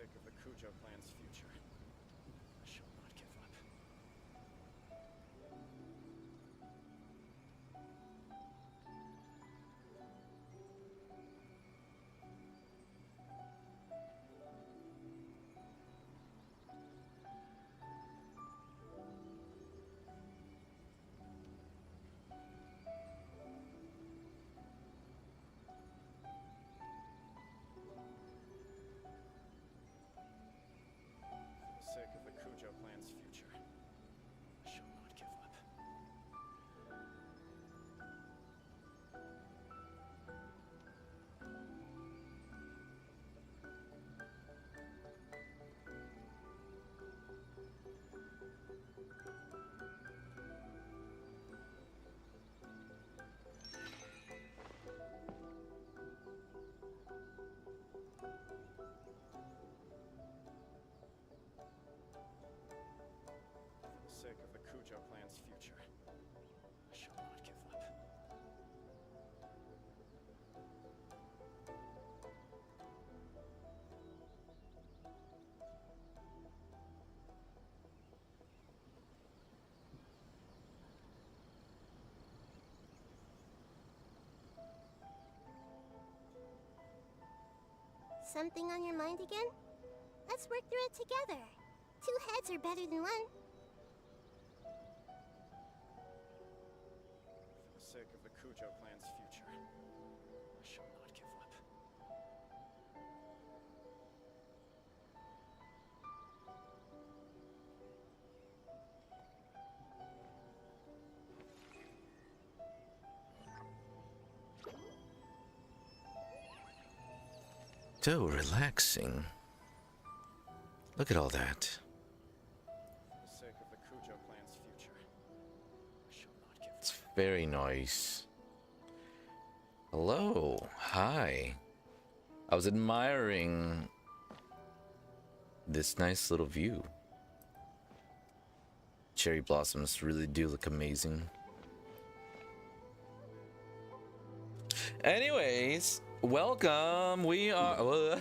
sake of the Kujo clan's future, I shall not give up. For the sake of the Kujo clan's future, I shall not give up. For the sake of the Kujo clan's future, I shall not give up. Something on your mind again? Let's work through it together. 2 heads are better than 1. For the sake of the Kujo clan's future, I shall not give up. So relaxing. Look at all that. For the sake of the Kujo clan's future, I shall not give up. It's very nice. Hello. Hi. I was admiring this nice little view. Cherry blossoms really do look amazing. Anyways, welcome. We are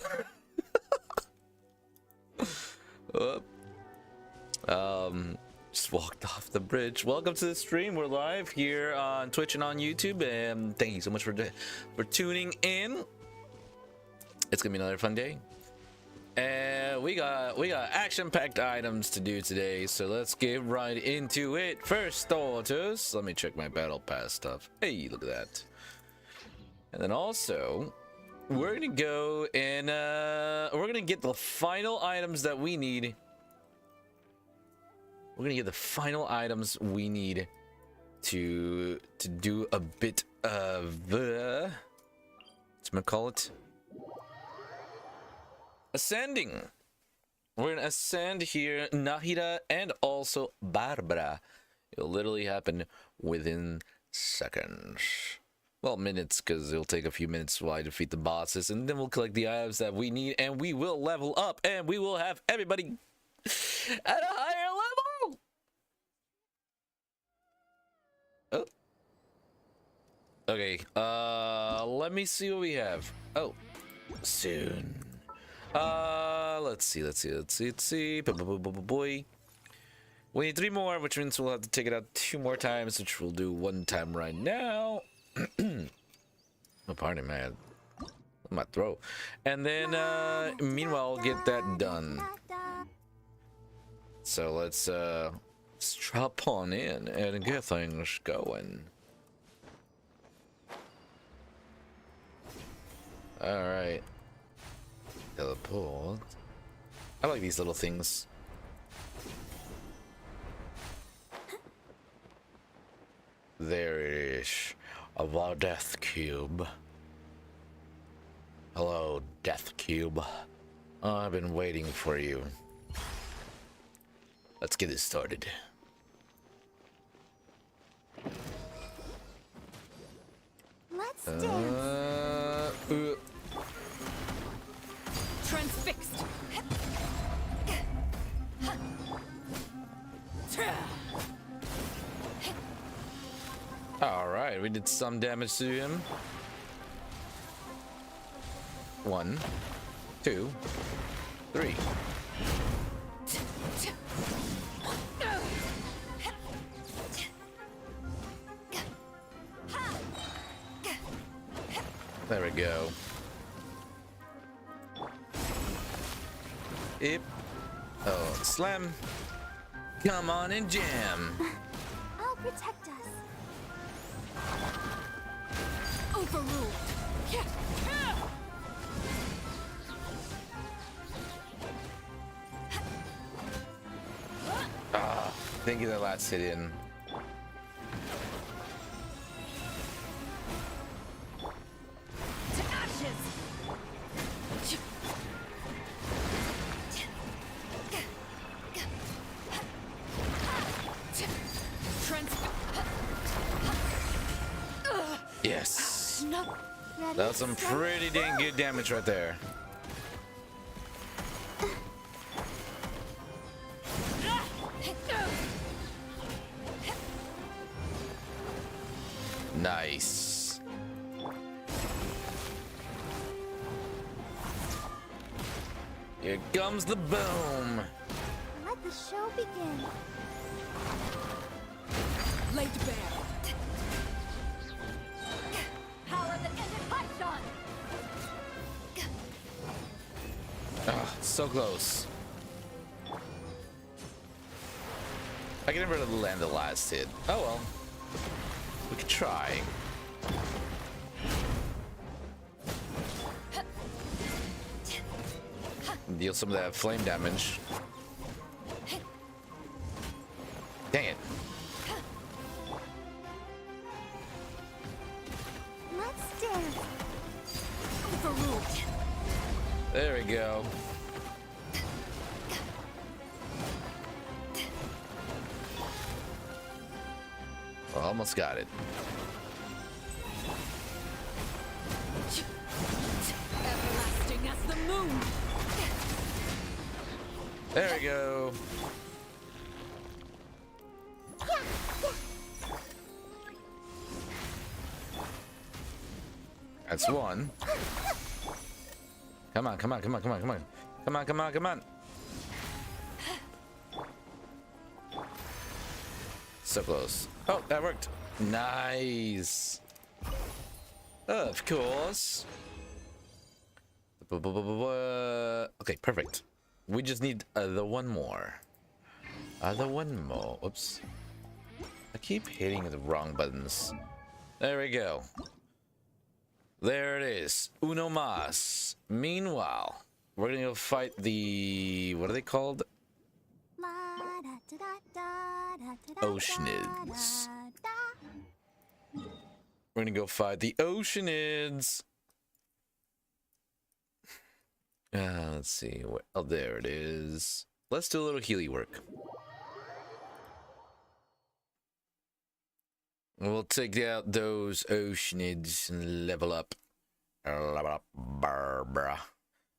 just walked off the bridge. Welcome to the stream. We're live here on Twitch and on YouTube, and thank you so much for tuning in. It's gonna be another fun day, and we got action-packed items to do today. So let's get right into it. First, starters, let me check my battle pass stuff. Hey, look at that. And then also, we're gonna go and we're gonna get the final items that we need. We're gonna get the final items we need to do a bit of what's gonna call it? Ascending. We're gonna ascend here Nahida and also Barbara. It'll literally happen within seconds. Well, minutes, because it'll take a few minutes while I defeat the bosses, and then we'll collect the items that we need, and we will level up, and we will have everybody at a higher level. Oh. Okay, let me see what we have. Oh, soon. Let's see. Boy. We need 3 more, which means we'll have to take it out 2 more times, which we'll do 1 time right now. Oh, pardon me, my throat. And then, meanwhile, get that done. So let's strap on in and get things going. All right. Teleport. I like these little things. There it is. A death cube. Hello, death cube. I've been waiting for you. Let's get this started. Let's dance. Transfixed. All right, we did some damage to him. 1, 2, 3. There we go. Yep. Oh, slam. Come on and jam. I'll protect us. Overruled. Ah, thank you that last hit in. To ashes. Yes. No. Ready? That was some set, pretty dang good damage right there. Nice. Here comes the boom. Let the show begin. Laid bare. Power that ended Python. Ah, so close. I can never land the last hit. Oh well. We could try. Deal some of that flame damage. Dang it. Let's dance. Overruled. There we go. Almost got it. Everlasting as the moon. There we go. That's one. Come on, come on, come on, come on, come on. Come on, come on, come on. So close. Oh, that worked. Nice. Of course. Okay, perfect. We just need the one more. The one more. Oops. I keep hitting the wrong buttons. There we go. There it is. Uno mas. Meanwhile, we're gonna go fight the... what are they called? Oceanids. We're gonna go fight the Oceanids. Let's see. Oh, there it is. Let's do a little Healy work. We'll take out those Oceanids and level up. Barbara.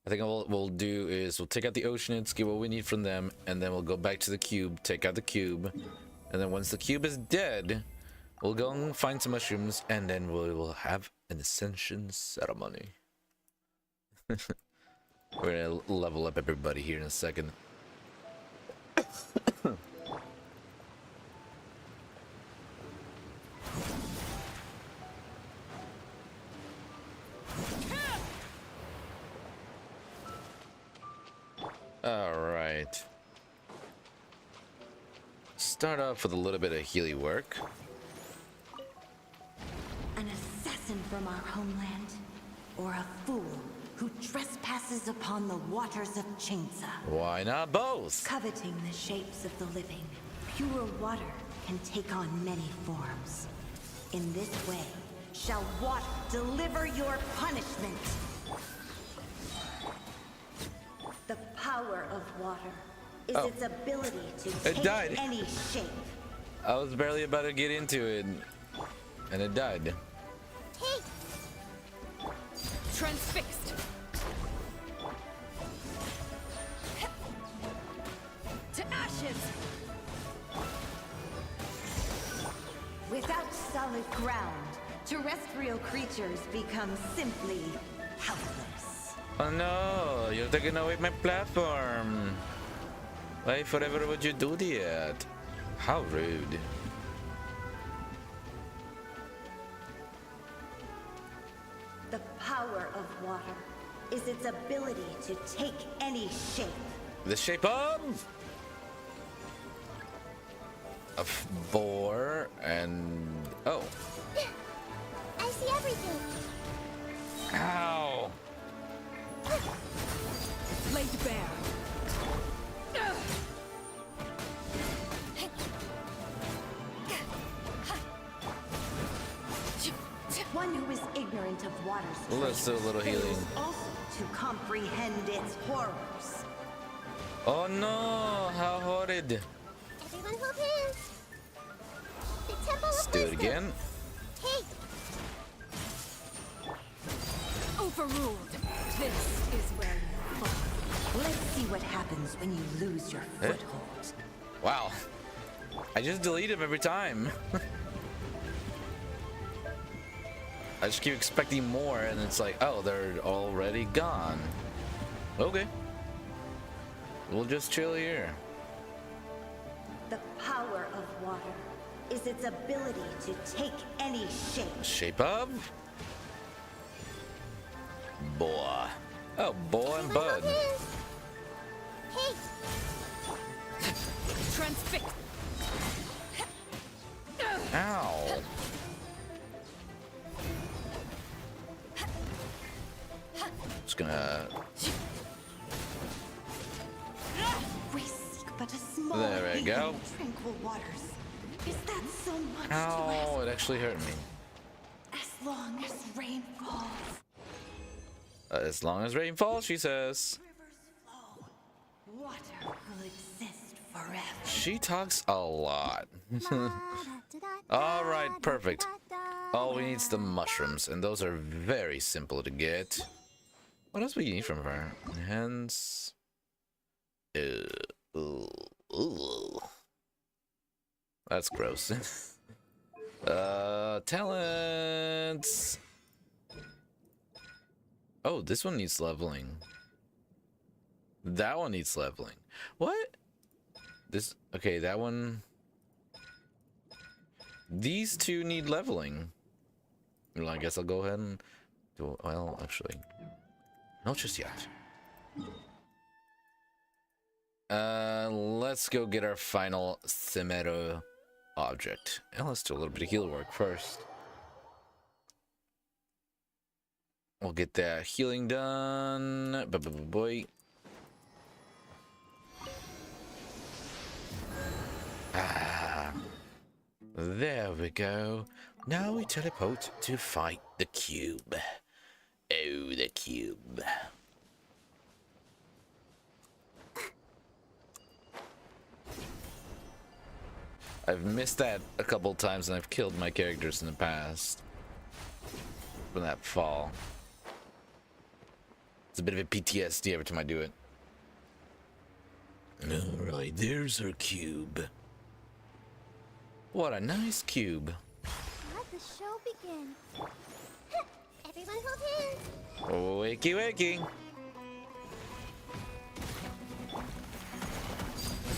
I think what we'll do is we'll take out the Oceanids, get what we need from them, and then we'll go back to the cube, take out the cube, and then once the cube is dead, we'll go and find some mushrooms, and then we will have an ascension ceremony. We're gonna level up everybody here in a second. All right. Start off with a little bit of Healy work. An assassin from our homeland, or a fool who trespasses upon the waters of Chainsa. Why not both? Coveting the shapes of the living, pure water can take on many forms. In this way, shall water deliver your punishment. The power of water is its ability to It take died. any shape. I was barely about to get into it, and it died. Hey, Transfixed. To ashes. Without solid ground, terrestrial creatures become simply helpless. Oh no, you're taking away my platform. Why forever would you do that? How rude. The power of water is its ability to take any shape. The shape of a boar and oh. I see everything. Ow. Laid bare. One who is ignorant of water's Let's do a little healing. fails also to comprehend its horrors. Oh no, how horrid. Everyone hold hands. The Temple Let's of do it Wisdom. again. Take. Overruled. This is where you fall. Let's see what happens when you lose your Eh? foothold. Wow. I just delete him every time. I just keep expecting more and it's like, oh, they're already gone. Okay. We'll just chill here. The power of water is its ability to take any shape. Shape of boy. Oh, boy and bud. Hey, Transfix. Ow. Just gonna. We seek but a small There we haven go. in tranquil waters. Is that so much to Ow, ask? it actually hurt me. As long as rain falls, As long as rain falls, she says. rivers flow, water will exist forever. She talks a lot. All right, perfect. All we need is the mushrooms, and those are very simple to get. What else we need from her? Hence, that's gross. Talents. Oh, this one needs leveling. That one needs leveling. What? This, okay, that one. These two need leveling. Well, I guess I'll go ahead and do, well, actually, not just yet. Let's go get our final Cimero object. And let's do a little bit of heal work first. We'll get that healing done. Boy. Ah. There we go. Now we teleport to fight the cube. Oh, the cube. I've missed that a couple times and I've killed my characters in the past. From that fall. It's a bit of a PTSD every time I do it. Alright, there's our cube. What a nice cube. let the show begin. Everyone hold hands. Wakey wakey.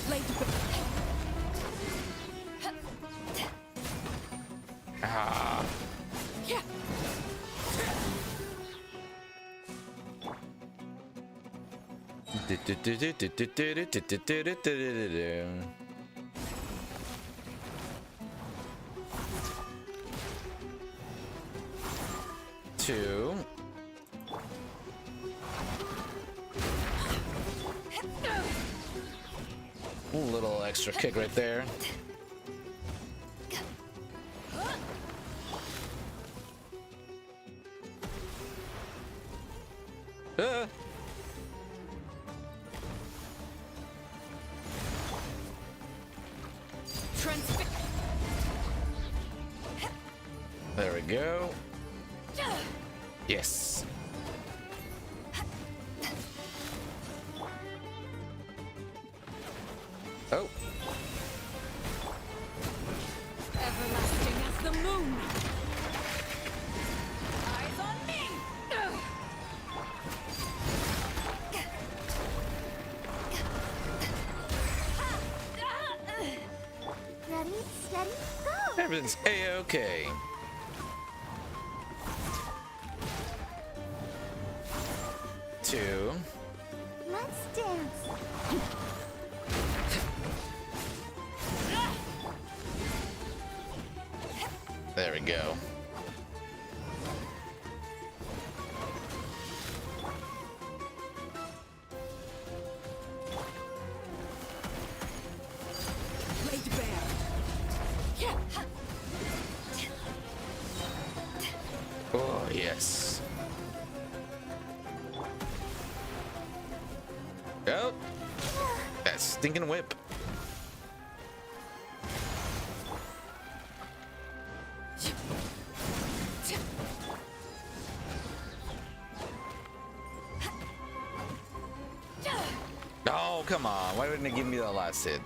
Laid bare. Ah. Yeah. Two. Ooh, little extra kick right there. Ah. Transfix. There we go. Yes. Oh. Everlasting as the moon. Eyes on me. Ready, steady, go! Everything's a-okay. Two. Let's dance. There we go. Laid bare. Yeah. Oh, yes. Oh, that stinking whip. Oh, come on. Why wouldn't it give me that last hit?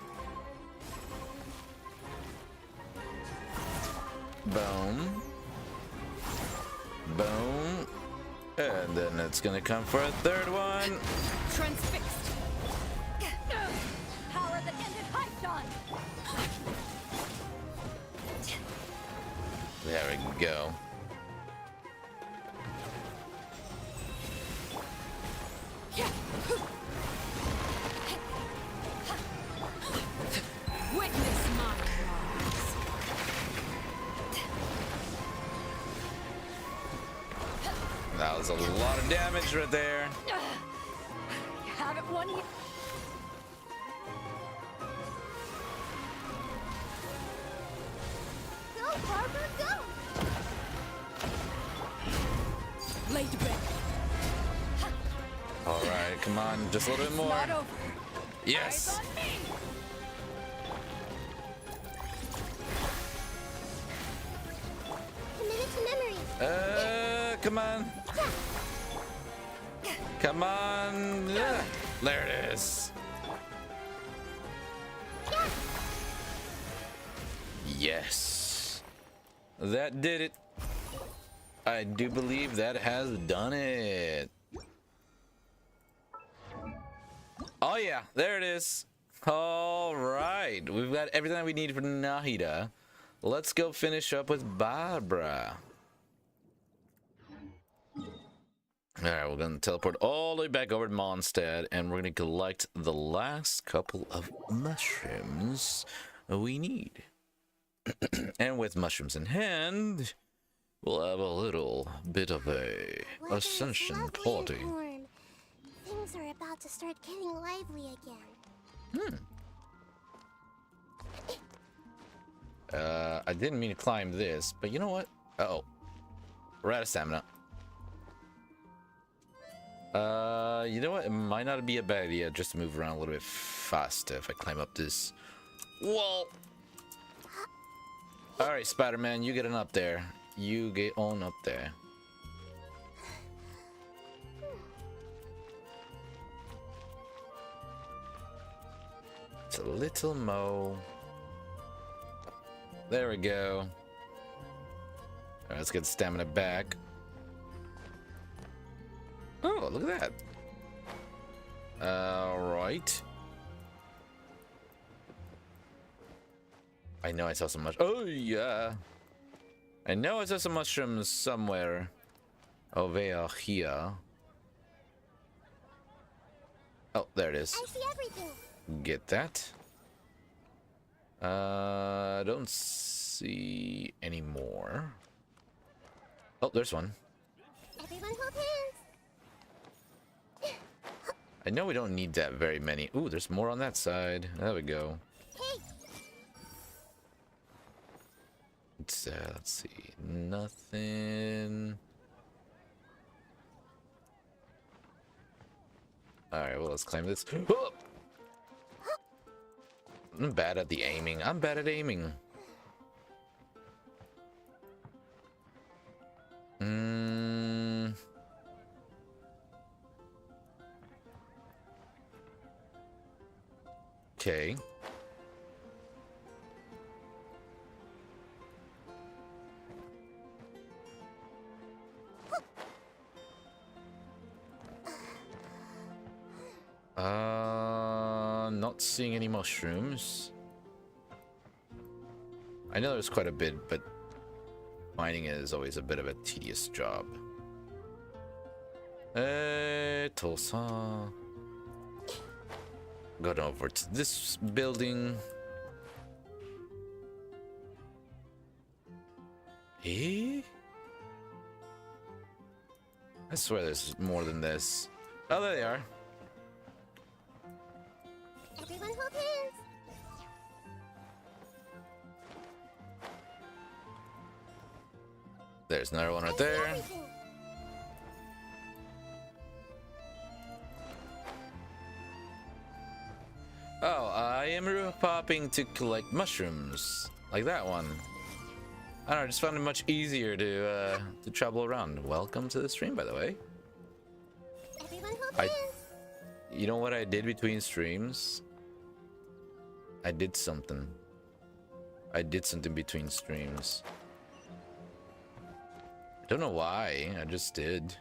Boom. Boom. And then it's gonna come for a third one. Transfixed. Power that ended Hypedon. There we go. Yeah. Witness my rise. That was a lot of damage right there. You haven't won yet. Go, Barbara, go! Laid bare. All right, come on, just a little bit more. Not over. Yes. Eyes on me. Committed to memory. Come on. Come on. Yeah. There it is. Yes. That did it. I do believe that has done it. Oh yeah, there it is. All right, we've got everything that we need for Nahida. Let's go finish up with Barbara. Alright, we're gonna teleport all the way back over to Mondstadt, and we're gonna collect the last couple of mushrooms we need. And with mushrooms in hand, we'll have a little bit of a Weather is ascension lovely and party. warm. Things are about to start getting lively again. I didn't mean to climb this, but you know what? Uh-oh. We're out of stamina. You know what? It might not be a bad idea just to move around a little bit faster if I climb up this wall. Alright, Spider-Man, you get on up there. You get on up there. It's a little mo. There we go. Alright, let's get stamina back. Oh, look at that. Alright. I know I saw some oh yeah. I know I saw some mushrooms somewhere over here. Oh, there it is. I see everything. Get that. I don't see any more. Oh, there's one. Everyone hold hands. I know we don't need that very many. Ooh, there's more on that side. There we go. Hey, Let's see. Nothing. Alright, well, let's climb this. Oh! I'm bad at the aiming. I'm bad at aiming. Okay. Not seeing any mushrooms. I know there's quite a bit, but finding it is always a bit of a tedious job. Tulsa. Go over to this building. Eh? I swear there's more than this. Oh, there they are. Everyone hold hands. There's another one right I see there. everything. Oh, I am popping to collect mushrooms, like that one. I don't know, I just found it much easier to travel around. Welcome to the stream, by the way. Everyone hold I- hands. You know what I did between streams? I did something. I did something between streams. I don't know why, I just did.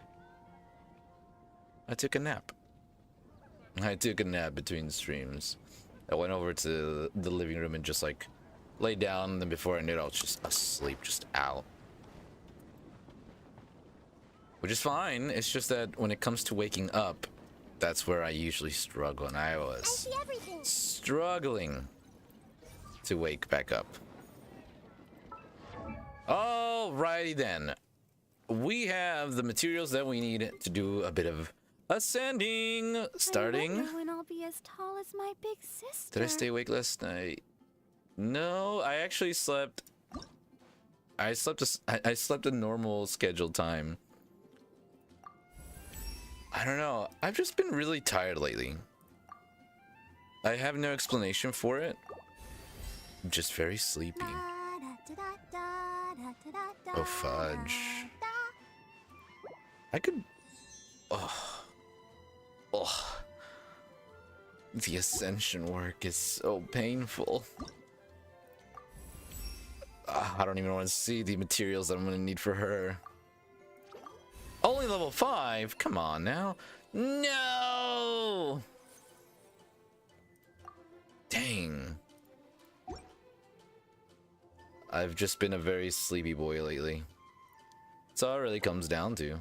I took a nap. I took a nap between streams. I went over to the living room and just like laid down, and then before I knew it, I was just asleep, just out. Which is fine, it's just that when it comes to waking up, that's where I usually struggle, and I I was see everything. struggling to wake back up. Alrighty then. We have the materials that we need to do a bit of ascending. Starting. I wonder when I'll be as tall as my big sister. Did I stay awake last night? No, I actually slept. I slept a normal scheduled time. I don't know. I've just been really tired lately. I have no explanation for it. I'm just very sleepy. Oh fudge. I could. Oh. The ascension work is so painful. I don't even want to see the materials that I'm gonna need for her. Only level 5? Come on now. No! Dang. I've just been a very sleepy boy lately. That's all it really comes down to.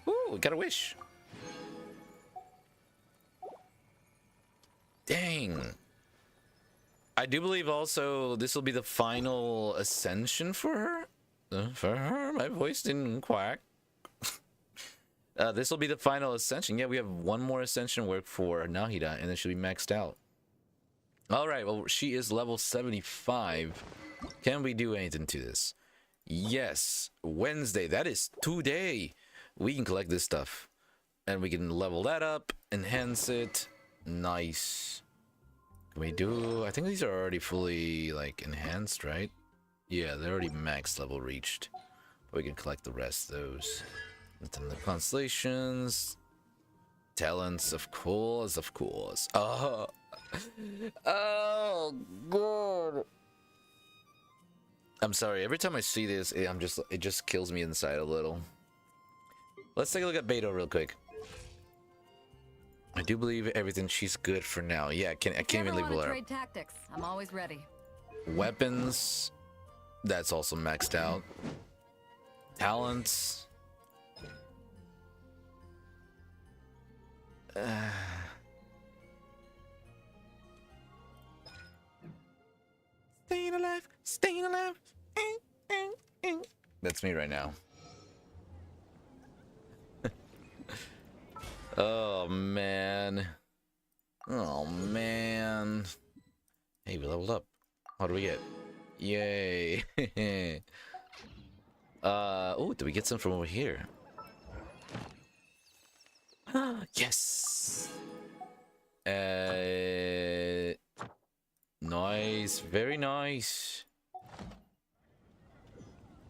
Ooh, we got a wish. Dang. I do believe also this will be the final ascension for her. My voice didn't quack. This will be the final ascension. Yeah, we have one more ascension work for Nahida, and then she'll be maxed out. All right, well, she is level 75. Can we do anything to this? Yes, Wednesday. That is today. We can collect this stuff, and we can level that up, enhance it. Nice. Can we do? I think these are already fully like enhanced, right? Yeah, they're already max level reached. But we can collect the rest of those. And then the constellations, talents, of course, of course. Oh, oh, God. I'm sorry. Every time I see this, it just kills me inside a little. Let's take a look at Beto real quick. I do believe everything. She's good for now. Yeah, I can't even leave her. Trade tactics. I'm always ready. Weapons. That's also maxed out. Talents. Staying alive, staying alive. That's me right now. Oh man. Oh man. Hey, we leveled up. What do we get? Yay. Oh, did we get some from over here? Yes. Nice, very nice.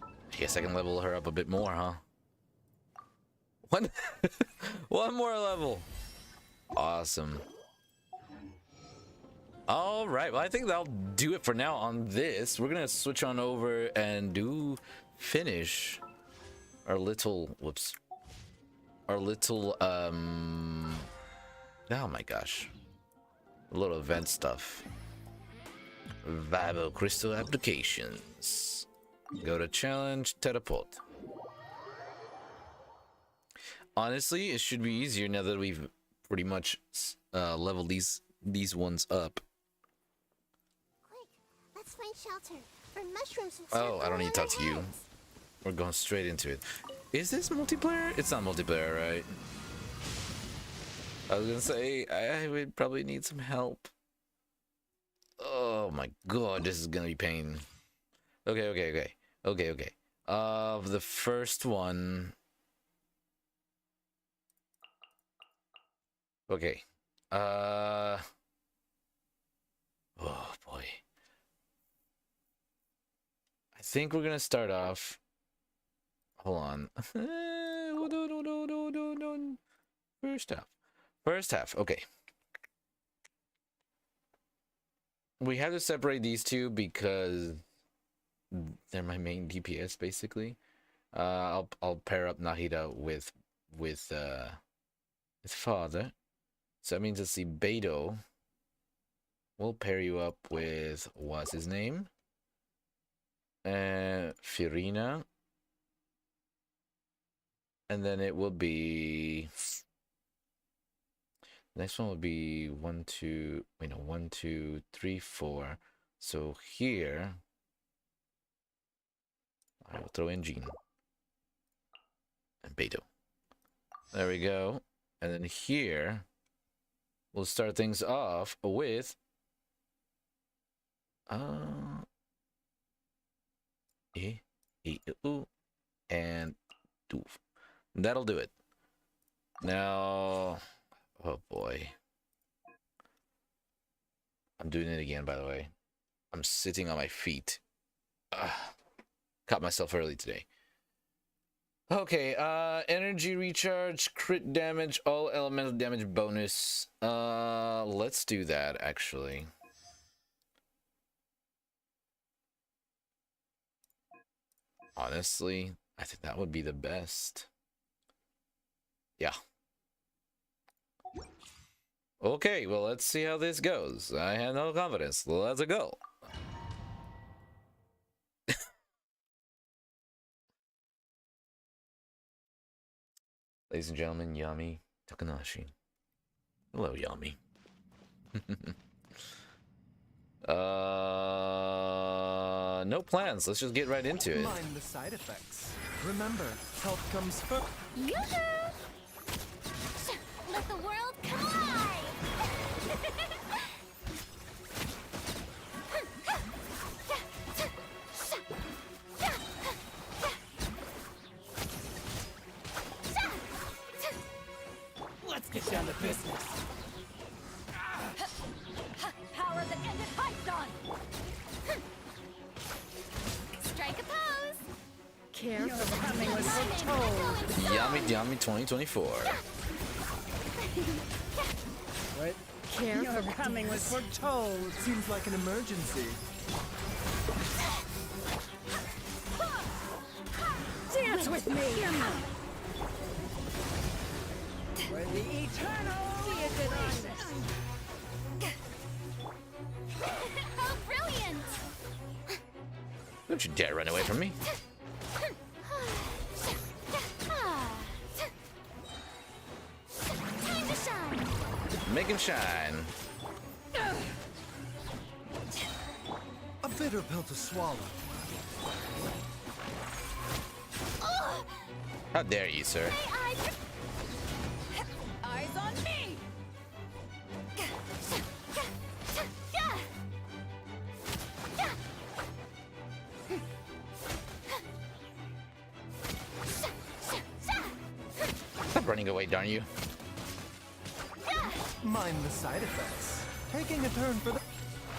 I guess I can level her up a bit more, huh? One more level. Awesome. All right, well, I think that'll do it for now on this. We're gonna switch on over and finish our little, whoops, our little, oh my gosh, little event stuff. Viable crystal applications. Go to challenge, teleport. Honestly, it should be easier now that we've pretty much leveled these ones up. Quick, let's find shelter. For mushrooms will Oh, I don't circle need to around talk to our you. heads. We're going straight into it. Is this multiplayer? It's not multiplayer, right? I was gonna say, I would probably need some help. Oh my god, this is gonna be pain. Okay. The first one. Okay. Oh boy. I think we're gonna start off. Hold on. Hold on. First half. Okay. We have to separate these two because they're my main DPS basically. I'll pair up Nahida with father. So that means let's see, Beto. We'll pair you up with what's his name? Firina. And then it will be next one will be 1, 2, 3, 4. So here I will throw in Jean and Beto. There we go. And then here we'll start things off with and Doof. That'll do it. Now, oh boy. I'm doing it again, by the way. I'm sitting on my feet. Caught myself early today. Okay, energy recharge, crit damage, all elemental damage bonus. Let's do that, actually. Honestly, I think that would be the best. Yeah. Okay, well, let's see how this goes. I have no confidence. Let's go. Ladies and gentlemen, Yami Takanashi. Hello, Yami. No plans. Let's just get right into it. Mind the side effects. Remember, health comes first. Yoo-hoo! Let the world come alive! Let's get down to business. Power that ended Python! Strike a pose! Careful. Coming was foretold. Yami 2024. What? Careful. Your coming was foretold. Seems like an emergency. Dance with me! For the eternal. Oh, brilliant! Don't you dare run away from me. Time to shine! Make him shine. A bitter pill to swallow. How dare you, sir? Eyes on me! Stop running away, darn you. Mind the side effects. Taking a turn for the.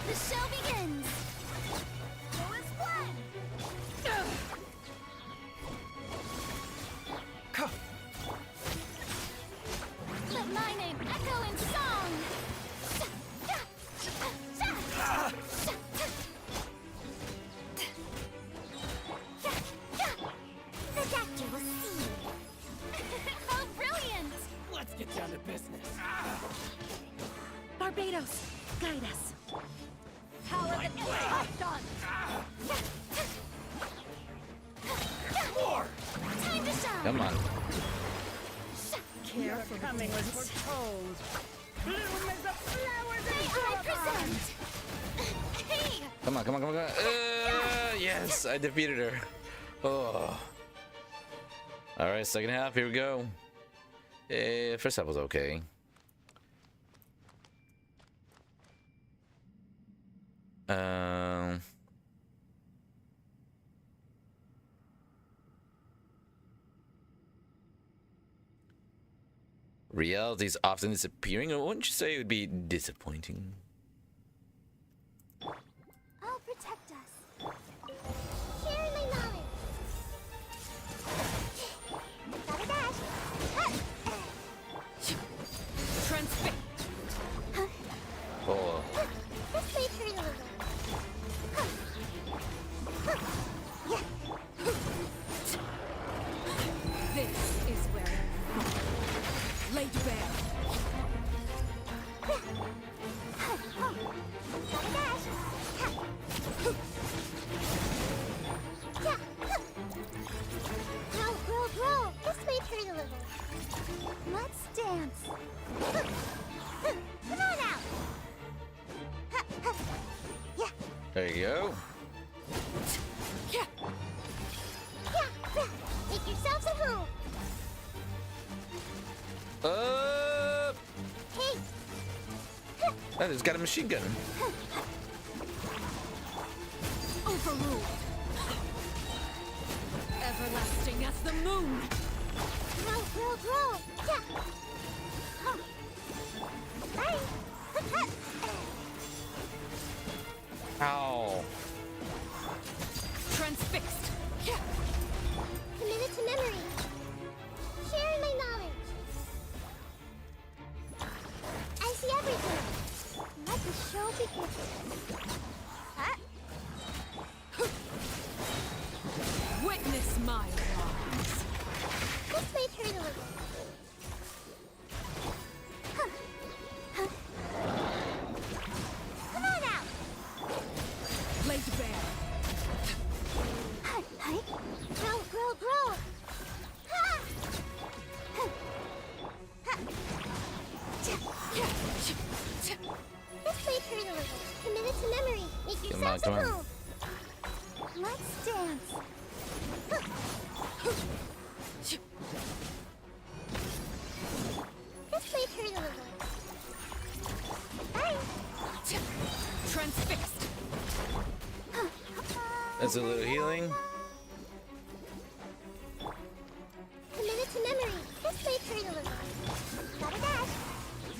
The show begins! Go as planned! Let my name echo in song! The doctor will see you. How brilliant! Let's get down to business. Barbados, guide us. Power that Come on. Care for coming was foretold. Bloom as the flowers I present! Hey! Come on, come on, come on, come on. Yes, I defeated her. Oh. All right, second half. Here we go. First half was okay. Reality is often disappearing, or wouldn't you say it would be disappointing? I'll protect us. Sharing my knowledge. Gotta dash. transfixed. Oh. This may hurt a little. This is where I fall. Laid bare. Gotta dash. Roll. This may hurt a little. Let's dance. Come on out. Yeah. There you go. Yeah. Make yourselves at home. Hey. That has got a machine gun. Overruled. Everlasting as the moon. Roll. Yeah. Bye. Ow. Transfixed. Yeah. Committed to memory. Sharing my knowledge. I see everything. Let the show begin. Huh? Witness my wrongs. This may hurt a little. Come on out. Laid bare. Hi. Roll. Ha! This may hurt a little. Committed to memory. Make yourselves come at on. home. Let's dance. This may hurt a little. Bye. Transfixed. That's a little healing. Committed to memory. This may hurt a little. Gotta dash.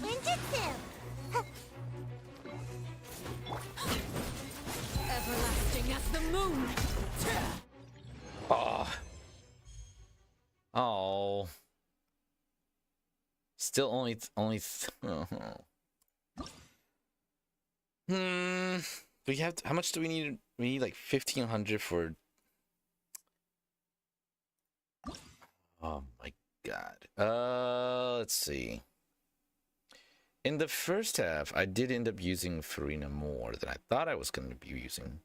Ninjutsu. Everlasting as the moon. Oh. Still only. We have how much do we need? We need like 1,500 for. Oh my god. Let's see. In the first half, I did end up using Farina more than I thought I was going to be using.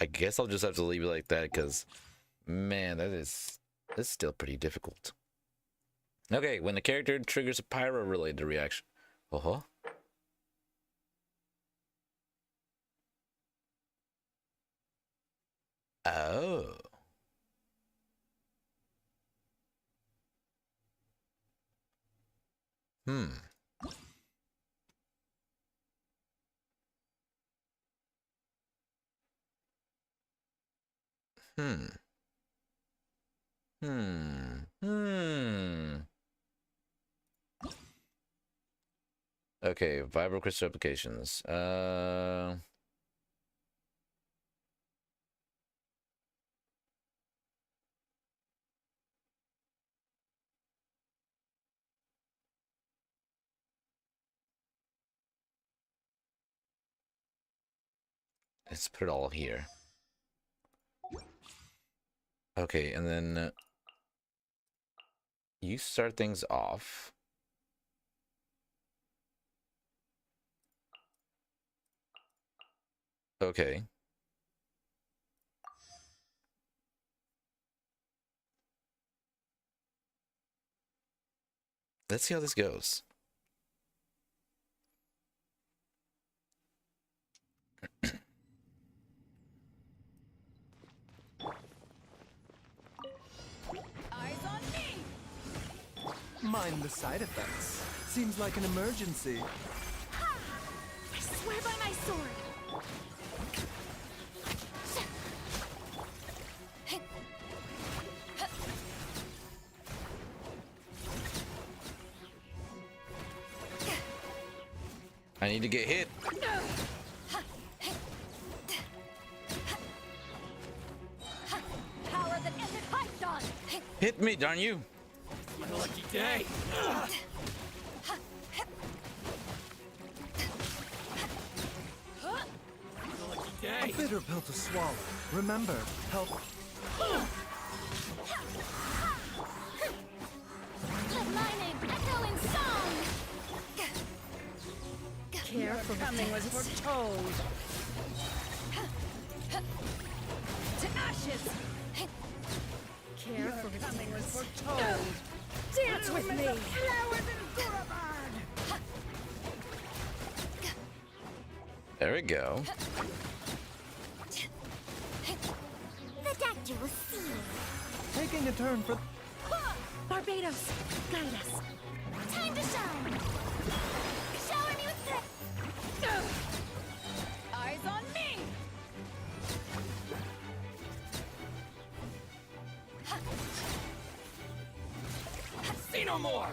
I guess I'll just have to leave it like that because, man, that's still pretty difficult. Okay, when the character triggers a pyro-related reaction. Uh-huh. Oh. Hmm. Okay, vibro crystal applications. Let's put it all here. Okay, and then you start things off. Okay. Let's see how this goes. Eyes on me! Mind the side effects. Seems like an emergency. I swear by my sword. I need to get hit. Power that ended Python. Hit me, darn you. My lucky day. My lucky day. A bitter pill to swallow. Remember, help. Let my name echo in song. Care for Coming was foretold. To ashes. care for Coming was foretold. Dance with me! Flowers and Boulevard. There we go. The doctor will see you. Taking a turn for... Barbados, guide us. Time to shine. Shower me with threat. Eyes on me. See no more.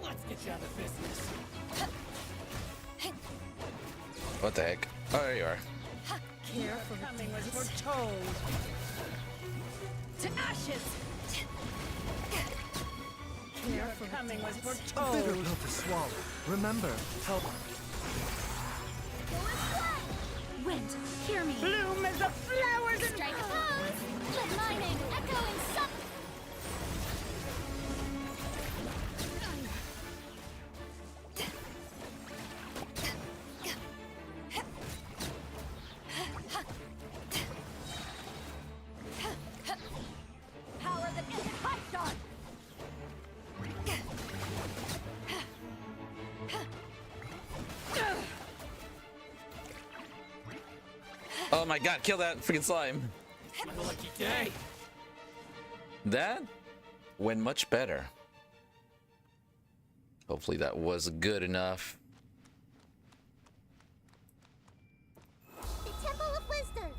Let's get you out of business. What the heck? Oh, there you are. Care for Coming was foretold. To ashes. care for Coming was A bitter foretold. pill to swallow. Remember, help. Wind, hear me. Bloom as the flowers and Strike a pose. Let my name echo in song. Power that ended Python. Oh my god, kill that freaking slime. My lucky day. That went much better. Hopefully that was good enough. The Temple of Wisdom.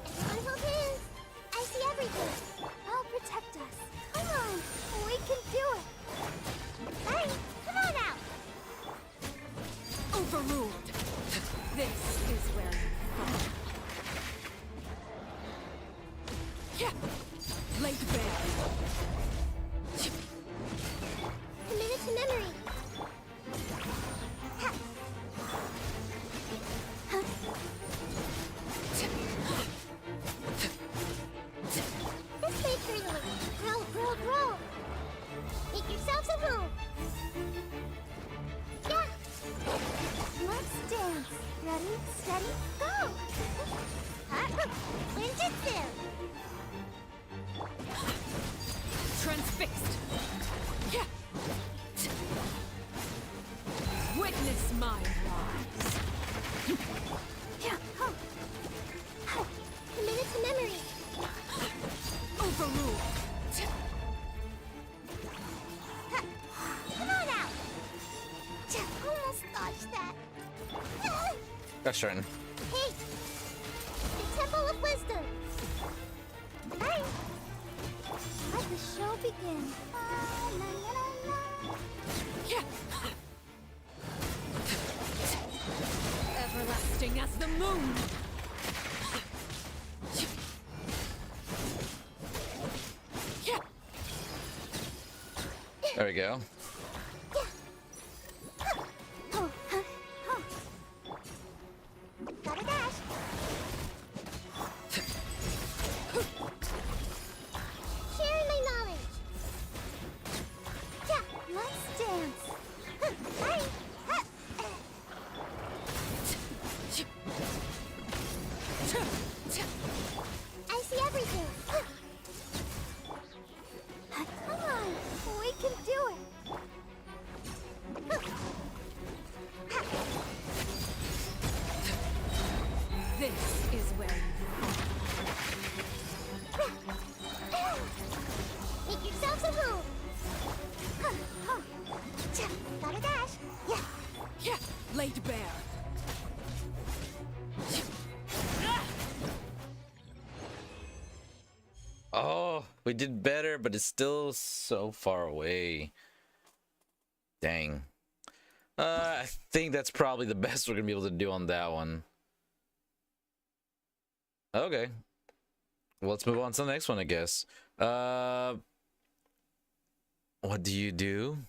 Everyone hold hands. I see everything. I'll protect us. Come on. We can do it. Hey, come on out. overruled. This is where you fall. Yeah. Laid bare. Commit it to memory. Ha. Huh. This way, Turtle. Roll. Make yourselves at home. Yeah. Let's dance. Ready, steady, go. Ninjutsu. Transfixed. Yeah. Witness my rise. Yeah. Huh. Huh. Commit it to memory. Overruled. Ha. Come on out. Almost dodged that. That's right. Hey! The Temple of Wisdom! Hey! Let the show begin. La, la, la, la. Yeah. Everlasting as the moon. Yeah. There we go. Oh, huh, huh. Gotta dash. Sharing my knowledge. Yeah, let's dance. Huh, hey, huh. bear. Oh, we did better, but it's still so far away. Dang. I think that's probably the best we're gonna be able to do on that one. Okay. Well, let's move on to the next one, I guess. What do you do?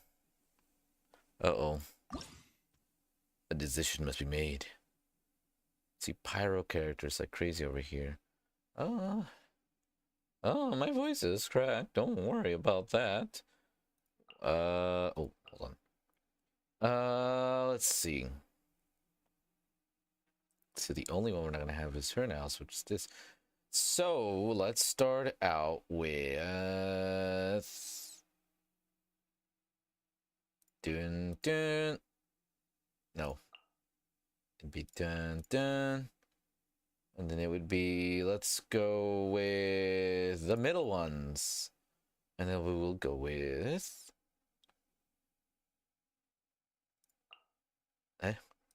Uh-oh. A decision must be made. See pyro characters like crazy over here. Oh, my voice is cracked. Don't worry about that. Oh, hold on. Let's see. So the only one we're not gonna have is her now, so it's this. So let's start out with dun dun. No, it'd be dun dun, and then it would be, let's go with the middle ones, and then we will go with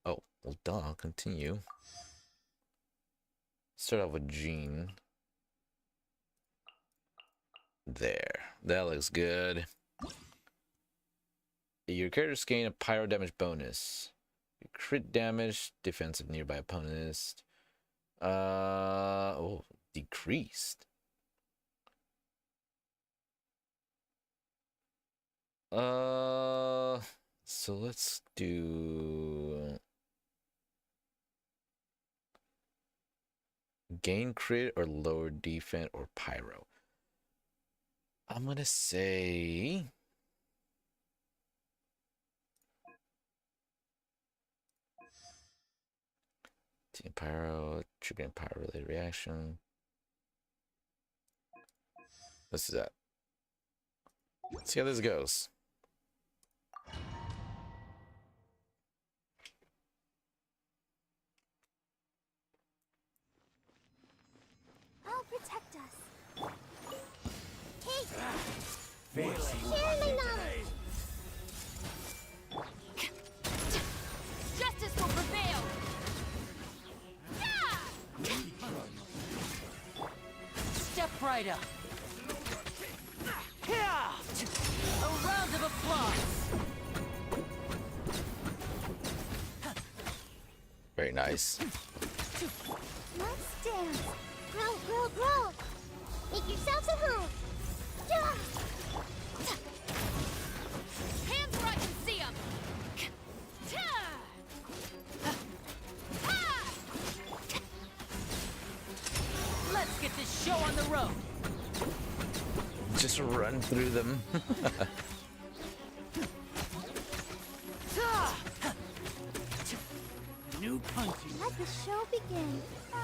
oh, well, duh, continue. Start off with Jean. There. That looks good. Your characters gain a pyro damage bonus. Crit damage, defensive nearby opponents. Oh, decreased. So let's do gain crit or lower defense or pyro. I'm gonna say Team pyro, triggering pyro related reaction. This is that. Let's see how this goes. I'll protect us. Hey! Share my knowledge! Justice will prevail! Step right up. A round of applause. Very nice. Let's dance. Grow, grow, grow. Make yourselves at home. Yeah. Hands where I can see them. Let's get this show on the road. Just run through them. New punching. Let the show begin. La,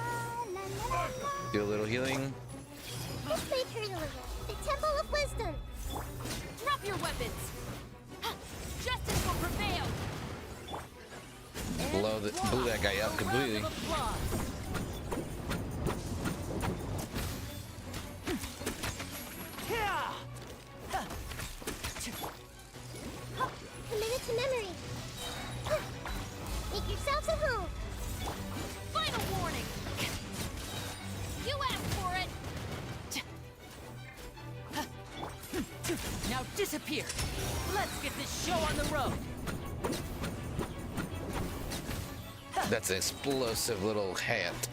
la, la, la. Do a little healing. This may hurt a little. The Temple of Wisdom. Drop your weapons. Justice will prevail. Blew that guy up completely. A round of applause. Committed to memory. Make yourselves at home. Final warning. You asked for it. Now disappear. Let's get this show on the road. That's an explosive little hand.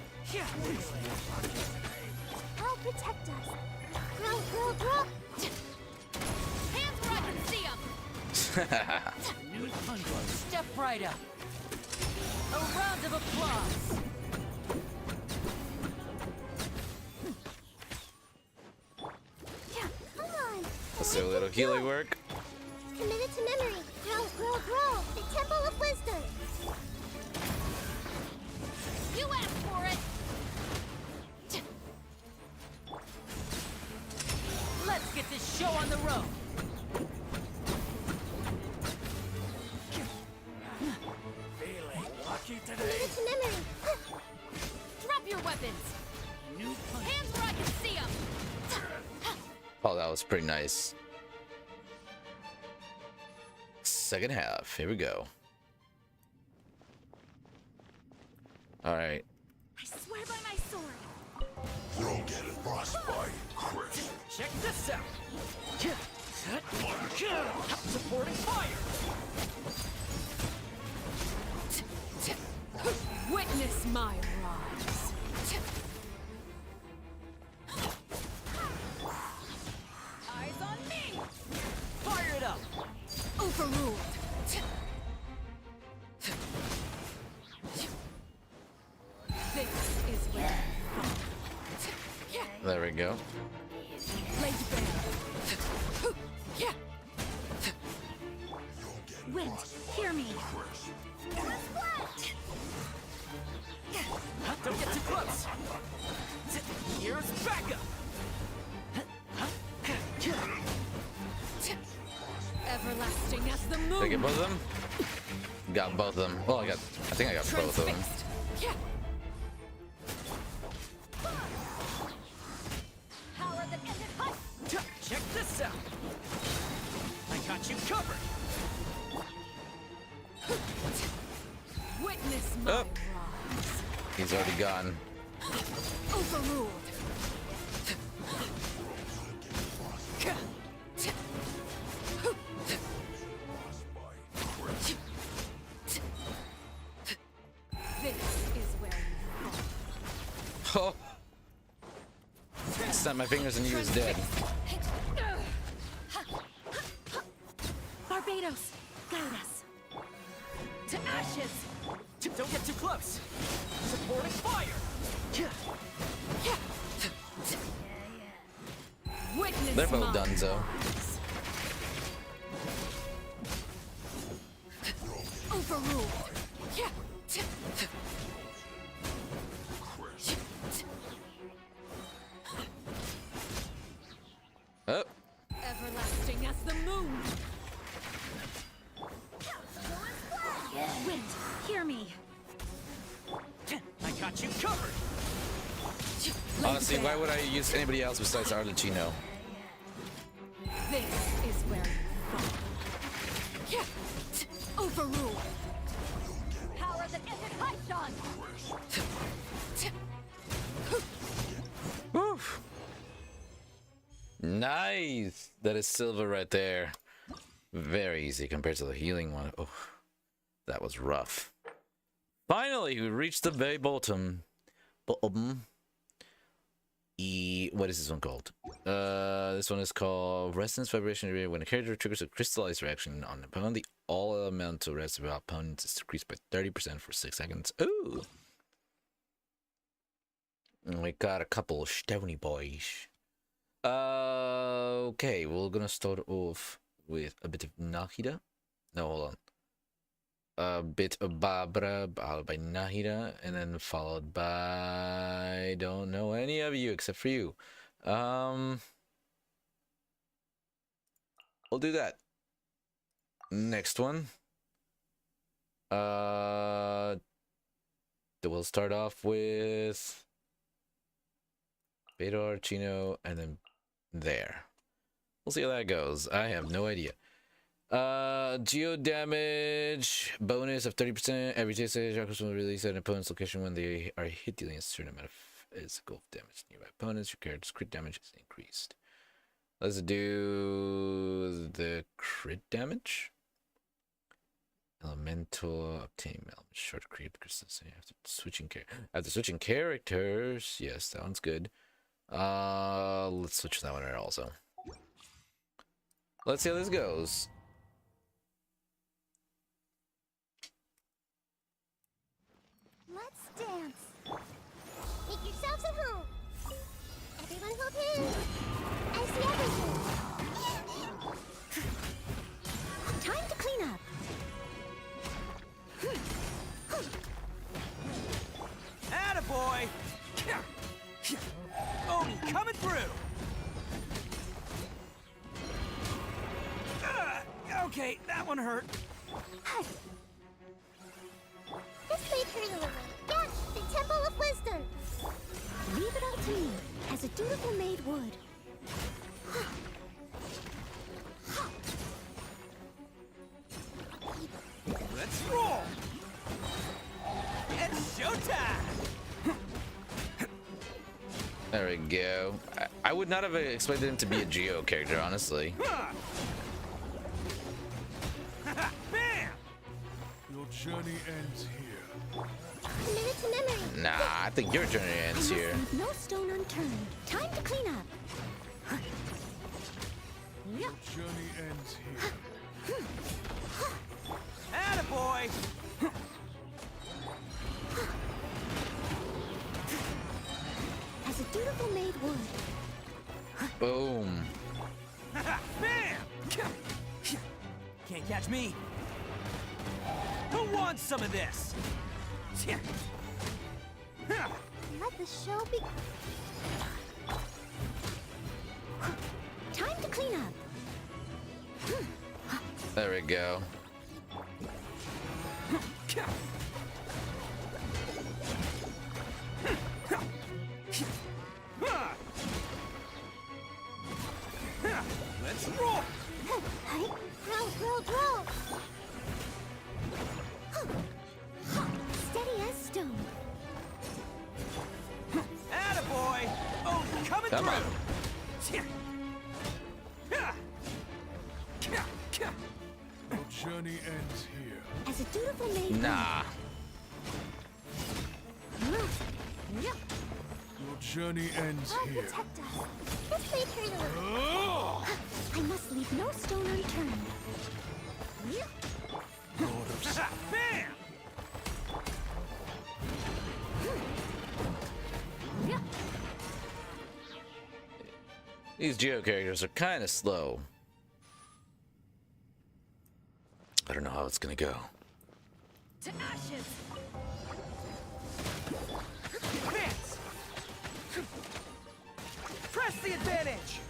I'll protect us. Grow, grow, grow. Hands where I can see them. Step right up. A round of applause. Yeah, come on. Let's do a little healing work. Committed to memory. Grow, grow, grow. The Temple of Wisdom. You asked for it. Let's get this show on the road. Committed to memory. Drop your weapons. Hands where I can see them. Oh, that was pretty nice. Second half. Here we go. All right. I swear by my sword. You'll get frostbite, Chris. Check this out. Supporting fire. Witness my rise. Eyes on me. Fire it up. Overruled. This is where There we go. laid bare. Wind, hear me. Don't get too close. Here's backup. Everlasting as the Did I moon. get both of them? Got both of them. Well, I think I got both of them. Transfixed. Yeah. Power that ended hunt. Check this out. I got you covered. Witness my Oh. rise. He's already gone. Overruled. This is where you fall. Oh. Snap my fingers and he was dead. Barbados, guide us. To ashes. Don't get too close. Supporting fire. Witness They're both my donezo. rise. Overruled. Yeah. Oh. Everlasting as the moon. Wind, hear me. I got you covered. Honestly, why would I use anybody else besides Arlecchino? This is where you fall. Yeah. Overruled. Power that ended hunt, Sean. Woof. Nice. That is silver right there. Very easy compared to the healing one. Oh, that was rough. Finally, we reached the very bottom. What is this one called? This one is called Resonance Vibration Area. When a character triggers a crystallized reaction on an opponent, the all elemental rest of our opponents is decreased by 30% for 6 seconds. Ooh! And we got a couple of stony boys. Okay, we're gonna start off with a bit of Nahida. No, hold on. A bit of Barbara, followed by Nahida, and then followed by... don't know any of you except for you. We'll do that. Next one. We'll start off with Bedor, Chino, and then there. We'll see how that goes. I have no idea. Geo damage bonus of 30%. Every stage will release at an opponent's location when they are hit, dealing a certain amount of physical damage to nearby opponents. Your character's crit damage is increased. Let's do the crit damage. Elemental obtain element short creep consistency after switching characters. Yes, that one's good. Let's switch that one out also. Let's see how this goes. Let's dance. Make yourselves at home. Everyone hold hands. I see everything. Time to clean up. Attaboy! Oni coming through! Okay, that one hurt. This may hurt a little. Yes, the Temple of Wisdom. Leave it all to me, as a dutiful maid would. Let's roll! It's showtime! go. I would not have expected him to be a Geo character, honestly. Bam! Your journey ends here. A minute to memory. Nah, I think your journey ends here. Leave no stone unturned. Time to clean up. Your journey ends here. Attaboy! As a dutiful maid would. Boom. Bam! Can't catch me. Who wants some of this? Let the show be. Time to clean up. There we go. Let's roll! Hey, roll. Steady as stone. Attaboy! Oh, coming Come on. through! Your journey ends here. As a dutiful maid. Nah. Your journey ends I'll here. protect us. This may turn around. I must leave no stone unturned. Lord of Bam! These Geo characters are kind of slow. I don't know how it's gonna go. To ashes! Advance! Press the advantage!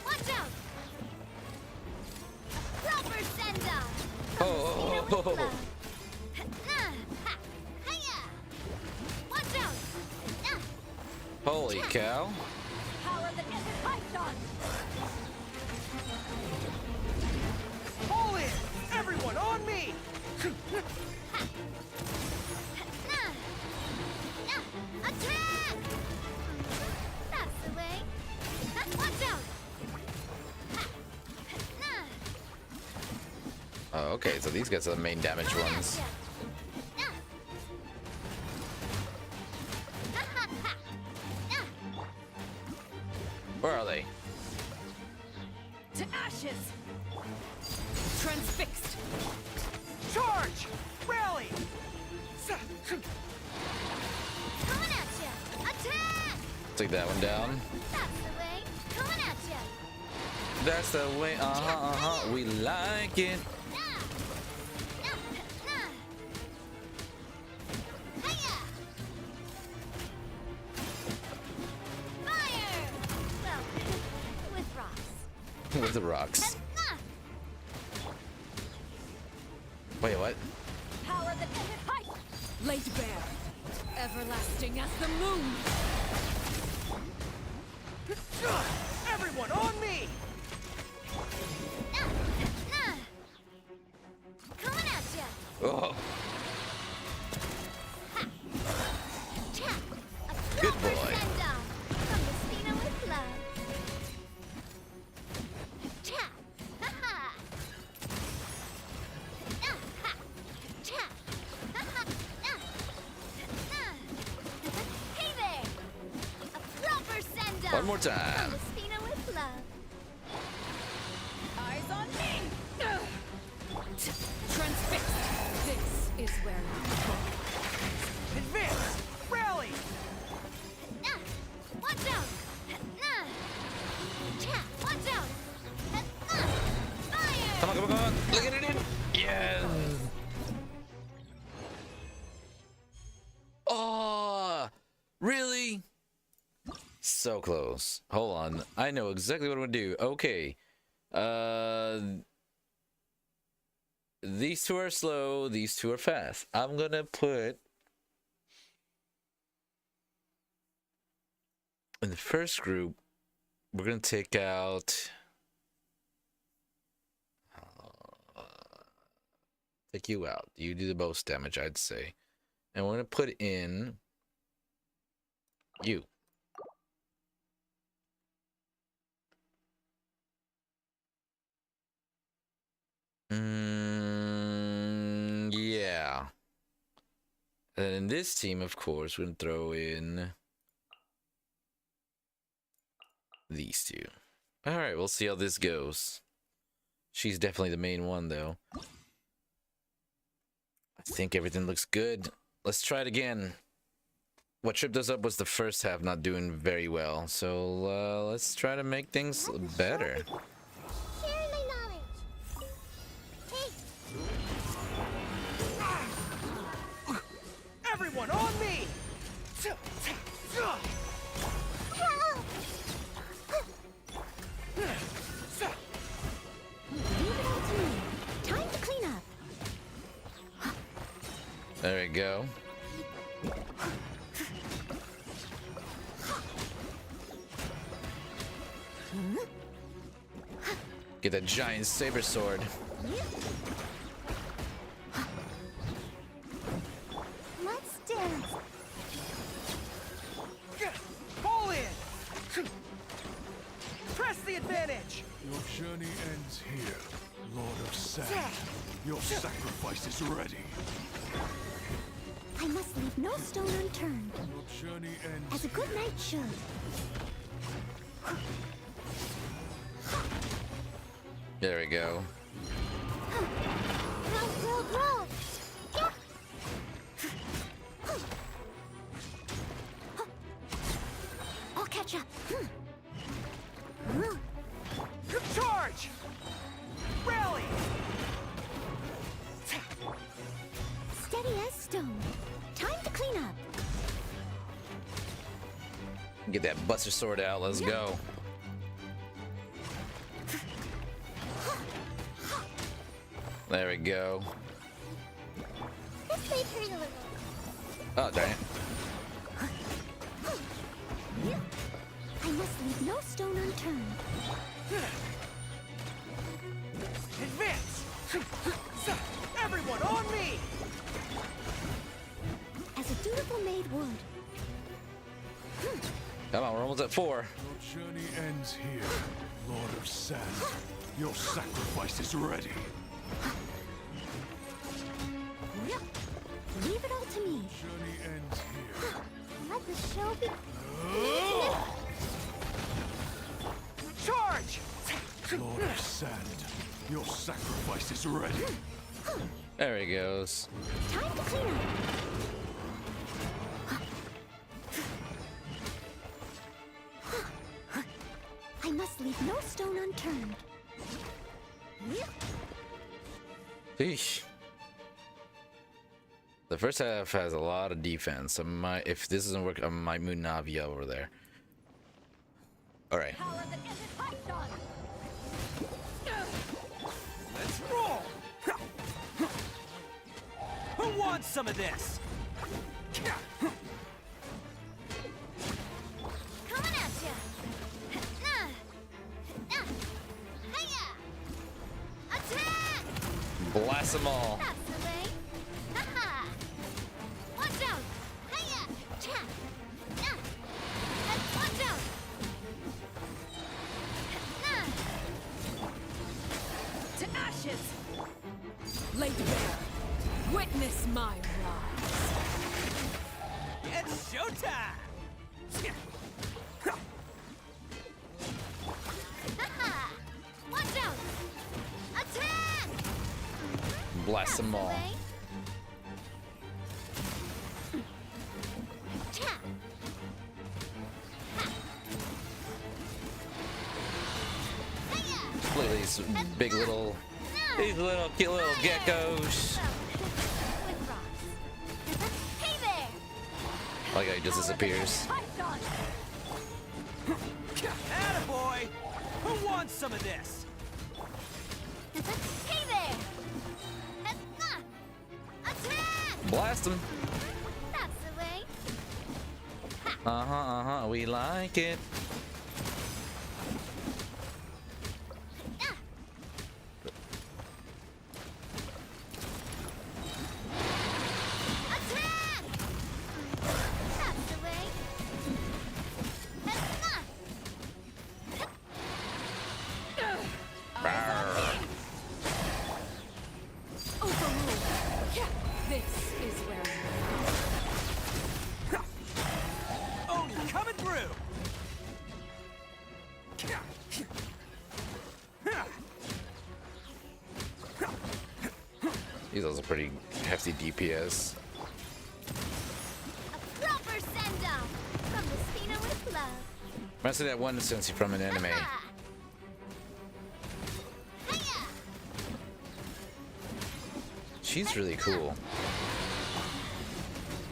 Watch out! Proper send-off! Oh. Watch out! Holy cow. Power that isn't Python! All in! Everyone on me! Attack! That's the way. Watch out! Oh, okay, so these guys are the main damage ones. Where are they? To ashes! Transfixed! Charge! Rally! Coming at ya! Attack! Take that one down. That's the way. Coming at ya! That's the way. We like it. Fire! Well, with rocks. With the rocks. Wait, what? Power that isn't height! Laid bare. Everlasting as the moon. Everyone on me! Coming at ya. Oh, Tap. A good proper boy. send-off from the Spina with love. Tap. Ha-ha. Ha. Tap. Ha-ha. Hey there. A proper send-off One more from time. the Spina with love. Eyes on me! Transfixed. This is where you go. Advance! Rally! Watch out. Tap. Watch out. Fire. Come on. Look at it in. Yes. Oh, really? So close. Hold on. I know exactly what I'm gonna do. Okay. These two are slow. These two are fast. I'm gonna put in the first group. We're gonna take out. Take you out. You do the most damage, I'd say. And we're gonna put in You. Yeah. And in this team, of course, we're gonna throw in these two. All right, we'll see how this goes. She's definitely the main one, though. I think everything looks good. Let's try it again. What tripped us up was the first half not doing very well. So let's try to make things better. Share my knowledge. Hey, Everyone on me! help! Leave it all to me. Time to clean up. There we go. Get that giant saber sword. Let's dance. Pull in! Press the advantage! Your journey ends here, Lord of Sand. Your sacrifice is ready. I must leave no stone unturned, Your journey ends as a good knight should. There we go. Roll, roll, roll. Yeah. I'll catch up. Charge! Rally! Steady as stone. Time to clean up. Get that buster sword out. Let's go. There we go. This may hurt a little. Oh, darn it. I must leave no stone unturned. Advance! Everyone on me! As a dutiful maid would. Come on, we're almost at 4. Your journey ends here, Lord of Sand. Your sacrifice is ready. Leave it all to me. Journey ends here. Let the show be. Charge! Lord of Sand. Your sacrifice is ready. There he goes. Time to clean up. I must leave no stone unturned. Eesh. The first half has a lot of defense. I might, if this doesn't work, I might move Navia over there. All right. Power that ended Python! Let's roll! Who wants some of this? Coming at ya! Hiya! Attack! Blast them all. That's the way! Ha-ha! Watch out! Hiya! Cha! And watch out! To ashes! Laid bare. Witness my rise. It's showtime! Ha-ha! Watch out! Attack! Blast them all. Way. Cha! Hiya! Look at these big little, cute little geckos. With rocks. Hey there! Like how he just disappears. Python! Attaboy! Who wants some of this? Hey there! Attack! Blast them. That's the way. We like it. Attack! That's the way. He's also pretty hefty DPS. A proper send-off from the Spina with love. Reminds me of that one Sensi from an anime. Ha! Hiya! She's really cool.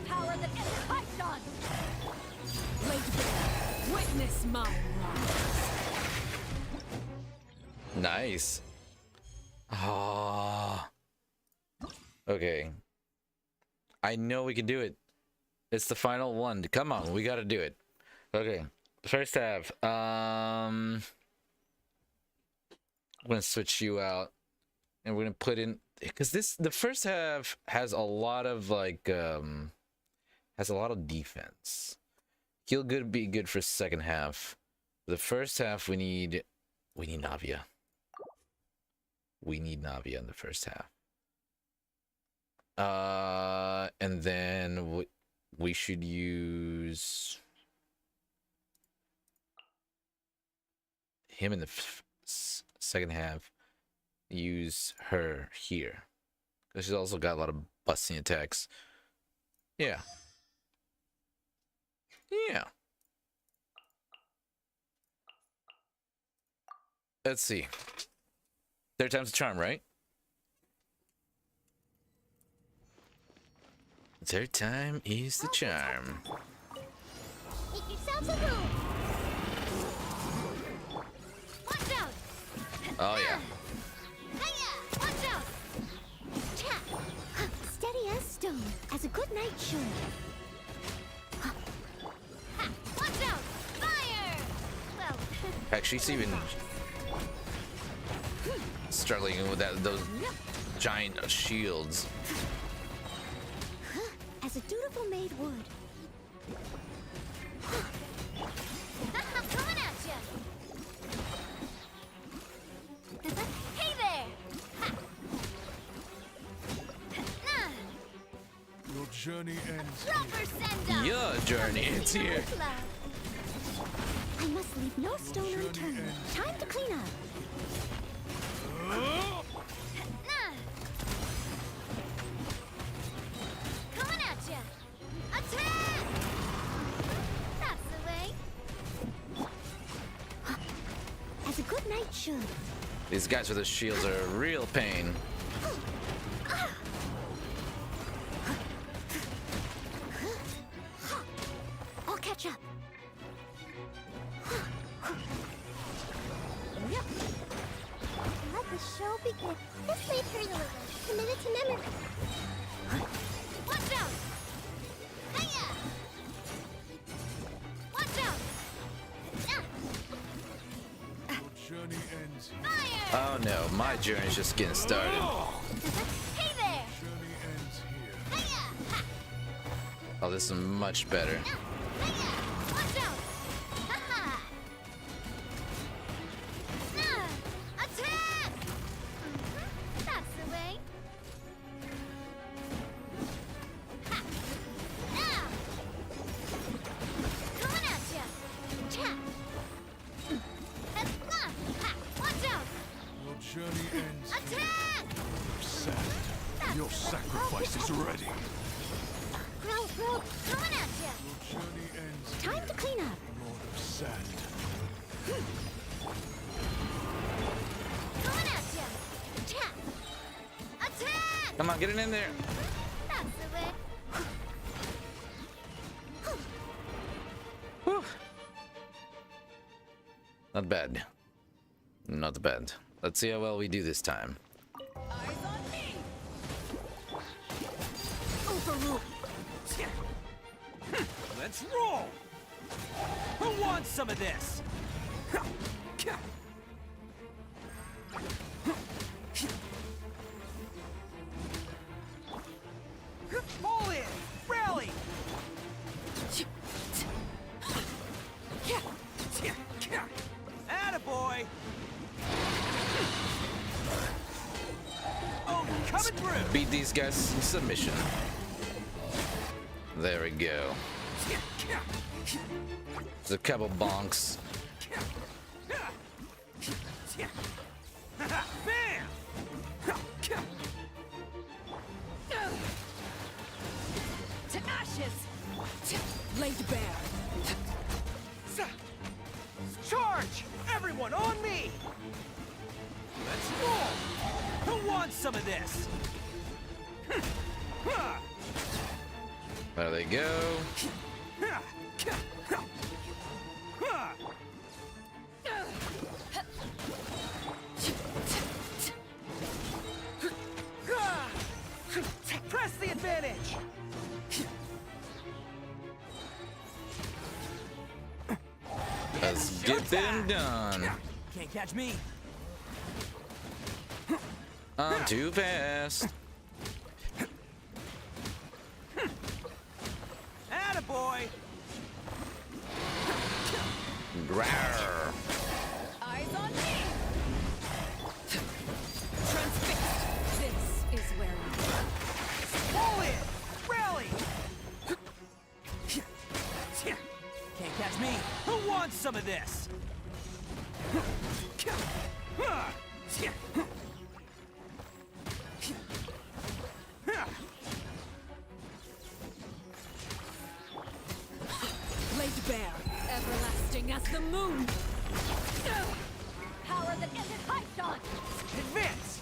Power that gets piped on. Laid bare. Witness my wrongs. Nice. Ah. Okay. I know we can do it. It's the final one. Come on, we gotta do it. Okay. First half. I'm gonna switch you out, and we're gonna put in because the first half has a lot of has a lot of defense. He'll be good for second half. The first half we need Navia. We need Navia in the first half. And then we should use him in the second half. Use her here because she's also got a lot of busting attacks. Yeah. Yeah. Let's see. Third time's the charm, right? Third time is the charm. Make yourselves a room. Watch out! Oh yeah. Hiya! Watch out! Cha! Steady as stone, as a good knight should. Ha! Watch out! Fire! Well, Heck, she's even struggling with those giant shields. As a dutiful maid would. I'm coming at you! Hey there! Ha! Nah, Your journey ends here. proper send-off! Your journey ends Spina here. with love. I must leave no stone unturned. Time to clean up. Nah. Coming at ya! Attack! That's the way. As a good knight should. These guys with the shields are a real pain. I'll catch up. Let the show begin. This may hurt a little. Committed to memory. Watch out! Hiya! Watch out! Your journey ends here. Fire! Oh no, my journey's just getting started. Hey there! Journey ends here. Hiya! Ha! Oh, this is much better. Hiya! Watch out! Ha-ha! Attack! That's the way. Ha! Now! Coming at ya! Cha! Ha! Watch out! Your journey ends here. Attack! Sad. Your sacrifice is ready. Rope. Coming at ya! Your journey ends Time to clean up. Lord of Sand. Coming at ya! Cha! Attack! Come on, get it in there. That's the way. Whew. Not bad. Not bad. Let's see how well we do this time. Eyes on me! Overrule. Let's roll! Who wants some of this? Pull in! Rally! Attaboy! Oh, coming through! Beat these guys in submission. There we go. There's a couple bonks. Bam! Laid bare. Charge! Everyone on me! Let's roll! Who wants some of this? There they go. Press the advantage! Let's get them done. Can't catch me. I'm too fast. Attaboy! Rawr. Eyes on me! Transfixed. This is where you Pull in! Rally! Can't catch me. Who wants some of this? laid bare. Everlasting as the moon. Power that ended Haishan. Advance!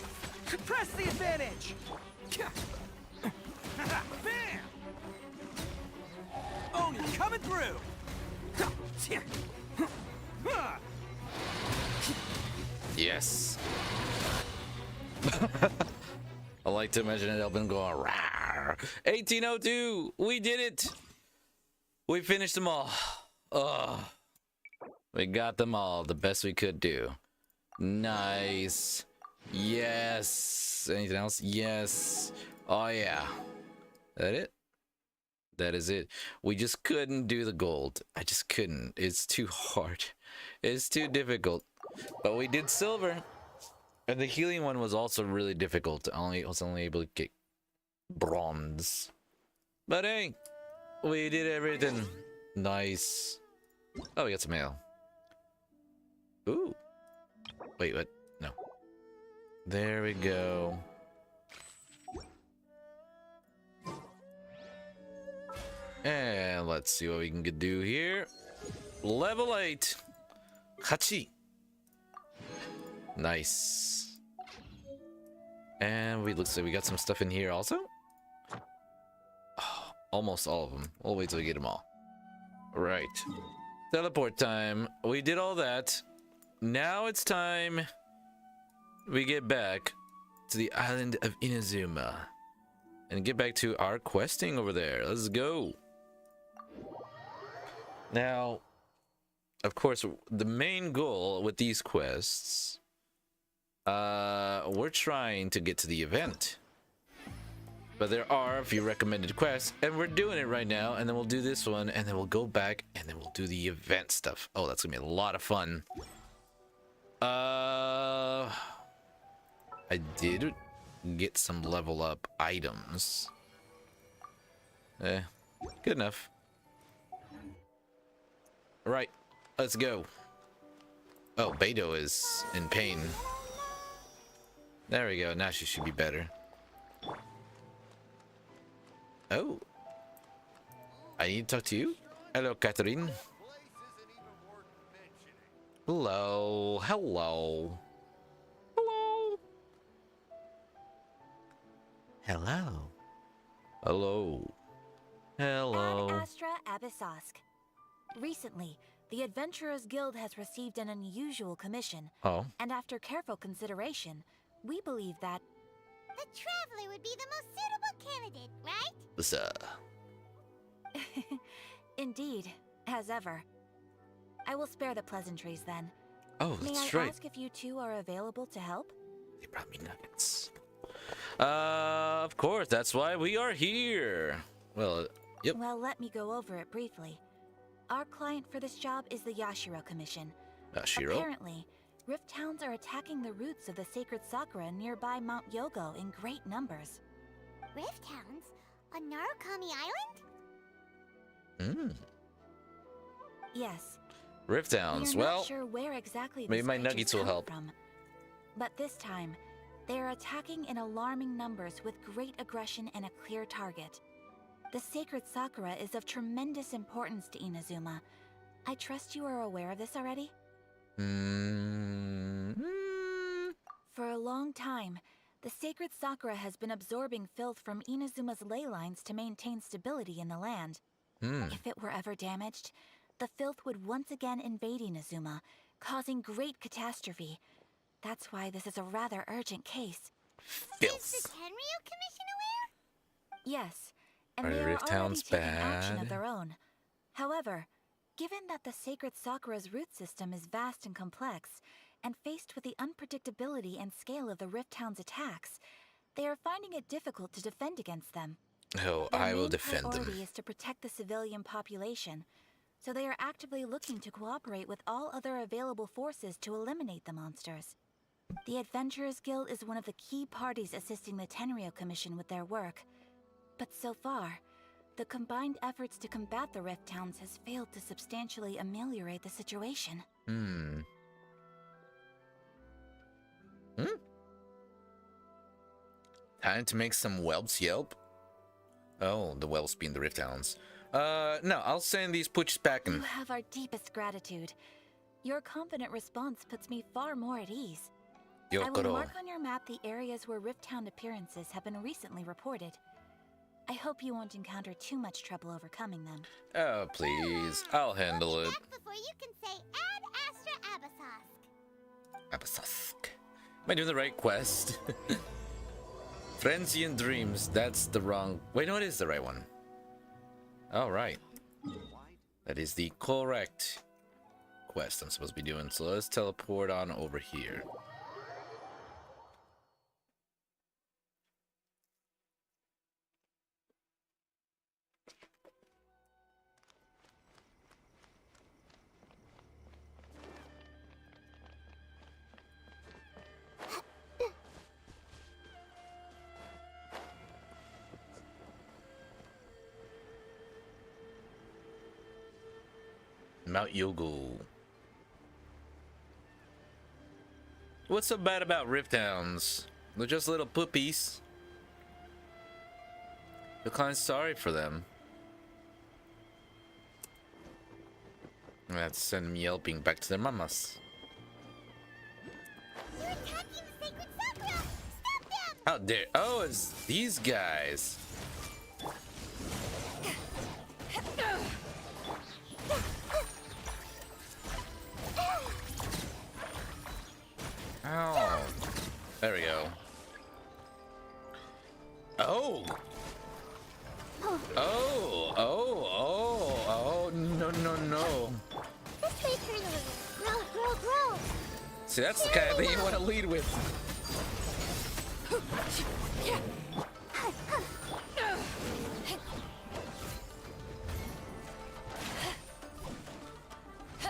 Press the advantage! Bam! Oh, you're coming through! Yes. I like to imagine it up and going, rawr. 1802, we did it. We finished them all. Oh, we got them all the best we could do. Nice. Yes. Anything else? Yes. Oh yeah. That it? That is it. We just couldn't do the gold. I just couldn't. It's too hard. It's too difficult. But we did silver. And the healing one was also really difficult. I was only able to get bronze. But hey, we did everything. Nice. Oh, we got some mail. Ooh. Wait, what? No. There we go. And let's see what we can do here. Level 8. Hachi. Nice. And looks like we got some stuff in here also. Oh, almost all of them. We'll wait till we get them all. Right. Teleport time. We did all that. Now it's time we get back to the island of Inazuma and get back to our questing over there. Let's go. Now, of course, the main goal with these quests, we're trying to get to the event. But there are a few recommended quests, and we're doing it right now, and then we'll do this one, and then we'll go back, and then we'll do the event stuff. Oh, that's gonna be a lot of fun. I did get some level up items. Good enough. Right, let's go. Oh, Beto is in pain. There we go, now she should be better. Oh. I need to talk to you? Hello, Catherine. Hello, hello. Hello. Hello. Hello. Hello. Ad Astra Abyssosk. Recently, the Adventurers Guild has received an unusual commission. Oh. And after careful consideration, we believe that The Traveler would be the most suitable candidate, right? What's up? indeed, as ever. I will spare the pleasantries then. Oh, May that's I right. ask if you two are available to help? They brought me nuggets. Of course, that's why we are here. Well, yep. Well, let me go over it briefly. Our client for this job is the Yashiro Commission. Yashiro? Apparently, Rift Towns are attacking the roots of the sacred Sakura nearby Mount Yogo in great numbers. Rift Towns? On Narukami Island? Yes. Rift Towns. We are Well, not sure where exactly maybe these my creatures nuggets will come help. From. But this time, they are attacking in alarming numbers with great aggression and a clear target. The sacred sakura is of tremendous importance to Inazuma. I trust you are aware of this already? For a long time, the sacred sakura has been absorbing filth from Inazuma's ley lines to maintain stability in the land. If it were ever damaged, the filth would once again invade Inazuma, causing great catastrophe. That's why this is a rather urgent case. Filth. Is the Tenryu Commission aware? Yes, and Are they the are Rift already Towns taking action bad? of their own. However, given that the sacred sakura's root system is vast and complex, and faced with the unpredictability and scale of the Rift Town's attacks, they are finding it difficult to defend against them. Oh, Their I will main defend them. priority is to protect the civilian population, so they are actively looking to cooperate with all other available forces to eliminate the monsters. The Adventurers Guild is one of the key parties assisting the Tenryu Commission with their work. But so far, the combined efforts to combat the Rift Towns has failed to substantially ameliorate the situation. Time to make some whelps yelp? Oh, the whelps being the Rift Towns. No, I'll send these pooches packing. You have our deepest gratitude. Your confident response puts me far more at ease. I will mark on your map the areas where Rift Town appearances have been recently reported. I hope you won't encounter too much trouble overcoming them. Oh, please. I'll handle it. Back before you can say Ad Astra Abasask. Abasask. Am I doing the right quest? Transient Dreams. That's the wrong... Wait, no, it is the right one. All right. That is the correct quest I'm supposed to be doing. So let's teleport on over here. Mount Yogo. What's so bad about Rift Towns? They're just little puppies. Feel kind of sorry for them. I have to send them yelping back to their mamas. You're attacking the sacred sakura! Stop them! How dare... Oh, it's these guys. Ow. There we go. Oh! Oh, no, no. This way, Turtle. Grow. See, that's the kind of thing you want to lead with.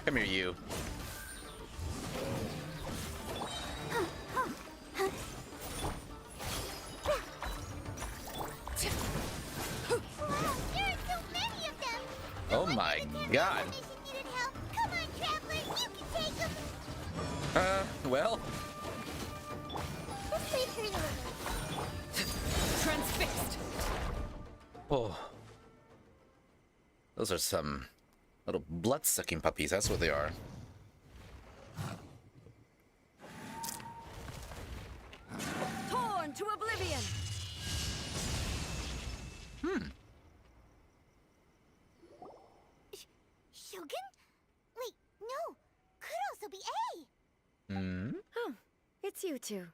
Come here, you. Oh my god. Come on, traveler, you can take them. Well. This way, Turtle. Transfixed. Oh. Those are some little blood-sucking puppies, that's what they are. Torn to oblivion. Shogun? Wait, no. Could also be A. Oh, it's you two.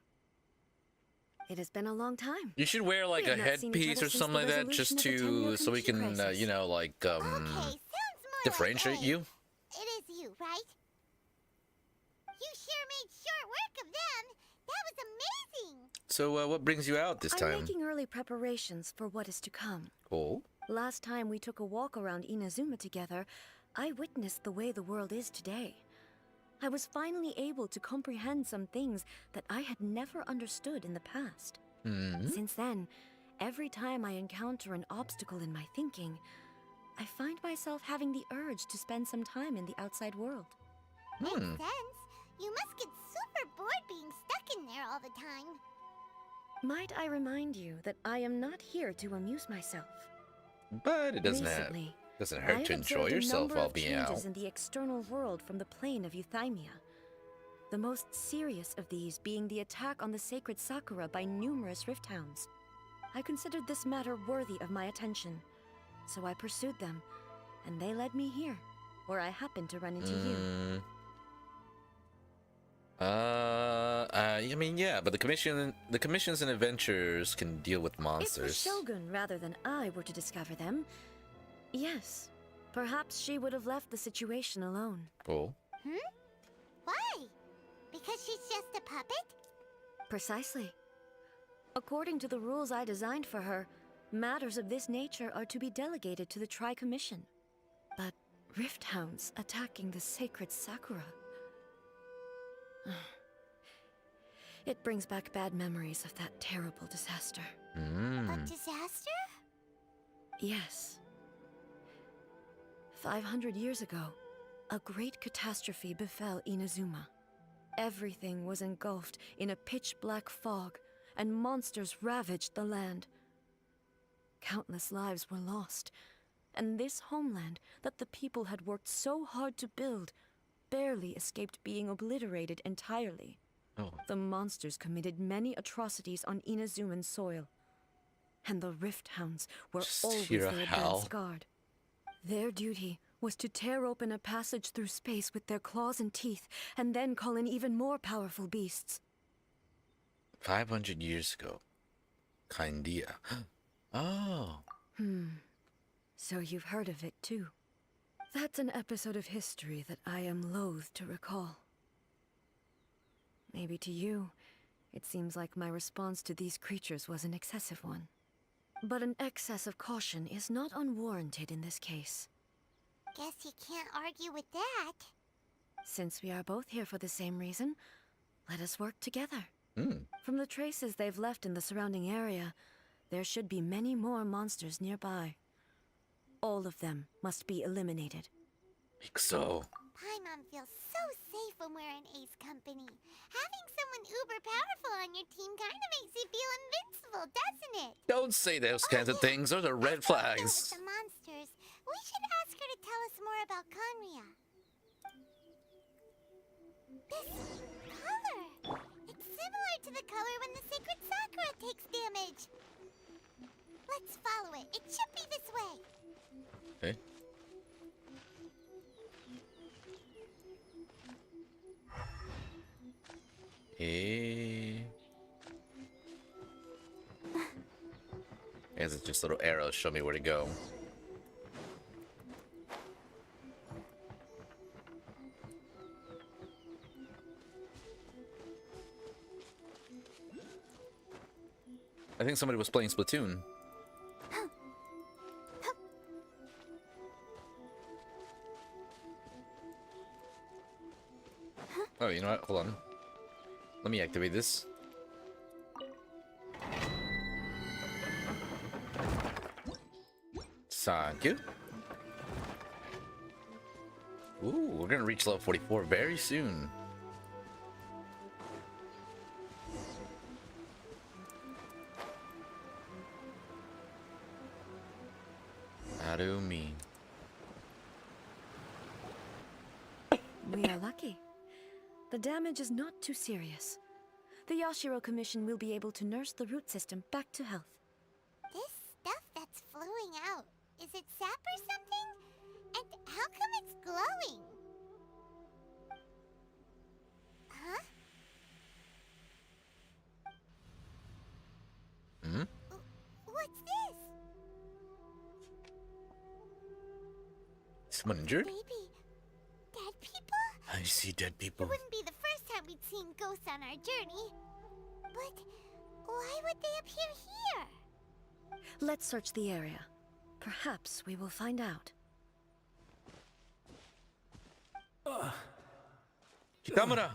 It has been a long time. You should wear like We a have not seen each headpiece other or since something like the that, just resolution of the to Tenryu so we can, Commission crisis. you know, like Okay, sounds more differentiate like A. you. It is you, right? You sure made short work of them. That was amazing. So, what brings you out this I'm time? making early preparations for what is to come. Cool. Last time we took a walk around Inazuma together, I witnessed the way the world is today. I was finally able to comprehend some things that I had never understood in the past. Since then, every time I encounter an obstacle in my thinking, I find myself having the urge to spend some time in the outside world. Makes sense. You must get super bored being stuck in there all the time. Might I remind you that I am not here to amuse myself. But it doesn't Recently, doesn't I hurt have to enjoy observed yourself a number while of being changes out. in the external world from the plane of Euthymia. The most serious of these being the attack on the sacred Sakura by numerous rift hounds. I considered this matter worthy of my attention, so I pursued them, and they led me here, where I happened to run into you. I mean, yeah, but the commissions and adventures can deal with monsters. If the Shogun rather than I were to discover them, yes, perhaps she would have left the situation alone. Cool. Why? Because she's just a puppet? Precisely. According to the rules I designed for her, matters of this nature are to be delegated to the Tri-Commission. But rift hounds attacking the sacred Sakura... It brings back bad memories of that terrible disaster. A disaster? Yes. 500 years ago, a great catastrophe befell Inazuma. Everything was engulfed in a pitch-black fog, and monsters ravaged the land. Countless lives were lost, and this homeland that the people had worked so hard to build barely escaped being obliterated entirely. Oh. The monsters committed many atrocities on Inazuman soil, and the rift hounds were always their advance guard. Their duty was to tear open a passage through space with their claws and teeth, and then call in even more powerful beasts. 500 years ago. Kindia. Oh. So you've heard of it too. That's an episode of history that I am loath to recall. Maybe to you, it seems like my response to these creatures was an excessive one. But an excess of caution is not unwarranted in this case. Guess you can't argue with that. Since we are both here for the same reason, let us work together. From the traces they've left in the surrounding area, there should be many more monsters nearby. All of them must be eliminated. Think so. Paimon feels so safe when we're in Ace Company. Having someone uber powerful on your team kind of makes you feel invincible, doesn't it? Don't say those kinds of things. Those are red flags. With the monsters, we should ask her to tell us more about Conria. This color! It's similar to the color when the sacred Sakura takes damage. Let's follow it. It should be this way. Okay. Hey. Guess it's just little arrows show me where to go. I think somebody was playing Splatoon. Oh, you know what? Hold on. Let me activate this. Thank you. Ooh, we're gonna reach level 44 very soon. How do you mean? We are lucky. The damage is not too serious. The Yashiro Commission will be able to nurse the root system back to health. This stuff that's flowing out, is it sap or something? And how come it's glowing? Huh? What's this? Someone injured? Baby, dead people? I see dead people. It wouldn't be the first time we'd seen ghosts on our journey. But why would they appear here? Let's search the area. Perhaps we will find out. Kitamura!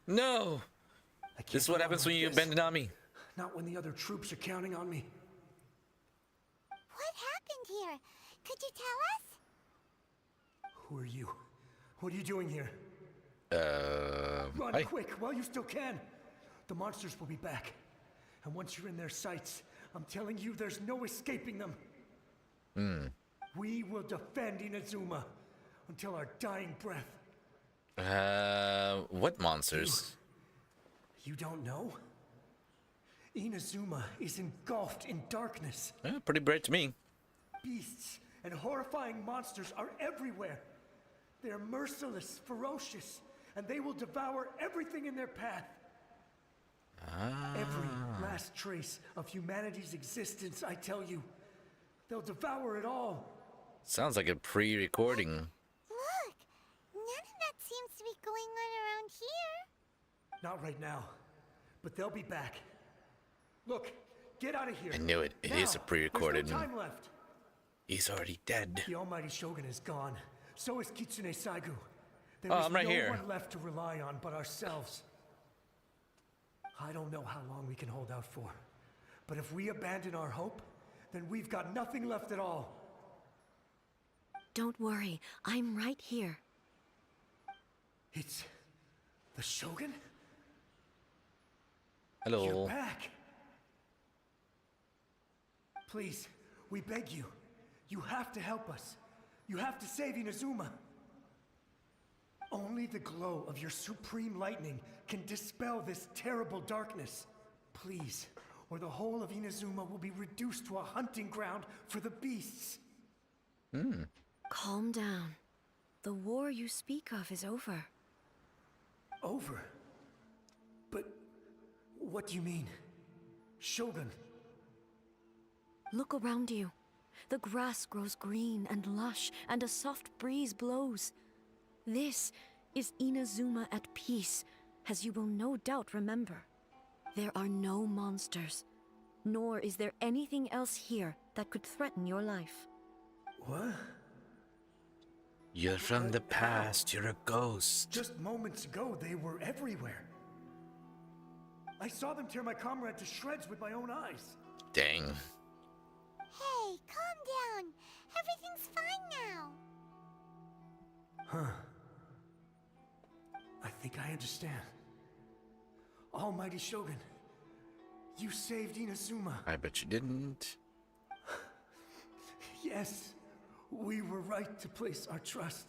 No! This is what happens when you abandon Nami. Not when the other troops are counting on me. What happened here? Could you tell us? Who are you? What are you doing here? Run Hi. quick while you still can. The monsters will be back. And once you're in their sights, I'm telling you there's no escaping them. We will defend Inazuma until our dying breath. What monsters? You don't know? Inazuma is engulfed in darkness. Pretty bright to me. Beasts and horrifying monsters are everywhere. They are merciless, ferocious, and they will devour everything in their path. Every last trace of humanity's existence, I tell you. They'll devour it all. Sounds like a pre-recording. Look, none of that seems to be going on around here. Not right now, but they'll be back. Look, get out of here. I knew it. It now. is a pre-recorded. There's no time left. He's already dead. The almighty Shogun is gone. So is Kitsune Saigu. There Oh, is I'm right no here. one left to rely on but ourselves. I don't know how long we can hold out for. But if we abandon our hope, then we've got nothing left at all. Don't worry, I'm right here. It's the Shogun? Hello. You're back. Please, we beg you. You have to help us. You have to save Inazuma. Only the glow of your supreme lightning can dispel this terrible darkness. Please, or the whole of Inazuma will be reduced to a hunting ground for the beasts. Calm down. The war you speak of is over. Over? But what do you mean? Shogun? Look around you. The grass grows green and lush, and a soft breeze blows. This is Inazuma at peace, as you will no doubt remember. There are no monsters, nor is there anything else here that could threaten your life. What? You're from the past. You're a ghost. Just moments ago, they were everywhere. I saw them tear my comrade to shreds with my own eyes. Dang. Hey, calm down. Everything's fine now. Huh. I think I understand. Almighty Shogun, you saved Inazuma. I bet you didn't. Yes, we were right to place our trust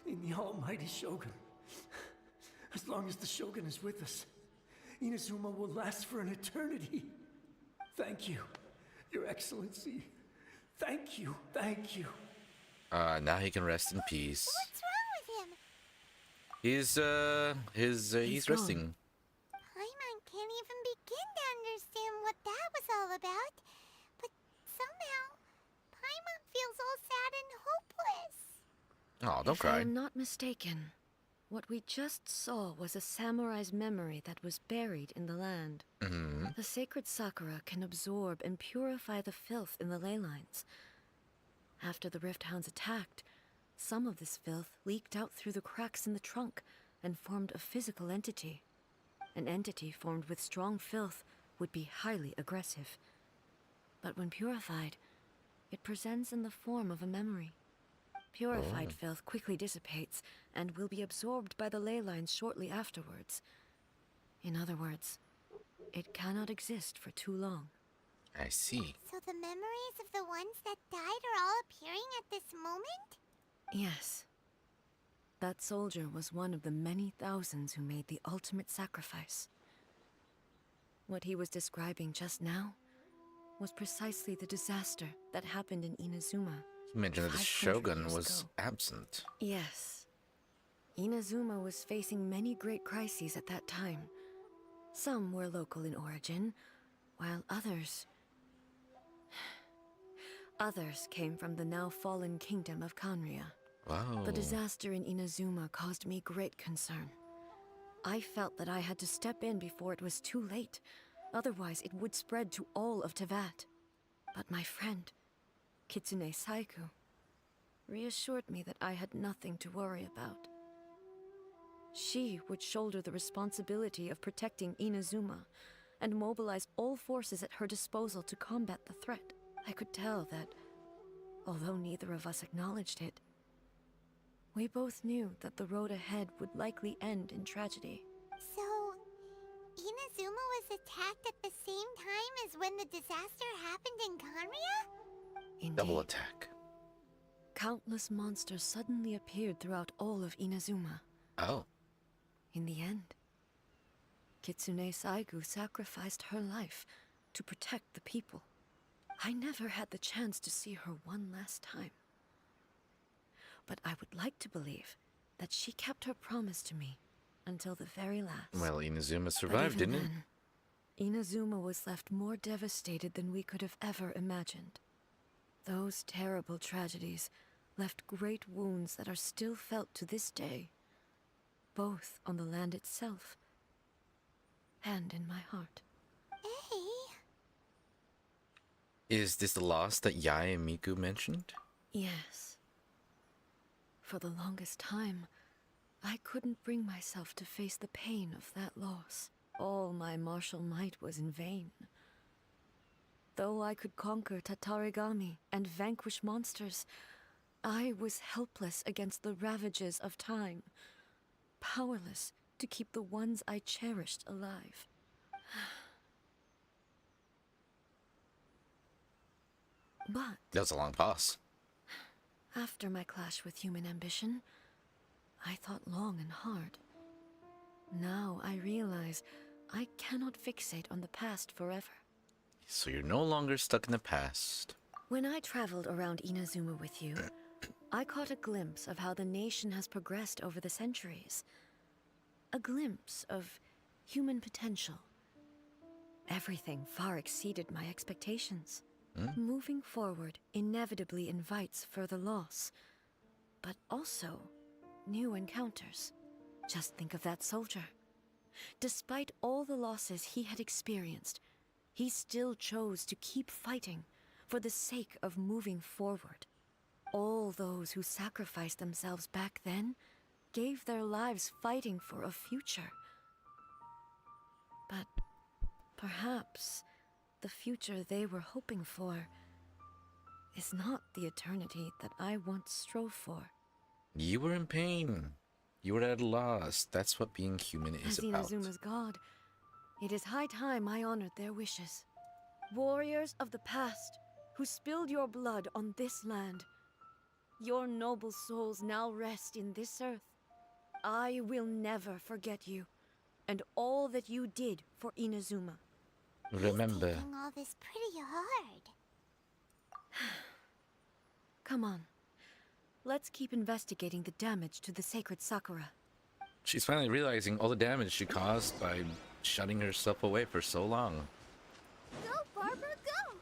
in the Almighty Shogun. As long as the Shogun is with us, Inazuma will last for an eternity. Thank you, Your Excellency. Thank you, thank you. Now he can rest in peace. What's wrong with him? He's resting. Paimon can't even begin to understand what that was all about. But somehow, Paimon feels all sad and hopeless. Oh, don't If I cry. am not mistaken, what we just saw was a samurai's memory that was buried in the land. The sacred sakura can absorb and purify the filth in the ley lines. After the Rift Hounds attacked, some of this filth leaked out through the cracks in the trunk and formed a physical entity. An entity formed with strong filth would be highly aggressive. But when purified, it presents in the form of a memory. Purified filth quickly dissipates and will be absorbed by the ley lines shortly afterwards. In other words, it cannot exist for too long. I see. So the memories of the ones that died are all appearing at this moment? Yes. That soldier was one of the many thousands who made the ultimate sacrifice. What he was describing just now was precisely the disaster that happened in Inazuma. He mentioned that the 500 Shogun years was ago. absent. Yes. Inazuma was facing many great crises at that time. Some were local in origin, while others came from the now fallen kingdom of Kanria. Wow. The disaster in Inazuma caused me great concern. I felt that I had to step in before it was too late. Otherwise, it would spread to all of Tevat. But my friend, Kitsune Saigu, reassured me that I had nothing to worry about. She would shoulder the responsibility of protecting Inazuma and mobilize all forces at her disposal to combat the threat. I could tell that, although neither of us acknowledged it, we both knew that the road ahead would likely end in tragedy. So, Inazuma was attacked at the same time as when the disaster happened in Kanria? Indeed. Double attack. Countless monsters suddenly appeared throughout all of Inazuma. Oh. In the end, Kitsune Saigu sacrificed her life to protect the people. I never had the chance to see her one last time. But I would like to believe that she kept her promise to me until the very last. Well, Inazuma survived, didn't it? Inazuma was left more devastated than we could have ever imagined. Those terrible tragedies left great wounds that are still felt to this day, both on the land itself and in my heart. Is this the loss that Yae and Miku mentioned? Yes. For the longest time, I couldn't bring myself to face the pain of that loss. All my martial might was in vain. Though I could conquer Tatarigami and vanquish monsters, I was helpless against the ravages of time, powerless to keep the ones I cherished alive. But That was a long pause. after my clash with human ambition, I thought long and hard. Now I realize I cannot fixate on the past forever. So you're no longer stuck in the past. When I traveled around Inazuma with you, I caught a glimpse of how the nation has progressed over the centuries. A glimpse of human potential. Everything far exceeded my expectations. Moving forward inevitably invites further loss, but also new encounters. Just think of that soldier. Despite all the losses he had experienced, he still chose to keep fighting for the sake of moving forward. All those who sacrificed themselves back then gave their lives fighting for a future. But perhaps the future they were hoping for is not the eternity that I once strove for. You were in pain. You were at a loss. That's what being human is As about. Inazuma's god, it is high time I honored their wishes. Warriors of the past, who spilled your blood on this land, your noble souls now rest in this earth. I will never forget you, and all that you did for Inazuma. Remember. Taking all this pretty hard. Come on. Let's keep investigating the damage to the sacred Sakura. She's finally realizing all the damage she caused by shutting herself away for so long. Go, Barbara, go!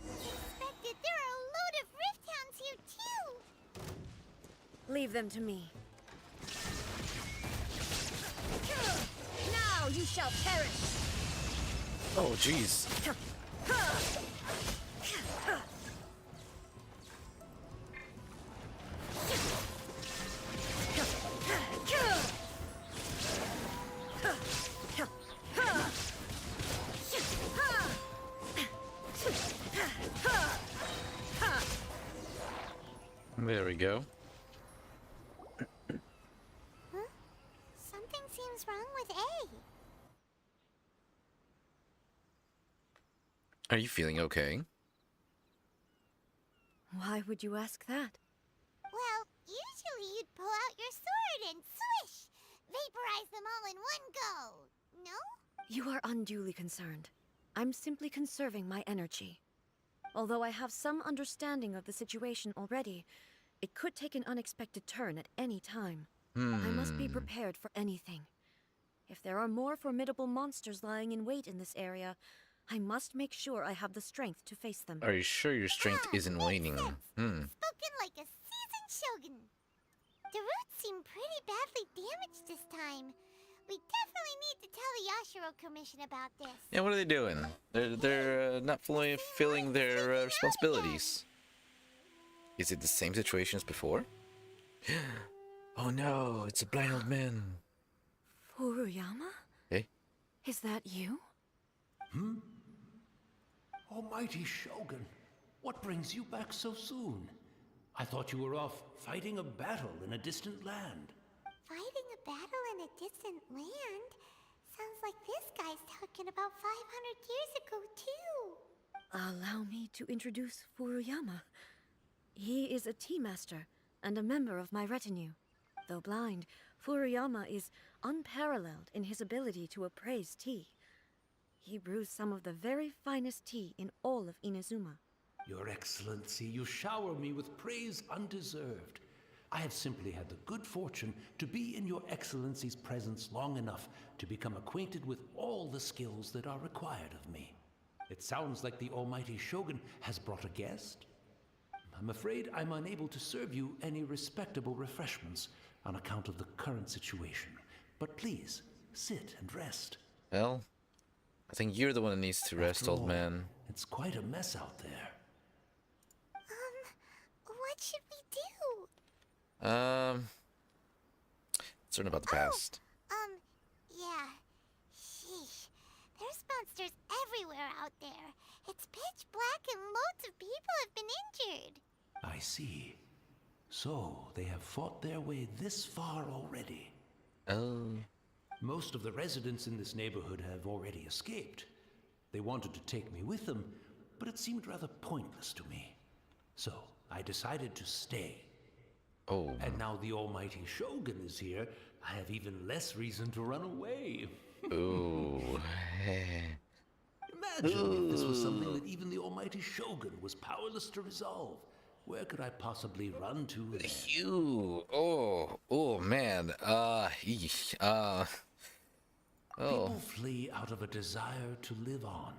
Expected there are a load of Rift Hounds here too! Leave them to me. Now you shall perish! Oh, jeez. There we go. Huh? Something seems wrong with A. Are you feeling okay? Why would you ask that? Well, usually you'd pull out your sword and swish! Vaporize them all in one go! No? You are unduly concerned. I'm simply conserving my energy. Although I have some understanding of the situation already, it could take an unexpected turn at any time. I must be prepared for anything. If there are more formidable monsters lying in wait in this area, I must make sure I have the strength to face them. Are you sure your strength isn't waning? Spoken like a seasoned shogun. The roots seem pretty badly damaged this time. We definitely need to tell the Yashiro Commission about this. Yeah, what are they doing? They're not fully filling their responsibilities. Is it the same situation as before? Oh no, it's a blind old man. Furuyama? Hey? Is that you? Almighty Shogun, what brings you back so soon? I thought you were off fighting a battle in a distant land. Fighting a battle distant land. Sounds like this guy's talking about 500 years ago, too. Allow me to introduce Furuyama. He is a tea master and a member of my retinue. Though blind, Furuyama is unparalleled in his ability to appraise tea. He brews some of the very finest tea in all of Inazuma. Your Excellency, you shower me with praise undeserved. I have simply had the good fortune to be in Your Excellency's presence long enough to become acquainted with all the skills that are required of me. It sounds like the almighty Shogun has brought a guest. I'm afraid I'm unable to serve you any respectable refreshments on account of the current situation. But please, sit and rest. Well, I think you're the one that needs to rest, After old all, man. It's quite a mess out there. What should we do? Let's learn about the past. Yeah. Sheesh. There's monsters everywhere out there. It's pitch black and loads of people have been injured. I see. So, they have fought their way this far already. Oh. Most of the residents in this neighborhood have already escaped. They wanted to take me with them, but it seemed rather pointless to me. So, I decided to stay. Oh. And now the almighty Shogun is here, I have even less reason to run away. Ooh. Imagine if this was something that even the almighty Shogun was powerless to resolve. Where could I possibly run to then? You. Oh, man. Eesh. Oh. People flee out of a desire to live on.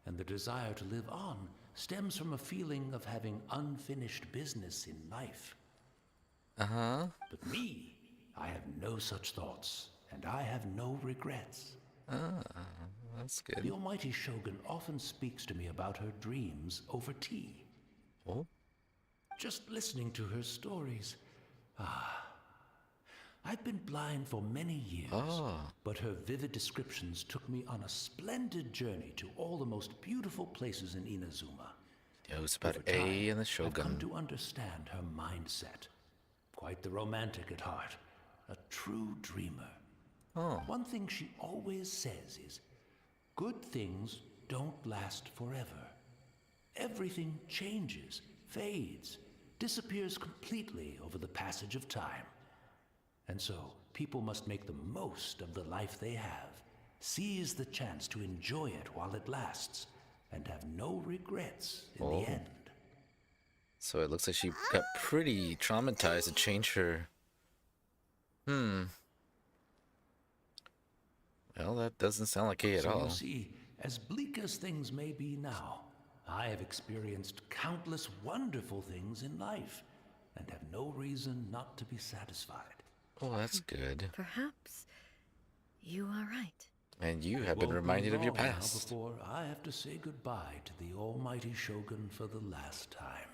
And the desire to live on stems from a feeling of having unfinished business in life. Uh-huh. But me, I have no such thoughts, and I have no regrets. That's good. The almighty Shogun often speaks to me about her dreams over tea. Oh? Just listening to her stories. I've been blind for many years, but her vivid descriptions took me on a splendid journey to all the most beautiful places in Inazuma. Yeah, it was about Over time, A and the I've come Shogun. to understand her mindset. Quite the romantic at heart, a true dreamer. One thing she always says is, good things don't last forever. Everything changes, fades, disappears completely over the passage of time. And so, people must make the most of the life they have, seize the chance to enjoy it while it lasts, and have no regrets in the end. So it looks like she got pretty traumatized to change her. Well, that doesn't sound like A at So all. you see, as bleak as things may be now, I have experienced countless wonderful things in life, and have no reason not to be satisfied. Oh, that's good. Perhaps you are right. And you have been reminded of your Won't be long now past. before I have to say goodbye to the almighty Shogun for the last time.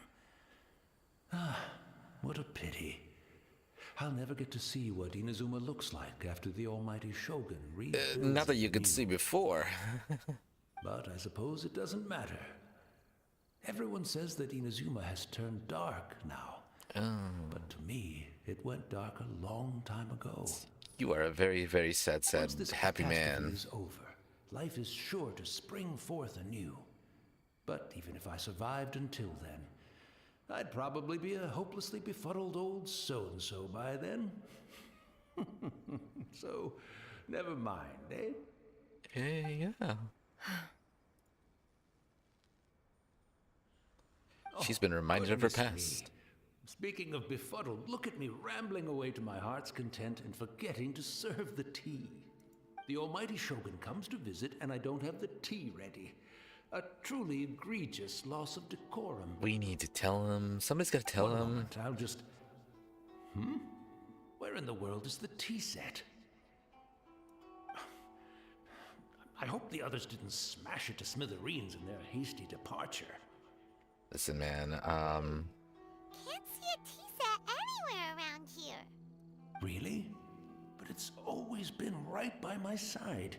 What a pity. I'll never get to see what Inazuma looks like after the almighty Shogun rebuilds Not that you it could anew. see before. But I suppose it doesn't matter. Everyone says that Inazuma has turned dark now. But to me, it went dark a long time ago. You are a very, very sad, Once this happy catastrophe man. is over, life is sure to spring forth anew. But even if I survived until then, I'd probably be a hopelessly befuddled old so-and-so by then. So, never mind, eh? Yeah. She's been reminded of her goodness past. me. Speaking of befuddled, look at me rambling away to my heart's content and forgetting to serve the tea. The almighty Shogun comes to visit and I don't have the tea ready. A truly egregious loss of decorum. We need to tell him. Somebody's got to tell One him. moment, I'll just... Where in the world is the tea set? I hope the others didn't smash it to smithereens in their hasty departure. Listen, man. Can't see a tea set anywhere around here. Really? But it's always been right by my side.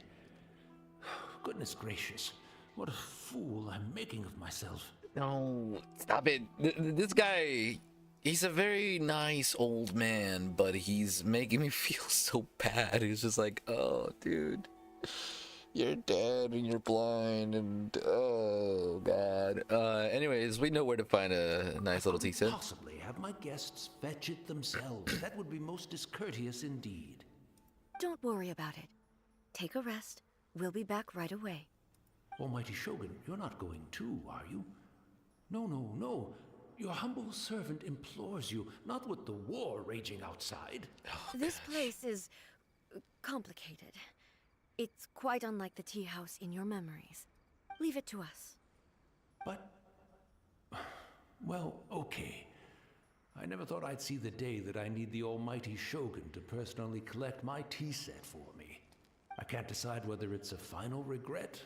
Goodness gracious, what a fool I'm making of myself. No, stop it. This guy, He's a very nice old man, but he's making me feel so bad. He's just like, oh, dude, you're dead and you're blind and oh god. Anyways, we know where to find a nice little tea set. Possibly have my guests fetch it themselves. That would be most discourteous indeed. Don't worry about it. Take a rest. We'll be back right away. Almighty Shogun, you're not going too, are you? No, no, no. Your humble servant implores you, not with the war raging outside. Oh, this place is complicated. It's quite unlike the tea house in your memories. Leave it to us. But, well, okay. I never thought I'd see the day that I need the almighty Shogun to personally collect my tea set for me. I can't decide whether it's a final regret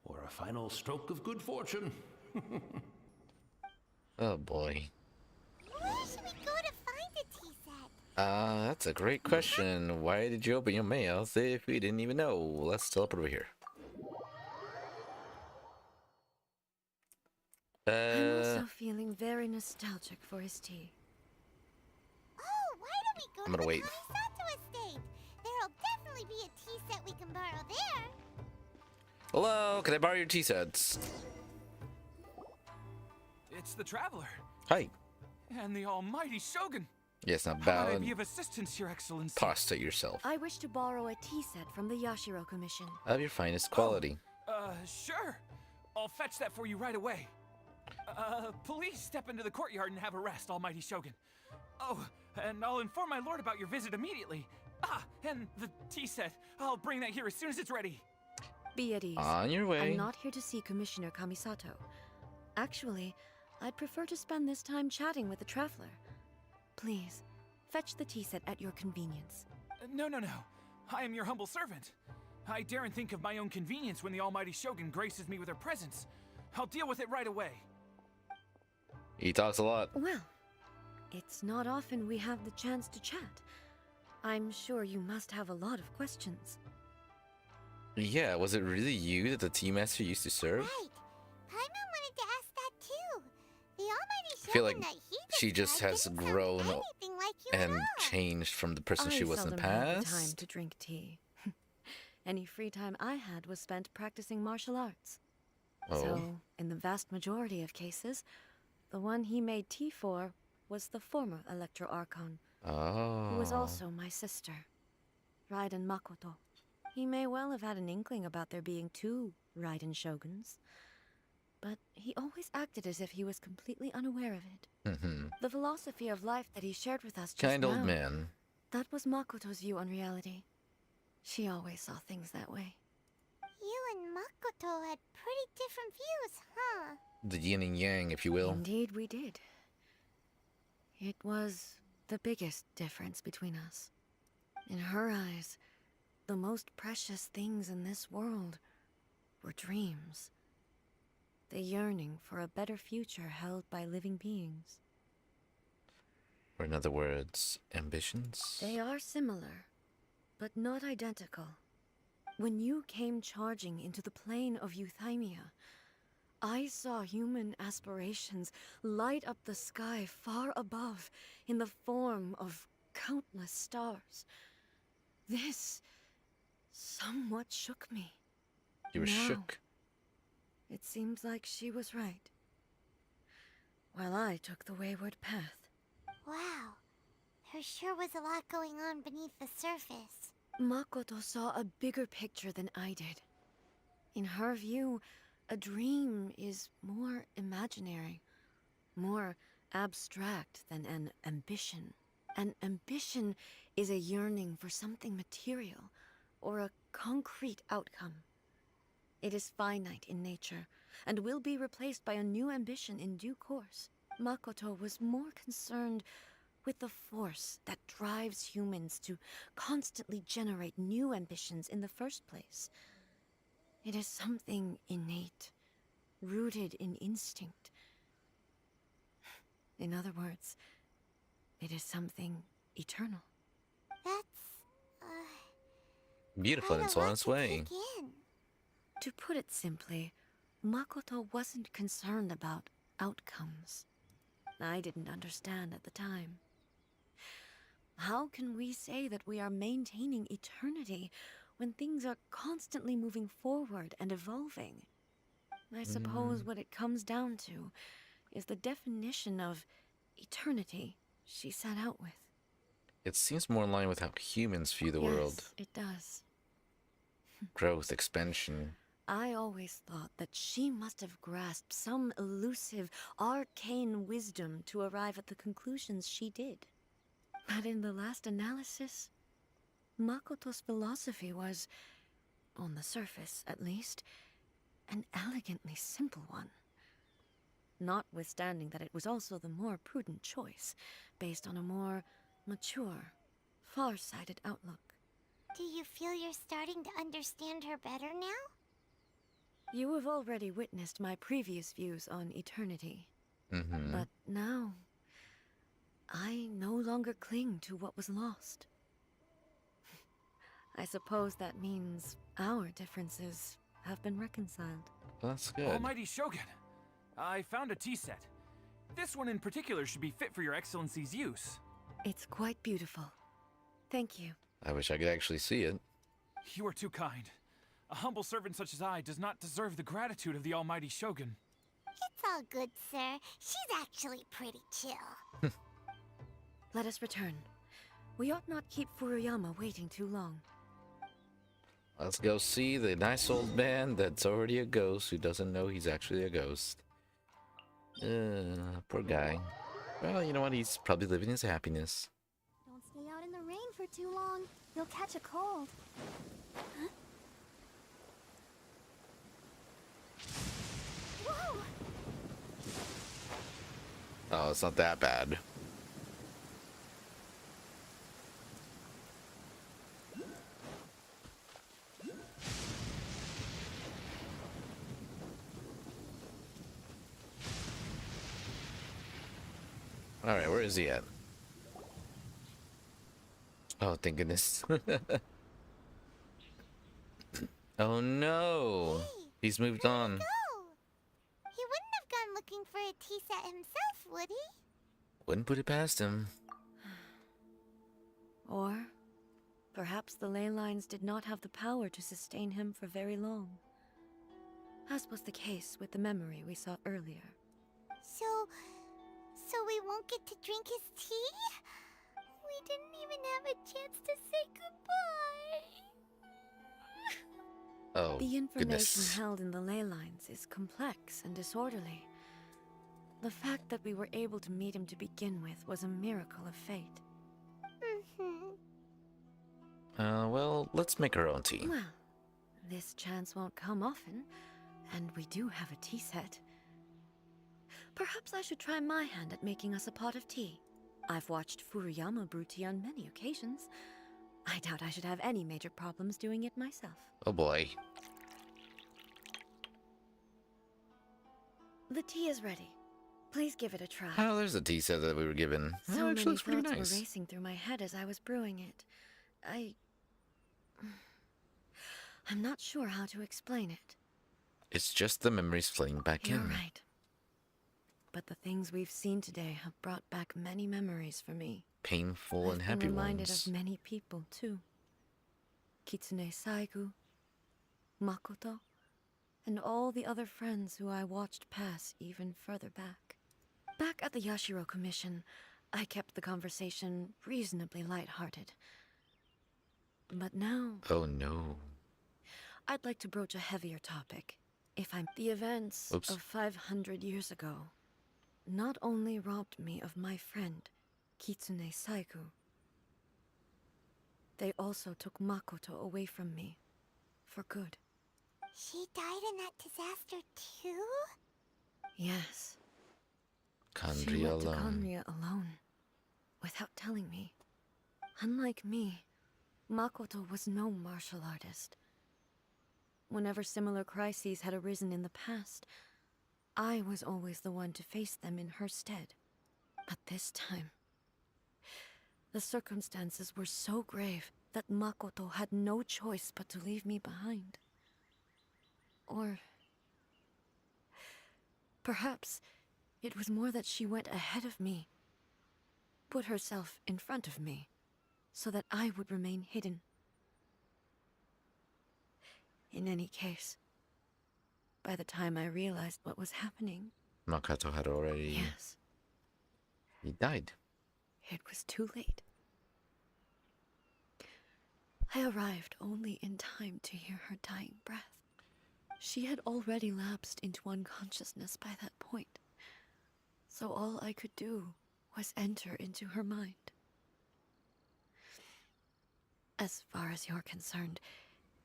or a final stroke of good fortune. Oh boy. Where should we go to find a tea set? That's a great question. Why did you open your mail if we didn't even know? Let's teleport over here. I'm also feeling very nostalgic for his tea. Oh, why don't we go I'm to gonna the wait. Kamisato estate? There'll definitely be a tea set we can borrow there. Hello, can I borrow your tea sets? It's the Traveler. Hi. And the almighty Shogun. Yes, not How might I bad. be of assistance, Your Excellency? Prostrate yourself. I wish to borrow a tea set from the Yashiro Commission. Of your finest quality. Sure. I'll fetch that for you right away. Please step into the courtyard and have a rest, almighty Shogun. Oh, and I'll inform my lord about your visit immediately. Ah, and the tea set. I'll bring that here as soon as it's ready. Be at ease. On your way. I'm not here to see Commissioner Kamisato. Actually, I'd prefer to spend this time chatting with the Traveler. Please, fetch the tea set at your convenience. No. I am your humble servant. I daren't think of my own convenience when the almighty Shogun graces me with her presence. I'll deal with it right away. He talks a lot. Well, it's not often we have the chance to chat. I'm sure you must have a lot of questions. Yeah, was it really you that the tea master used to serve? Right. Paimon wanted to ask that too. The almighty I feel Shogun like that he she just described has didn't sound grown anything like you and at all. changed from the person she was in the I seldom had the time past. to drink tea. Any free time I had was spent practicing martial arts. Oh. So, in the vast majority of cases, the one he made tea for was the former Electro Archon, Oh. who was also my sister, Raiden Makoto. He may well have had an inkling about there being two Raiden Shoguns, but he always acted as if he was completely unaware of it. The philosophy of life that he shared with us just Kind now, old man. that was Makoto's view on reality. She always saw things that way. You and Makoto had pretty different views, huh? The yin and yang, if you will. Indeed, we did. It was the biggest difference between us. In her eyes, the most precious things in this world were dreams. The yearning for a better future held by living beings. Or in other words, ambitions? They are similar, but not identical. When you came charging into the plane of Euthymia, I saw human aspirations light up the sky far above in the form of countless stars. This somewhat shook me. You were Now, shook. It seems like she was right, while I took the wayward path. Wow. There sure was a lot going on beneath the surface. Makoto saw a bigger picture than I did. In her view, a dream is more imaginary, more abstract than an ambition. An ambition is a yearning for something material, or a concrete outcome. It is finite in nature, and will be replaced by a new ambition in due course. Makoto was more concerned with the force that drives humans to constantly generate new ambitions in the first place. It is something innate, rooted in instinct. In other words, it is something eternal. That's, Beautiful and it's on its way. To put it simply, Makoto wasn't concerned about outcomes. I didn't understand at the time. How can we say that we are maintaining eternity when things are constantly moving forward and evolving? I suppose what it comes down to is the definition of eternity she set out with. It seems more in line with how humans view the world. Yes, it does. Growth, expansion. I always thought that she must have grasped some elusive, arcane wisdom to arrive at the conclusions she did. But in the last analysis, Makoto's philosophy was, on the surface at least, an elegantly simple one. Notwithstanding that it was also the more prudent choice, based on a more mature, far-sighted outlook. Do you feel you're starting to understand her better now? You have already witnessed my previous views on eternity. But now, I no longer cling to what was lost. I suppose that means our differences have been reconciled. That's good. Almighty Shogun, I found a tea set. This one in particular should be fit for your excellency's use. It's quite beautiful. Thank you. I wish I could actually see it. You are too kind. A humble servant such as I does not deserve the gratitude of the Almighty Shogun. It's all good, sir. She's actually pretty chill. Let us return. We ought not keep Furuyama waiting too long. Let's go see the nice old man that's already a ghost who doesn't know he's actually a ghost. Poor guy. Well, you know what? He's probably living his happiness. Don't stay out in the rain for too long. You'll catch a cold. Huh? Whoa! Oh, it's not that bad. Alright, where is he at? Oh, thank goodness. Oh no! Hey, He's moved on. go! He wouldn't have gone looking for a tea set himself, would he? Wouldn't put it past him. Or perhaps the ley lines did not have the power to sustain him for very long, as was the case with the memory we saw earlier. So we won't get to drink his tea? We didn't even have a chance to say goodbye. Oh, The information goodness. held in the ley lines is complex and disorderly. The fact that we were able to meet him to begin with was a miracle of fate. Well, let's make our own tea. Well, this chance won't come often, and we do have a tea set. Perhaps I should try my hand at making us a pot of tea. I've watched Furuyama brew tea on many occasions. I doubt I should have any major problems doing it myself. Oh boy. The tea is ready. Please give it a try. Oh, there's the tea set that we were given. So Oh, it many actually looks pretty thoughts nice. were racing through my head as I was brewing it. I'm not sure how to explain it. It's just the memories flooding back You're in. right. But the things we've seen today have brought back many memories for me. Painful and I've happy been reminded ones. of many people, too. Kitsune Saigu, Makoto, and all the other friends who I watched pass even further back. Back at the Yashiro Commission, I kept the conversation reasonably lighthearted. But now, Oh no. I'd like to broach a heavier topic. If I'm the events Oops. of 500 years ago not only robbed me of my friend, Kitsune Saigu, they also took Makoto away from me for good. She died in that disaster too? Yes. She Kandria went to alone. Kandria alone, without telling me. Unlike me, Makoto was no martial artist. Whenever similar crises had arisen in the past, I was always the one to face them in her stead. But this time, the circumstances were so grave that Makoto had no choice but to leave me behind. Or perhaps It was more that she went ahead of me, put herself in front of me, so that I would remain hidden. In any case, by the time I realized what was happening, Makoto had already... Yes. He died. It was too late. I arrived only in time to hear her dying breath. She had already lapsed into unconsciousness by that point, so all I could do was enter into her mind. As far as you're concerned,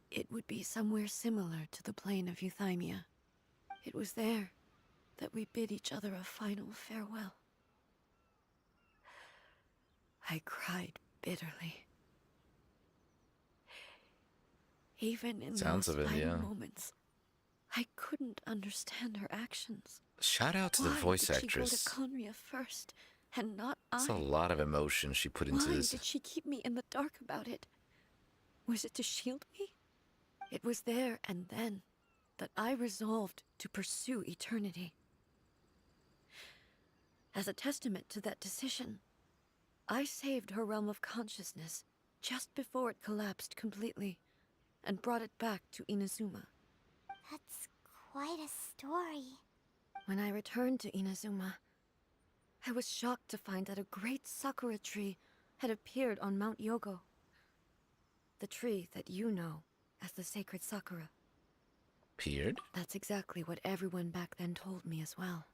it would be somewhere similar to the plane of Euthymia. It was there that we bid each other a final farewell. I cried bitterly. Even in Sounds those of it, final yeah. moments, I couldn't understand her actions. Shout out to the voice Why did she go actress. to Conria first, and not That's I? a lot of emotion she put into Why this. did she keep me in the dark about it? Was it to shield me? It was there and then that I resolved to pursue eternity. As a testament to that decision, I saved her realm of consciousness just before it collapsed completely, and brought it back to Inazuma. That's quite a story. When I returned to Inazuma, I was shocked to find that a great sakura tree had appeared on Mount Yogo. The tree that you know as the sacred sakura. Appeared? That's exactly what everyone back then told me as well.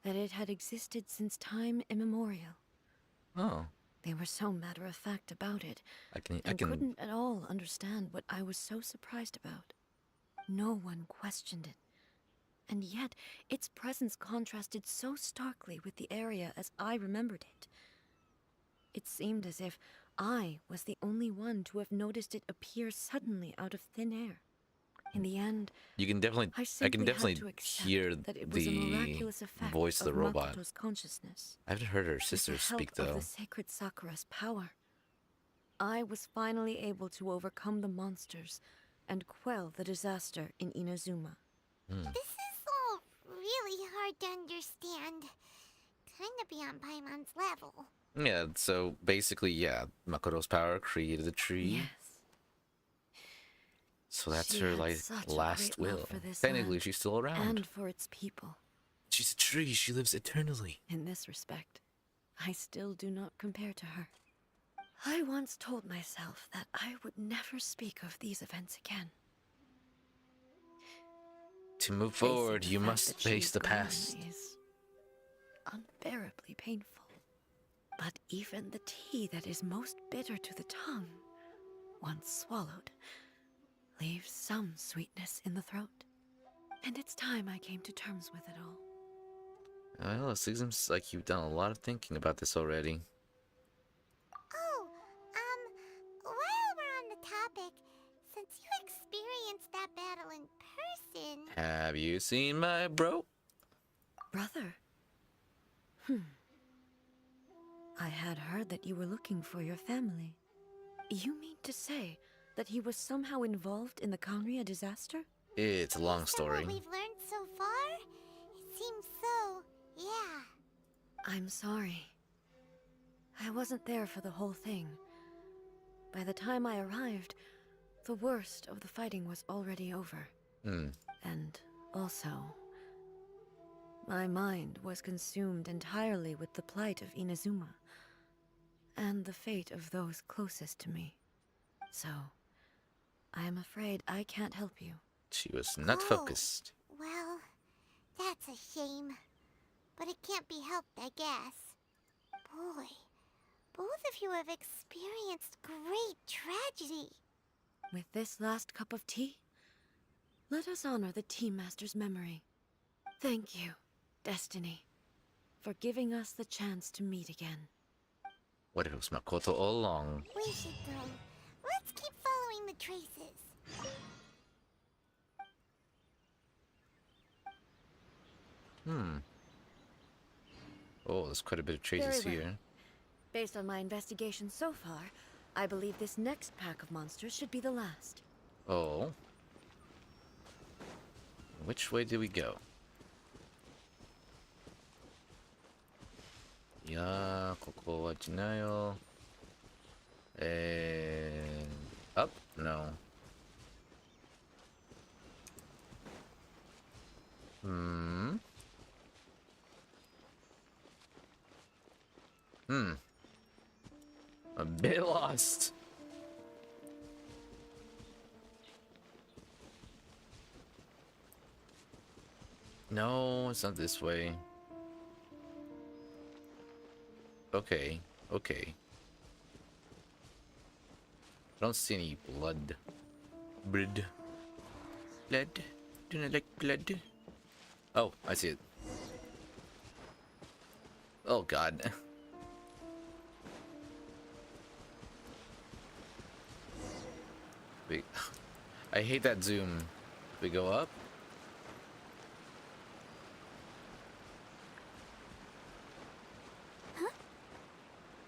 That it had existed since time immemorial. Oh. They were so matter-of-fact about it, I can couldn't at all understand what I was so surprised about. No one questioned it. And yet, its presence contrasted so starkly with the area as I remembered it. It seemed as if I was the only one to have noticed it appear suddenly out of thin air. In the end, You can definitely I can definitely hear that it was a the miraculous effect voice of the robot. Makoto's consciousness. I haven't heard her With sister the help speak of though. the sacred Sakura's power, I was finally able to overcome the monsters and quell the disaster in Inazuma. This is all really hard to understand. Kinda beyond Paimon's level. Yeah, so basically, yeah, Makoto's power created the tree. Yes. So that's She her had like such a last great love will. for this Technically, land she's still around. and for its people. She's a tree. She lives eternally. In this respect, I still do not compare to her. I once told myself that I would never speak of these events again. To move Facing forward, the you fact must that she face is the gone past. is unbearably painful. But even the tea that is most bitter to the tongue, once swallowed, leaves some sweetness in the throat. And it's time I came to terms with it all. Well, it seems like you've done a lot of thinking about this already. Oh, while we're on the topic, since you experienced that battle in person... Have you seen my bro? Brother? I had heard that you were looking for your family. You mean to say that he was somehow involved in the Conria disaster? It's a long Based on story. what we've learned so far, it seems so, yeah. I'm sorry. I wasn't there for the whole thing. By the time I arrived, the worst of the fighting was already over. And also, my mind was consumed entirely with the plight of Inazuma and the fate of those closest to me. So, I am afraid I can't help you. She was not focused. Well, that's a shame. But it can't be helped, I guess. Boy, both of you have experienced great tragedy. With this last cup of tea, let us honor the Tea Master's memory. Thank you, Destiny, for giving us the chance to meet again. What if it was Makoto all along? We should go. Let's keep following the traces. Oh, there's quite a bit of traces Very well. here. Based on my investigation so far, I believe this next pack of monsters should be the last. Oh. Which way do we go? 어디야? 코코와 있나요? And up? No. A bit lost. No, it's not this way. Okay, okay. I don't see any blood. Blood. Blood. Do not like blood. Oh, I see it. Oh god. I hate that zoom. We go up. Huh?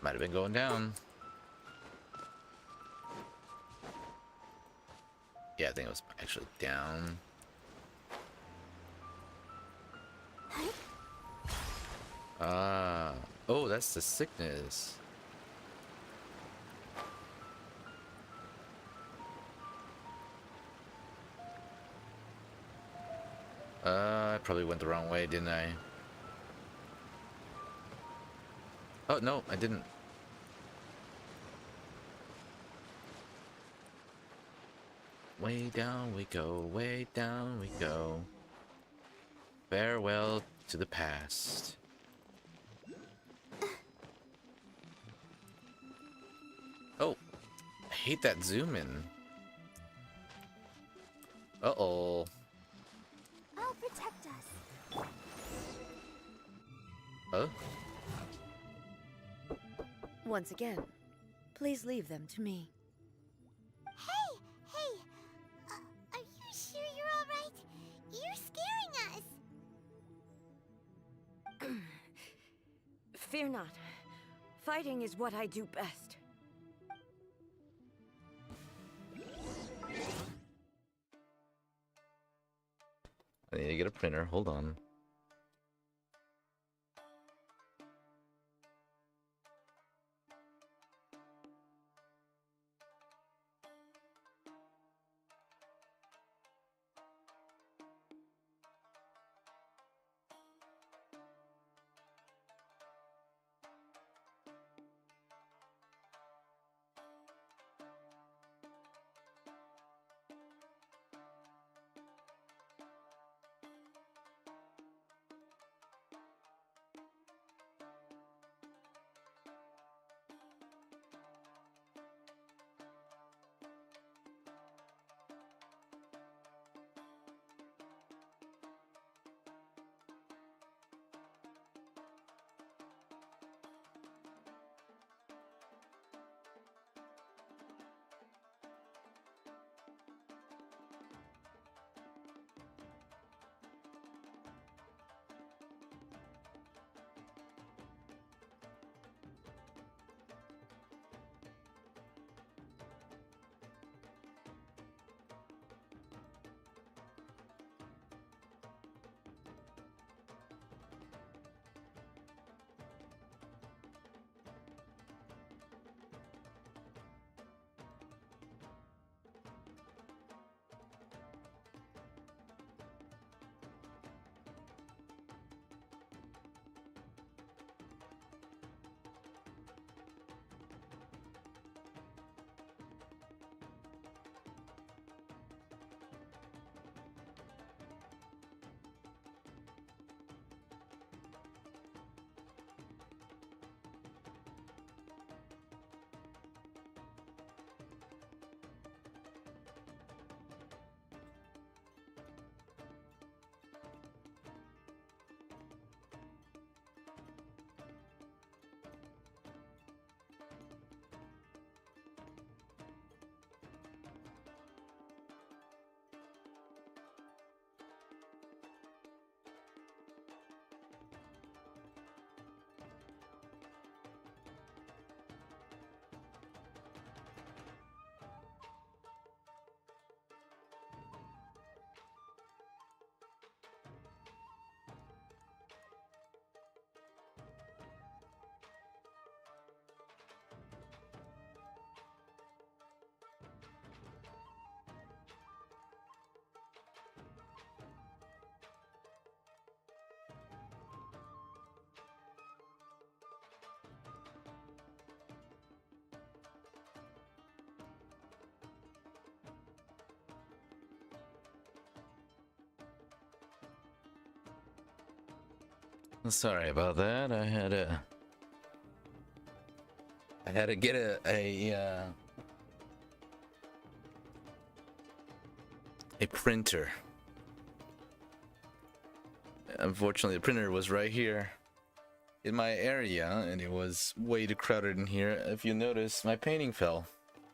Might have been going down. Yeah, I think it was actually down. Ah. Oh, that's the sickness. I probably went the wrong way, didn't I? Oh, no, I didn't. Way down we go, way down we go. Farewell to the past. Oh, I hate that zoom in. Uh-oh. I'll protect us. Huh? Once again, please leave them to me. Hey! Are you sure you're all right? You're scaring us. Fear not. Fighting is what I do best. I need to get a printer. Hold on. Sorry about that. I had to get a printer. Unfortunately, the printer was right here in my area, and it was way too crowded in here. If you notice, my painting fell.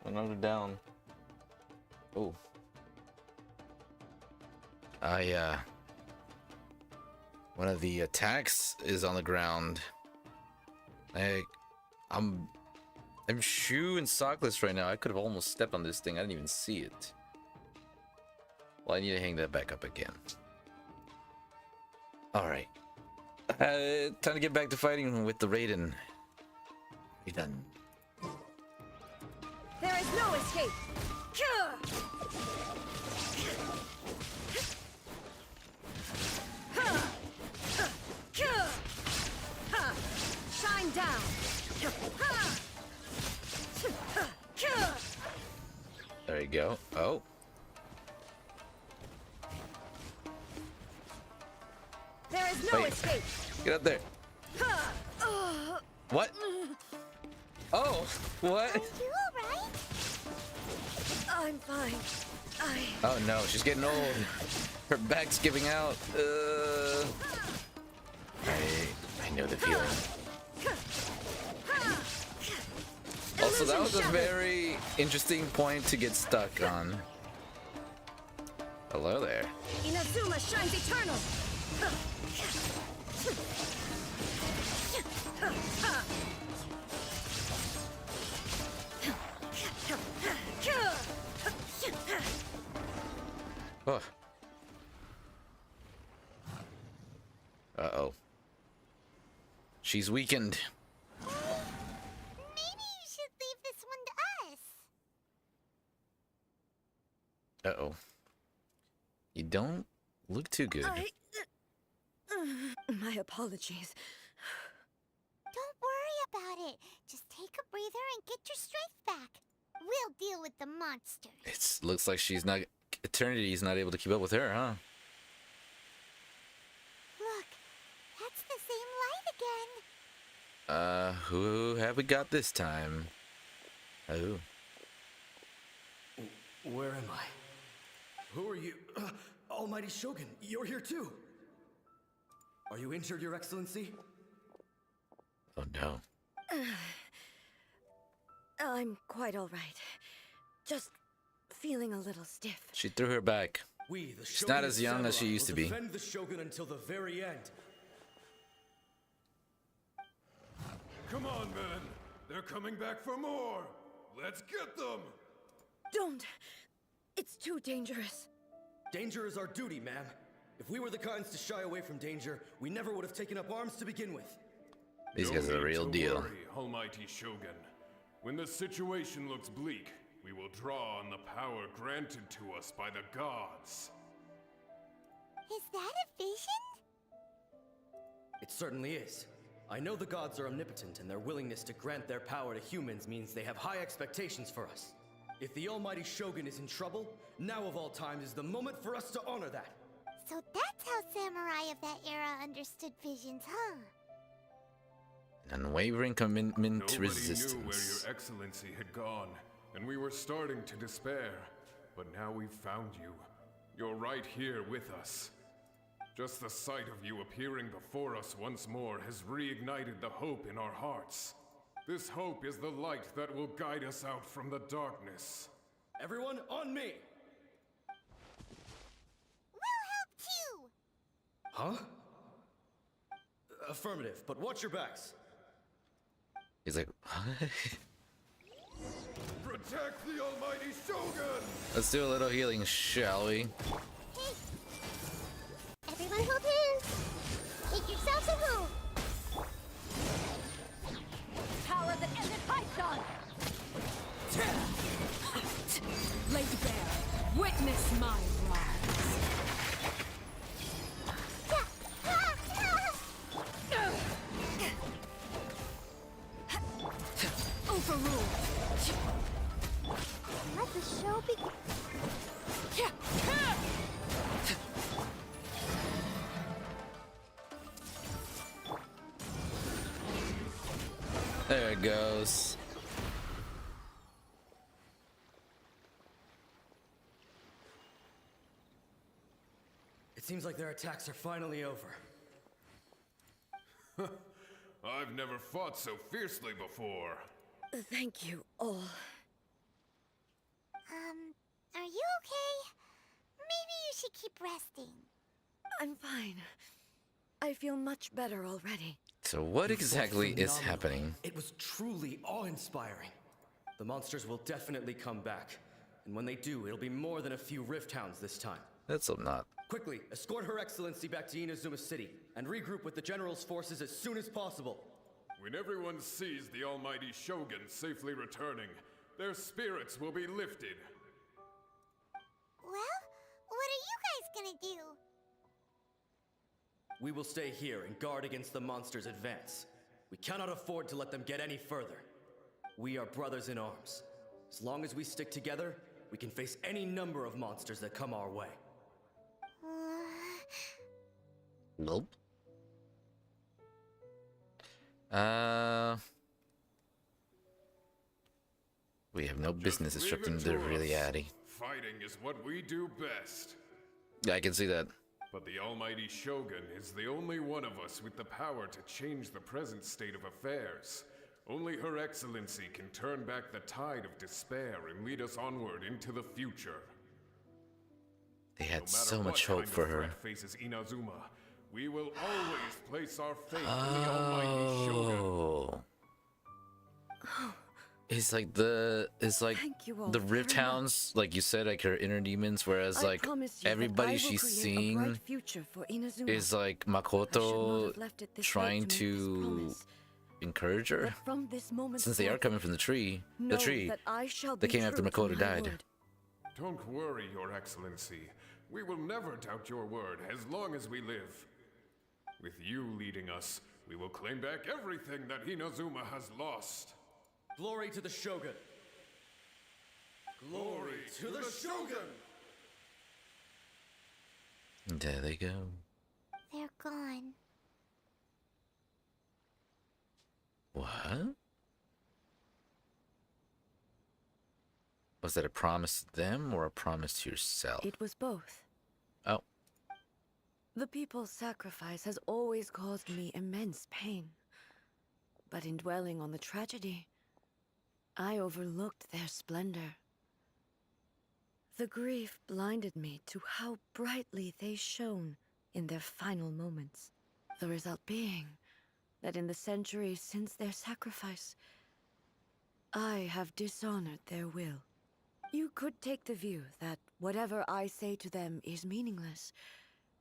Another down. Oh. One of the attacks is on the ground. I'm shoe and sockless right now. I could have almost stepped on this thing. I didn't even see it. Well, I need to hang that back up again. Alright. Time to get back to fighting with the Raiden. Be done. There is no escape! Shine down! There you go. Oh. There is no escape! Get up there. What? Oh, what? Are you alright? I'm fine. Oh no, she's getting old. Her back's giving out. I know the feeling. Also, that was a very interesting point to get stuck on. Hello there. Inazuma shines eternal! Oh. Uh-oh. She's weakened. Maybe you should leave this one to us. Uh-oh. You don't look too good. My apologies. Don't worry about it. Just take a breather and get your strength back. We'll deal with the monsters. It looks like she's not... Eternity's not able to keep up with her, huh? Look, that's the same light again. Who have we got this time? Oh. Where am I? Who are you? Almighty Shogun, you're here too. Are you injured, Your Excellency? Oh no. I'm quite all right. Just feeling a little stiff. She threw her back. She's not as young as she used to be. Defend the Shogun until the very end. Come on, men. They're coming back for more. Let's get them. Don't. It's too dangerous. Danger is our duty, ma'am. If we were the kinds to shy away from danger, we never would have taken up arms to begin with. These guys are the real deal. Worry, Almighty Shogun. When the situation looks bleak, we will draw on the power granted to us by the gods. Is that a vision? It certainly is. I know the gods are omnipotent, and their willingness to grant their power to humans means they have high expectations for us. If the Almighty Shogun is in trouble, now of all times is the moment for us to honor that. So that's how samurai of that era understood visions, huh? An unwavering commitment to Nobody resistance. knew where Your Excellency had gone, and we were starting to despair. But now we've found you. You're right here with us. Just the sight of you appearing before us once more has reignited the hope in our hearts. This hope is the light that will guide us out from the darkness. Everyone, on me! We'll help too! Huh? Affirmative, but watch your backs. He's like, what? Protect the Almighty Shogun! Let's do a little healing, shall we? Hey! Everyone hold hands! Make yourselves at home! Power that ended Python! Lay bare. Witness my rise. Overruled. Let the show begin. There it goes. It seems like their attacks are finally over. I've never fought so fiercely before. Thank you all. Are you okay? Maybe you should keep resting. I'm fine. I feel much better already. So what exactly is happening? It was truly awe-inspiring. The monsters will definitely come back. And when they do, it'll be more than a few Rift Hounds this time. Let's hope not. Quickly, escort Her Excellency back to Inazuma City, and regroup with the General's forces as soon as possible. When everyone sees the almighty Shogun safely returning, their spirits will be lifted. Well, what are you guys gonna do? We will stay here and guard against the monsters' advance. We cannot afford to let them get any further. We are brothers in arms. As long as we stick together, we can face any number of monsters that come our way. Nope. We have no business disrupting the reality. Fighting is what we do best. Yeah, I can see that. But the almighty Shogun is the only one of us with the power to change the present state of affairs. Only Her Excellency can turn back the tide of despair and lead us onward into the future. They had so much hope for her. Faces Inazuma, we will always place our faith in the almighty Shogun. It's like the Rift Hounds, like you said, like her inner demons, whereas like everybody she's seeing is like Makoto trying to encourage her. Since they are coming from the tree that came after Makoto died. Don't worry, Your Excellency. We will never doubt your word as long as we live. With you leading us, we will claim back everything that Inazuma has lost. Glory to the Shogun! Glory to the Shogun! There they go. They're gone. What? Was that a promise to them or a promise to yourself? It was both. Oh. The people's sacrifice has always caused me immense pain. But in dwelling on the tragedy, I overlooked their splendor. The grief blinded me to how brightly they shone in their final moments. The result being that in the centuries since their sacrifice, I have dishonored their will. You could take the view that whatever I say to them is meaningless,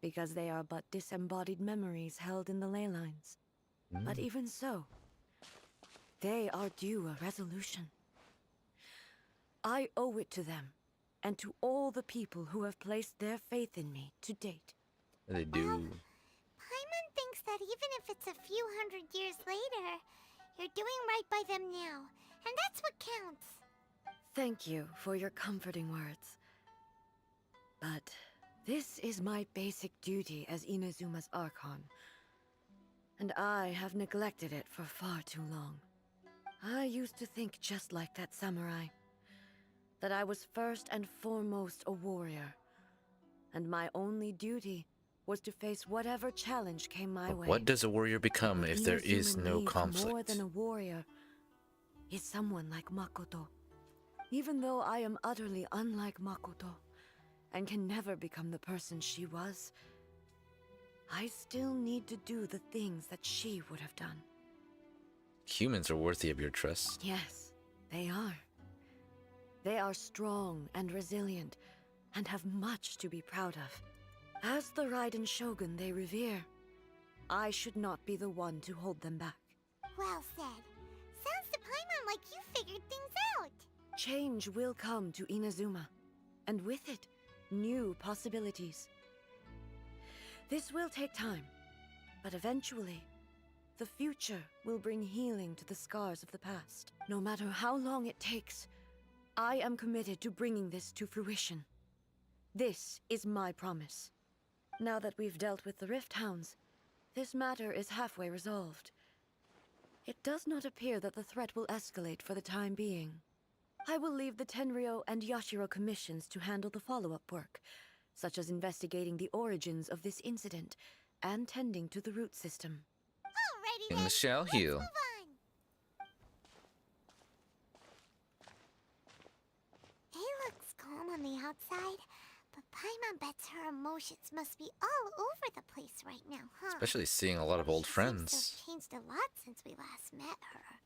because they are but disembodied memories held in the ley lines. But even so, they are due a resolution. I owe it to them, and to all the people who have placed their faith in me to date. They do. Paimon thinks that even if it's a few hundred years later, you're doing right by them now, and that's what counts. Thank you for your comforting words. But this is my basic duty as Inazuma's Archon, and I have neglected it for far too long. I used to think just like that samurai, that I was first and foremost a warrior, and my only duty was to face whatever challenge came my way. What does a warrior become if there is no conflict? More than a warrior is someone like Makoto. Even though I am utterly unlike Makoto, and can never become the person she was, I still need to do the things that she would have done. Humans are worthy of your trust. Yes, they are. They are strong and resilient, and have much to be proud of. As the Raiden Shogun they revere, I should not be the one to hold them back. Well said. Sounds to Paimon like you figured things out. Change will come to Inazuma, and with it, new possibilities. This will take time, but eventually, the future will bring healing to the scars of the past. No matter how long it takes, I am committed to bringing this to fruition. This is my promise. Now that we've dealt with the Rift Hounds, this matter is halfway resolved. It does not appear that the threat will escalate for the time being. I will leave the Tenryo and Yashiro commissions to handle the follow-up work, such as investigating the origins of this incident and tending to the root system. Alrighty And Michelle heal. move on. It looks calm on the outside, but Paimon bets her emotions must be all over the place right now, huh? Especially seeing a lot of old She seems friends. to have changed a lot since we last met her.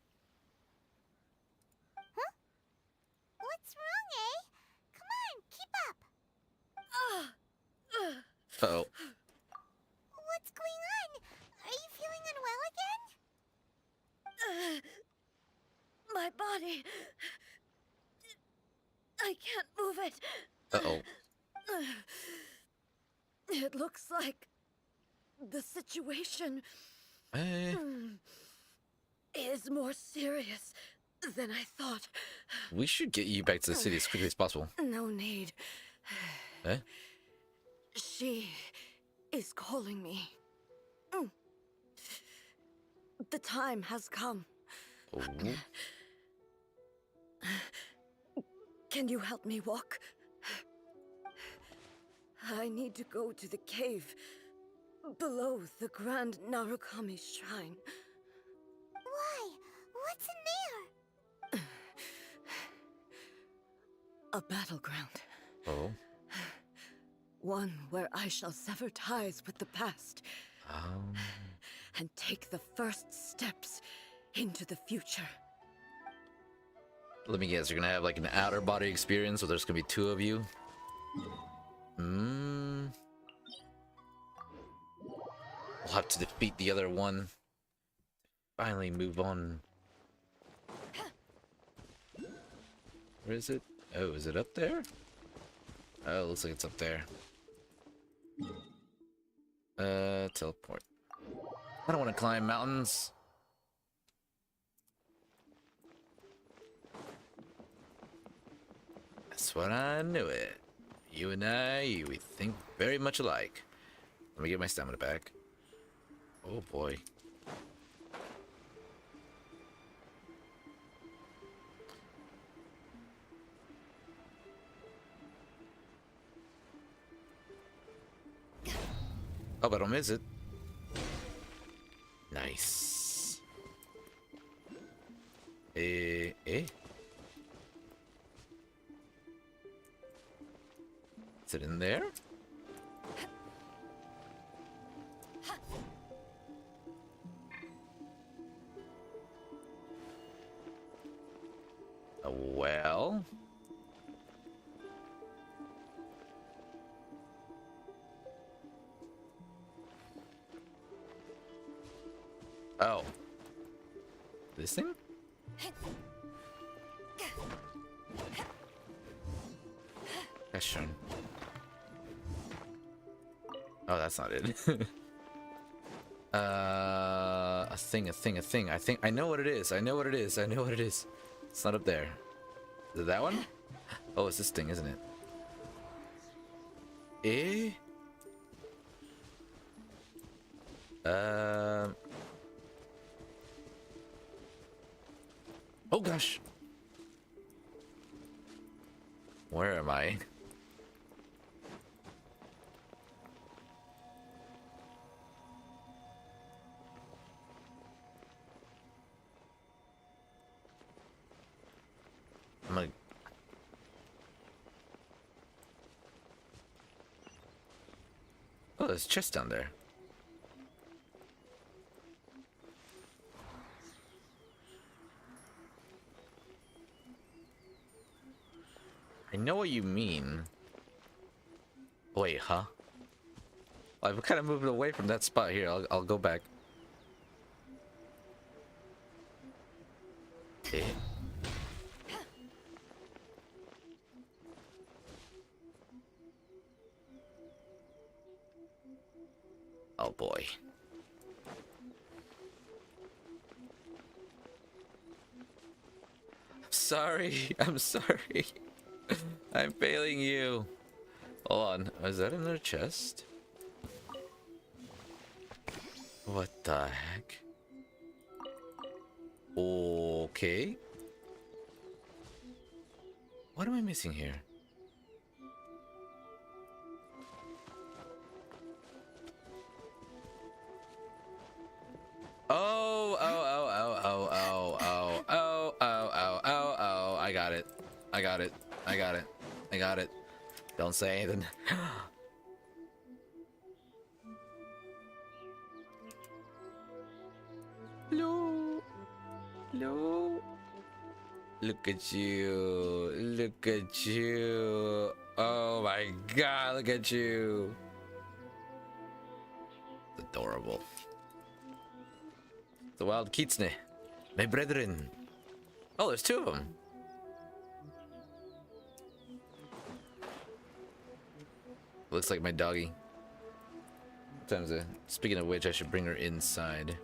Huh? What's wrong, eh? Come on, keep up. Uh-oh. What's going on? Are you feeling unwell again? My body... I can't move it. Uh-oh. It looks like the situation is more serious than I thought. We should get you back to the city as quickly as possible. No need. Eh? She is calling me. The time has come. Oh. Can you help me walk? I need to go to the cave below the Grand Narukami Shrine. Why? What's in there? A battleground. Oh. One where I shall sever ties with the past. And take the first steps into the future. Let me guess, you're gonna have like an outer body experience where there's gonna be two of you? We'll have to defeat the other one. Finally move on. Where is it? Oh, is it up there? Oh, looks like it's up there. Teleport. I don't want to climb mountains. That's what I knew it. You and I, we think very much alike. Let me get my stamina back. Oh boy. Hope I don't miss it. Nice. Eh? Is it in there? Well. Oh. This thing? Question. Oh, that's not it. A thing. I think I know what it is. I know what it is. It's not up there. Is it that one? Oh, it's this thing, isn't it? Eh? Oh gosh. Where am I? I'm gonna... Oh, there's a chest down there. I know what you mean. Wait, huh? I've kind of moved away from that spot here. I'll go back. Okay. Oh boy. I'm sorry. I'm failing you. Hold on. Is that another chest? What the heck? Okay. What am I missing here? Oh, I got it. I got it. I got it. I got it. Don't say anything. Hello. Hello. Look at you. Look at you. Oh my god, look at you. It's adorable. The wild kitsune. My brethren. Oh, there's two of them. Looks like my doggy. Speaking of which, I should bring her inside.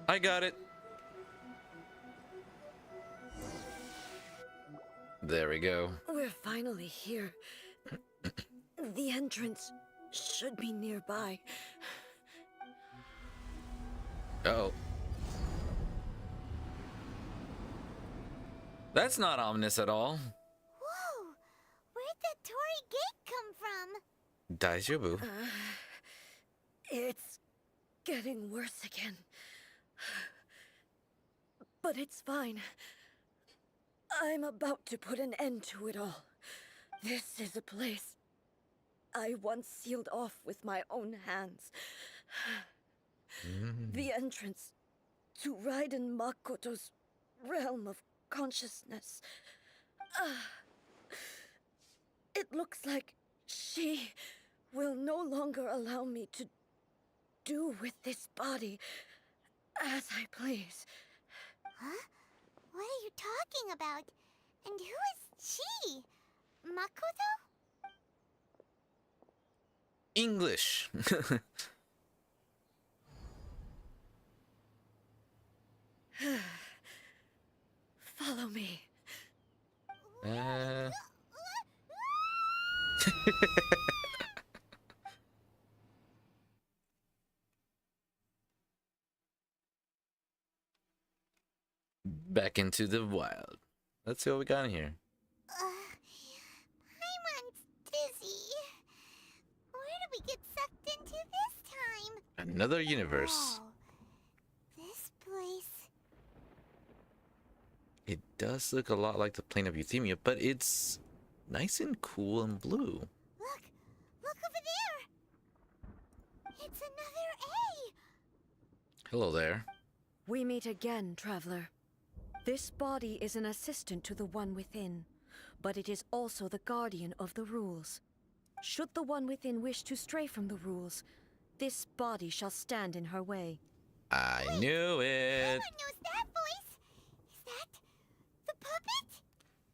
I got it. There we go. We're finally here. The entrance should be nearby. Uh-oh. That's not ominous at all. Whoa! Where'd that Torii gate come from? Daijoubu. It's getting worse again. But it's fine. I'm about to put an end to it all. This is a place I once sealed off with my own hands. The entrance to Raiden Makoto's realm of consciousness. It looks like she will no longer allow me to do with this body as I please. Huh? What are you talking about? And who is she? Makoto? English. Follow me. Back into the wild. Let's see what we got in here. Paimon's dizzy. Where did we get sucked into this time? Another universe. Whoa. This place. It does look a lot like the plane of Euthymia, but it's nice and cool and blue. Look over there. It's another A. Hello there. We meet again, traveler. This body is an assistant to the one within, but it is also the guardian of the rules. Should the one within wish to stray from the rules, this body shall stand in her way. I knew it. Paimon knows that voice. Is that the puppet?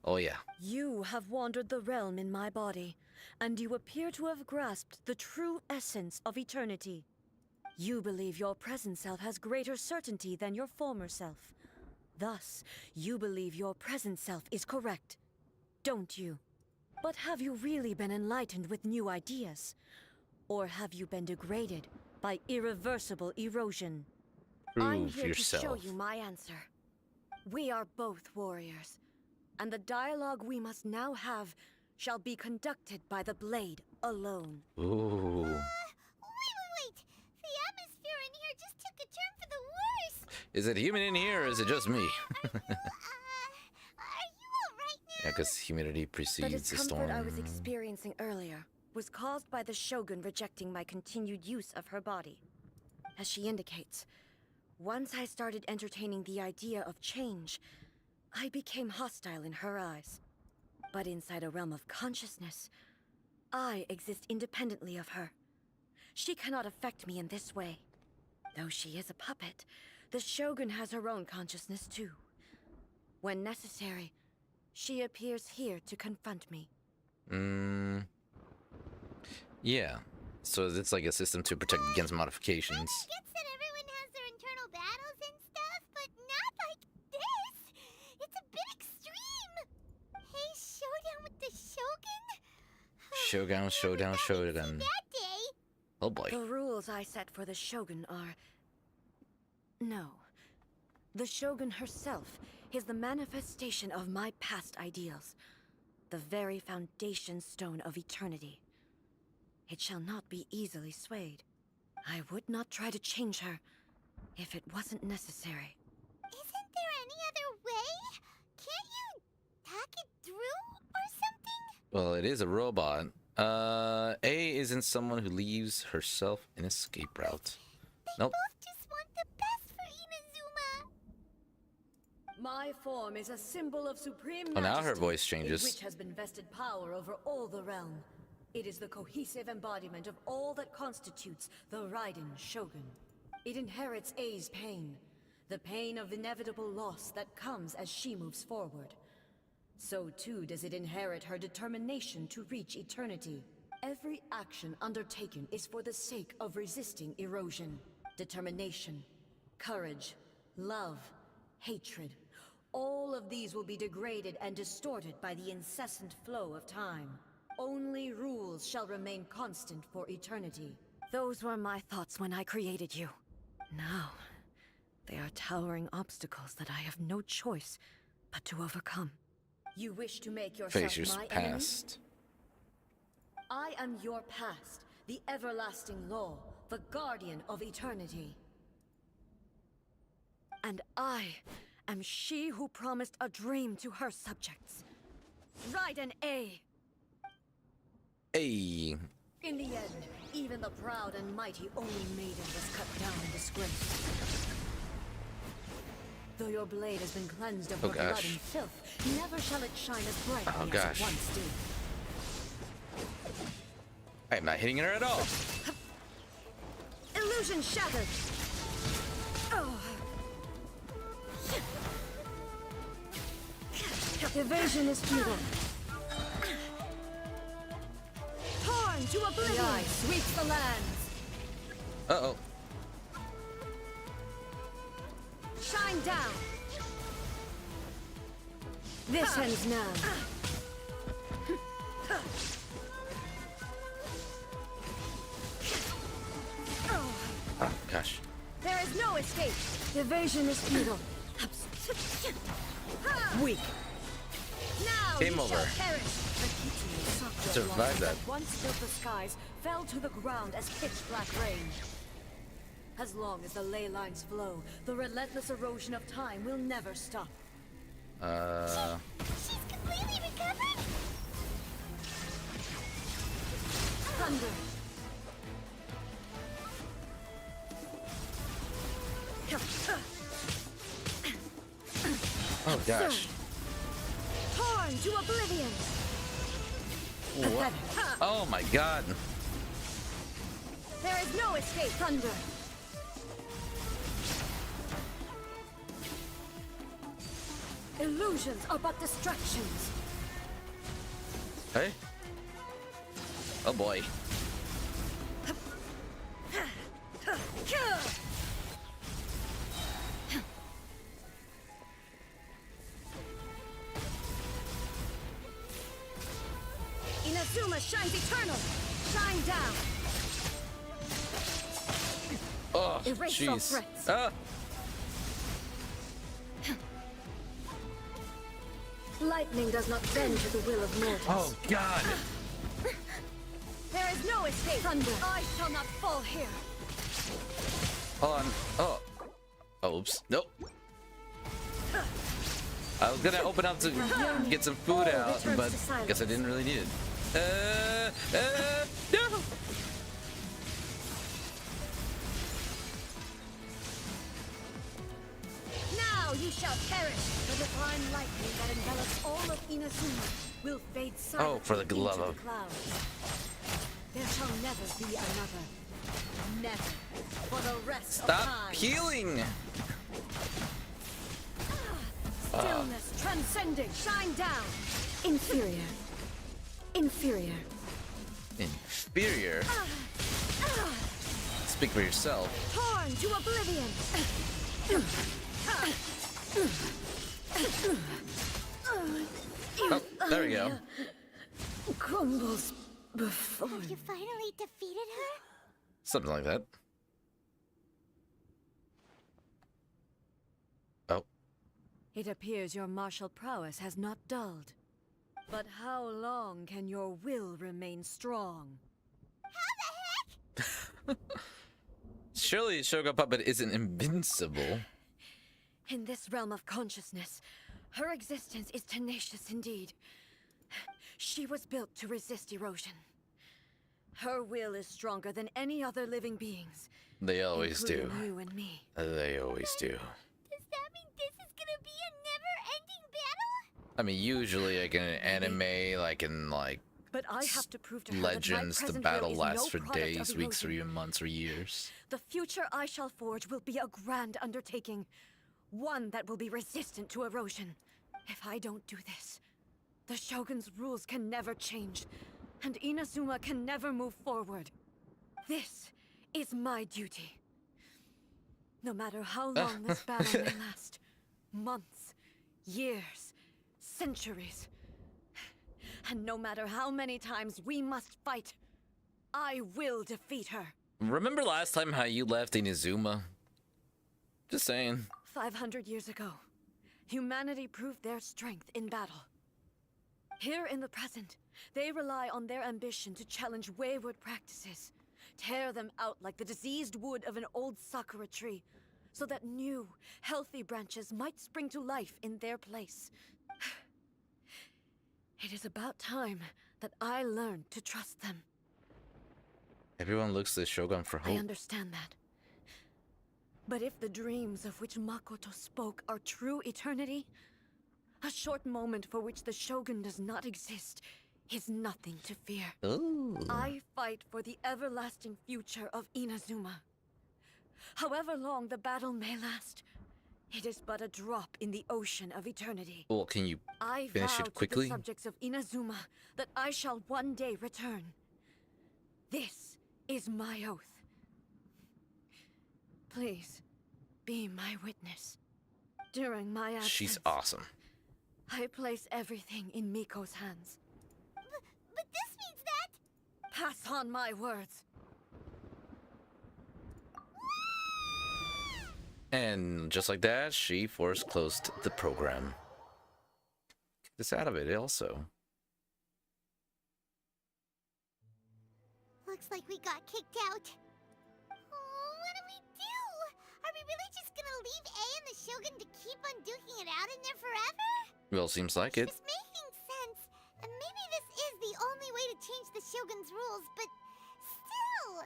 Oh yeah. You have wandered the realm in my body, and you appear to have grasped the true essence of eternity. You believe your present self has greater certainty than your former self. Thus, you believe your present self is correct, don't you? But have you really been enlightened with new ideas? Or have you been degraded by irreversible erosion? I'm Prove here yourself. to show you my answer. We are both warriors, and the dialogue we must now have shall be conducted by the blade alone. Ooh. Wait. The atmosphere in here just took a turn for the worse. Is it human in here or is it just me? Are you alright now? Yeah, because humidity The precedes the discomfort storm. I was experiencing earlier was caused by the Shogun rejecting my continued use of her body. As she indicates, once I started entertaining the idea of change, I became hostile in her eyes. But inside a realm of consciousness, I exist independently of her. She cannot affect me in this way. Though she is a puppet, the Shogun has her own consciousness too. When necessary, she appears here to confront me. Yeah. So it's like a system to protect against modifications. I get that everyone has their internal battles and stuff, but not like this. It's a bit extreme. Hey, showdown with the Shogun? Shogun. That day. Oh boy. The rules I set for the Shogun are... No. The Shogun herself is the manifestation of my past ideals. The very foundation stone of eternity. It shall not be easily swayed. I would not try to change her if it wasn't necessary. Isn't there any other way? Can't you hack it through or something? Well, it is a robot. A isn't someone who leaves herself an escape route. Nope. Both just want the best for Inazuma. My form is a symbol of supreme Oh, now her majesty, voice changes. in which has been vested power over all the realm. It is the cohesive embodiment of all that constitutes the Raiden Shogun. It inherits A's pain, the pain of inevitable loss that comes as she moves forward. So too does it inherit her determination to reach eternity. Every action undertaken is for the sake of resisting erosion. Determination, courage, love, hatred. All of these will be degraded and distorted by the incessant flow of time. Only rules shall remain constant for eternity. Those were my thoughts when I created you. Now, they are towering obstacles that I have no choice but to overcome. You wish to make yourself Face your my enemy? past. I am your past, the everlasting law, the guardian of eternity. And I am she who promised a dream to her subjects. Raiden A. Hey. In the end, even the proud and mighty Oni Maiden was cut down in disgrace. Though your blade has been cleansed of her blood and filth, never shall it shine as brightly as it once did. I'm not hitting her at all. Illusion shattered! Oh. Evasion is futile. Torn to oblivion! The eye sweeps the lands! Uh-oh. Shine down! This ends now. Oh, gosh. There is no escape! Evasion is futile. Weak. Now Game you over. shall perish. The Kitsune Sakura Survive blossom that. once filled the skies fell to the ground as pitch black rain. As long as the ley lines flow, the relentless erosion of time will never stop. She's completely recovered? Thunder. Oh gosh. Torn to oblivion. What? Oh my god. There is no escape. Thunder. Illusions are but distractions. Hey. Oh boy. Inazuma shines eternal. Shine down. Oh, Erase all jeez. threats. Ah. Lightning does not bend to the will of mortals. Oh god. There is no escape. Thunder. I shall not fall here. Hold on. Oh. Oh, oops. Nope. I was gonna open up to get some food out, but I guess I didn't really need it. No! Now you shall perish. The divine lightning that envelops all of Inazuma will fade silently Oh, for the love into of... the clouds. There shall never be another. Never. For the rest of Stop time. healing! Stillness transcending. Shine down. Inferior. Inferior. Inferior? Speak for yourself. Torn to oblivion. Oh, there we go. Crumbles before. Have you finally defeated her? Something like that. Oh. It appears your martial prowess has not dulled. But how long can your will remain strong? Surely Shogun Puppet isn't invincible. In this realm of consciousness, her existence is tenacious indeed. She was built to resist erosion. Her will is stronger than any other living being's. They always do. Including you and me. They always do. Does that mean this is gonna be a never-ending battle? I mean, usually like in an anime, like in like But I have to prove to her Legends, that my the present battle will is lasts no for product of days, weeks, or erosion. even months or years. The future I shall forge will be a grand undertaking. One that will be resistant to erosion. If I don't do this, the Shogun's rules can never change, and Inazuma can never move forward. This is my duty. No matter how long this battle may last, months, years, centuries, and no matter how many times we must fight, I will defeat her. Remember last time how you left Inazuma? Just saying. 500 years ago, humanity proved their strength in battle. Here in the present, they rely on their ambition to challenge wayward practices, tear them out like the diseased wood of an old sakura tree, so that new, healthy branches might spring to life in their place. It is about time that I learned to trust them. Everyone looks to the Shogun for I hope. understand that. But if the dreams of which Makoto spoke are true eternity, a short moment for which the Shogun does not exist is nothing to fear. Ooh. I fight for the everlasting future of Inazuma. However long the battle may last, it is but a drop in the ocean of eternity. Well, can you I finish vow it quickly? to the subjects of Inazuma that I shall one day return. This is my oath. Please, be my witness. During my absence, She's awesome. I place everything in Miko's hands. But this means that... Pass on my words. And just like that, she force closed the program. Get this out of it also. Looks like we got kicked out. Oh, what do we do? Are we really just gonna leave A and the Shogun to keep on duking it out in there forever? Well, seems like it. It's making sense. And maybe this is the only way to change the Shogun's rules, but still...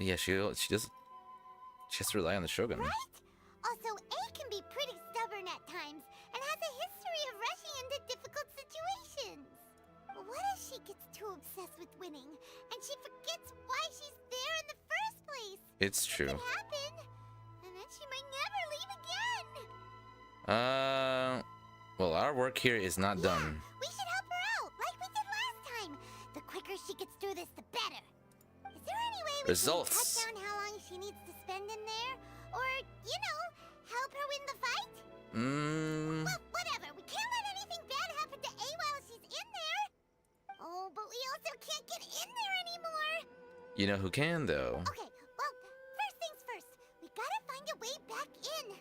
Yeah, she does. She has to rely on the Shogun. Right? Also, A can be pretty stubborn at times and has a history of rushing into difficult situations. What if she gets too obsessed with winning and she forgets why she's there in the first place? It's true. It could happen, and then she might never leave again. Well, our work here is not done. We should help her out, like we did last time. The quicker she gets through this, the better. Is there any way we Results. can cut down how long she needs to spend in there? Or, you know, help her win the fight? Well, whatever. We can't let anything bad happen to A while she's in there. Oh, but we also can't get in there anymore. You know who can, though? Okay, well, first things first. We gotta find a way back in.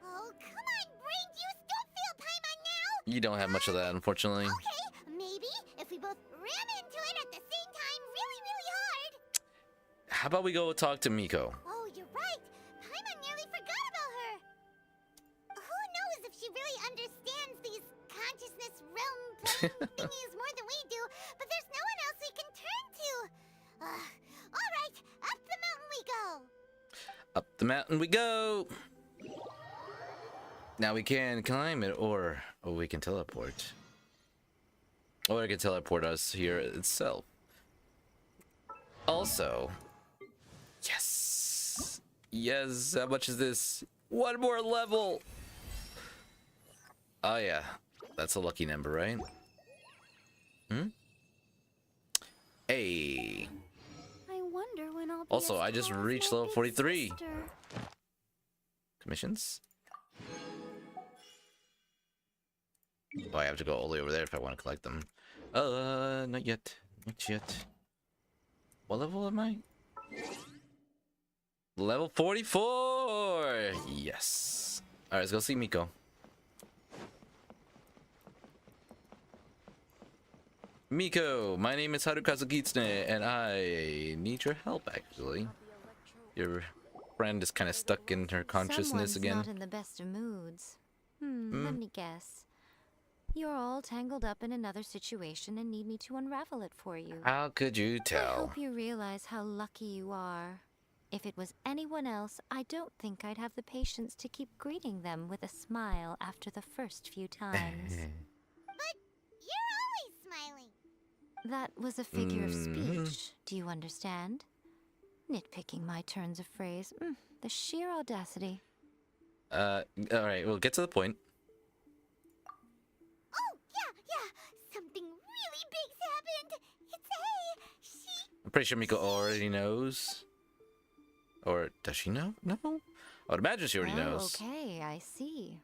Oh, come on, brain juice. Don't feel Paimon now. You don't have much of that, unfortunately. Okay, maybe if we both ram into it at the same time really, really hard. How about we go talk to Miko? Oh, you're right. Paimon nearly forgot about her. Who knows if she really understands these consciousness realm thingies more than we do, but there's no one else we can turn to. All right, up the mountain we go. Up the mountain we go! Now we can climb it, or we can teleport. Or it can teleport us here itself. Also, yes! Yes, how much is this? One more level! Oh yeah, that's a lucky number, right? Hey! I wonder when I'll be Also, as I just tall as reached my level big 43. sister. Commissions? Oh, I have to go all the way over there if I want to collect them. Not yet. Not yet. What level am I? Level 44! Yes. Alright, let's go see Miko. Miko, my name is Harukazekitsune, and I need your help, actually. Your friend is kind of stuck in her consciousness again. Not in the best of moods. Let me guess. You're all tangled up in another situation and need me to unravel it for you. How could you I tell? hope you realize how lucky you are. If it was anyone else, I don't think I'd have the patience to keep greeting them with a smile after the first few times. But you're always smiling. That was a figure of speech. Do you understand? Nitpicking my turns of phrase. The sheer audacity. Alright, we'll get to the point. Oh, yeah. Something really big's happened. It's A. I'm pretty sure Miko already knows. Or does she know? No? I would imagine she already knows. Okay, I see.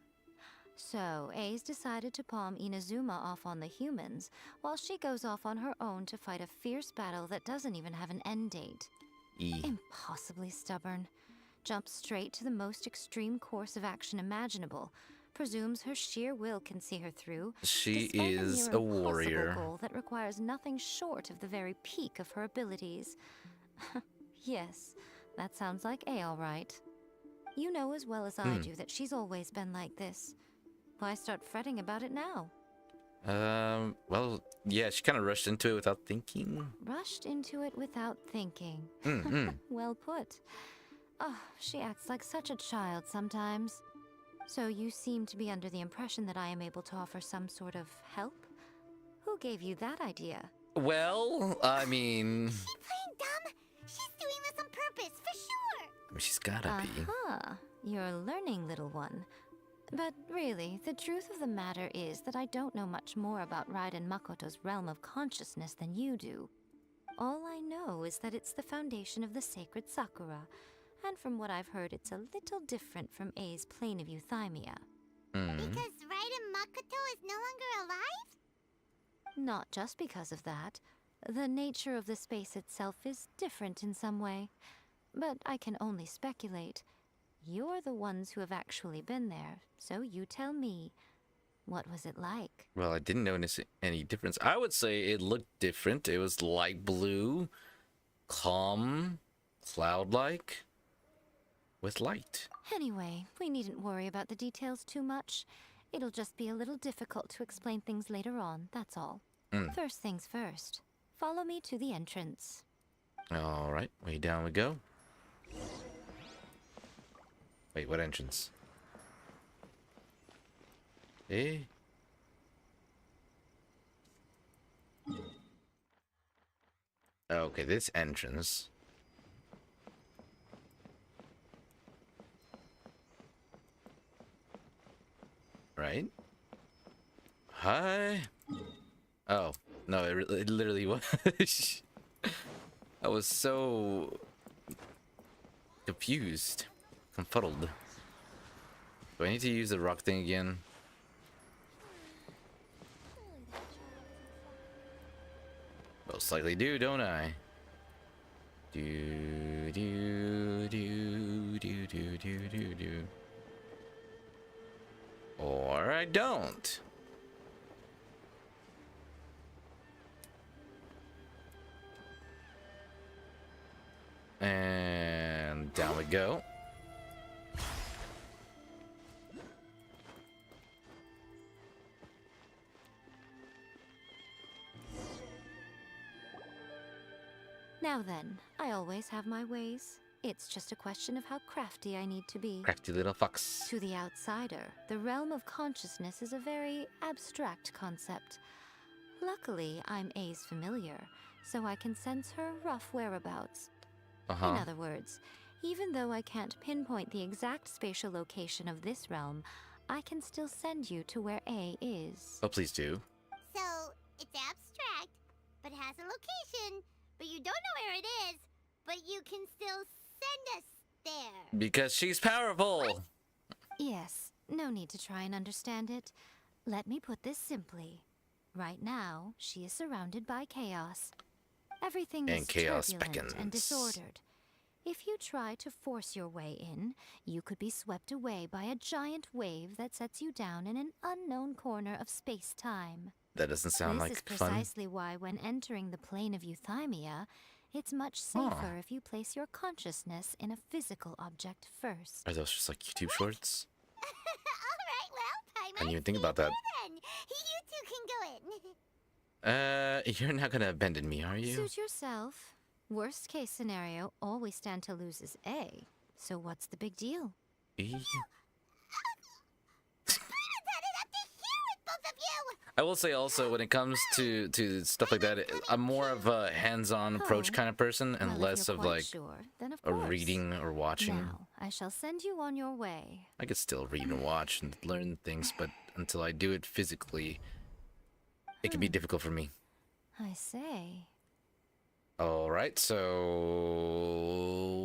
So, A's decided to palm Inazuma off on the humans, while she goes off on her own to fight a fierce battle that doesn't even have an end date. Impossibly stubborn. Jumps straight to the most extreme course of action imaginable. Presumes her sheer will can see her through. She despite is near a warrior. impossible goal that requires nothing short of the very peak of her abilities. Yes, that sounds like A, all right. You know as well as I do that she's always been like this. Why start fretting about it now? Well, yeah, she kind of rushed into it without thinking. Rushed into it without thinking. Well put. Oh, she acts like such a child sometimes. So you seem to be under the impression that I am able to offer some sort of help? Who gave you that idea? Well, I mean... She's playing dumb. She's doing this on purpose, for sure. I mean, she's gotta be. You're learning, little one. But really, the truth of the matter is that I don't know much more about Raiden Makoto's realm of consciousness than you do. All I know is that it's the foundation of the sacred Sakura, and from what I've heard, it's a little different from A's plane of euthymia. Because Raiden Makoto is no longer alive? Not just because of that. The nature of the space itself is different in some way. But I can only speculate. You're the ones who have actually been there, so you tell me. What was it like? Well, I didn't notice any difference. I would say it looked different. It was light blue, calm, cloud-like, with light. Anyway, we needn't worry about the details too much. It'll just be a little difficult to explain things later on, that's all. First things first. Follow me to the entrance. Alright, way down we go. Wait, what entrance? Eh? Okay, this entrance. Right? Hi? Oh, no, it literally was. I was so confused. Confuddled. Do I need to use the rock thing again? Most likely do, don't I? Do. Or I don't. And down we go. Now then, I always have my ways. It's just a question of how crafty I need to be. Crafty little fox. To the outsider, the realm of consciousness is a very abstract concept. Luckily, I'm A's familiar, so I can sense her rough whereabouts. In other words, even though I can't pinpoint the exact spatial location of this realm, I can still send you to where A is. Oh, please do. So, it's abstract, but has a location, but you don't know where it is, but you can still send us there. Because she's powerful! Yes, no need to try and understand it. Let me put this simply. Right now, she is surrounded by chaos. Everything And is chaos turbulent and beckons. disordered. If you try to force your way in, you could be swept away by a giant wave that sets you down in an unknown corner of space-time. That doesn't sound This like is fun. precisely why when entering the plane of euthymia, it's much safer if you place your consciousness in a physical object first. Are those just like YouTube shorts? Alright, well, I didn't even think about that. then. You two can go in. You're not gonna abandon me, are you? Suit yourself. Worst case scenario, all we stand to lose is A. So what's the big deal? I will say also, when it comes to stuff like that, I'm more of a hands-on approach kind of person, and Well, if less you're of quite like sure, then of a course. reading or watching. Now, I shall send you on your way. I could still read and watch and learn things, but until I do it physically, it can be difficult for me. I say. Alright, so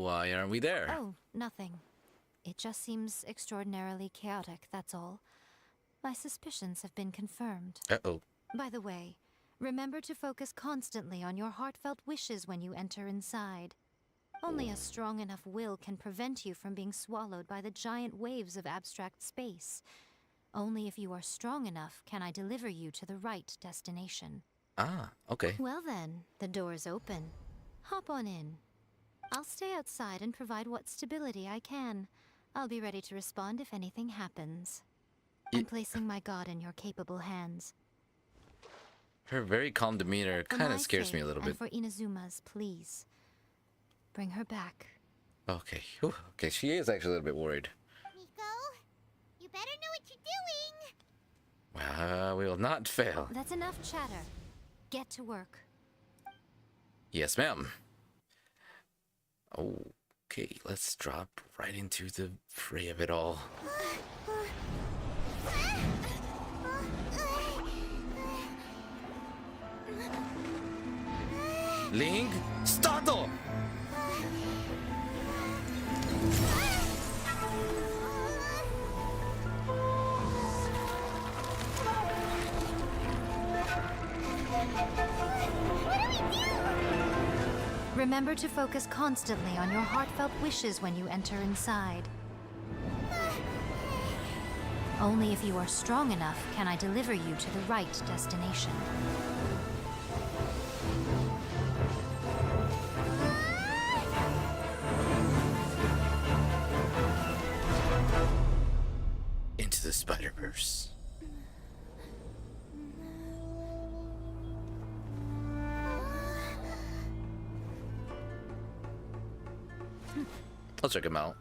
why aren't we there? Oh, nothing. It just seems extraordinarily chaotic, that's all. My suspicions have been confirmed. Uh-oh. By the way, remember to focus constantly on your heartfelt wishes when you enter inside. Only a strong enough will can prevent you from being swallowed by the giant waves of abstract space. Only if you are strong enough can I deliver you to the right destination. Ah, okay. Well then, the door is open. Hop on in. I'll stay outside and provide what stability I can. I'll be ready to respond if anything happens. I'm placing my god in your capable hands. Her very calm demeanor For kind my of scares me a sake little and bit. for Inazuma's, please. Bring her back. Okay. Whew. Okay, she is actually a little bit worried. You better know what you're doing. We will not fail. That's enough chatter. Get to work. Yes, ma'am. Okay, let's drop right into the fray of it all. Link, starto! Remember to focus constantly on your heartfelt wishes when you enter inside. Only if you are strong enough can I deliver you to the right destination. Into the Spider-Verse. Let's check him out.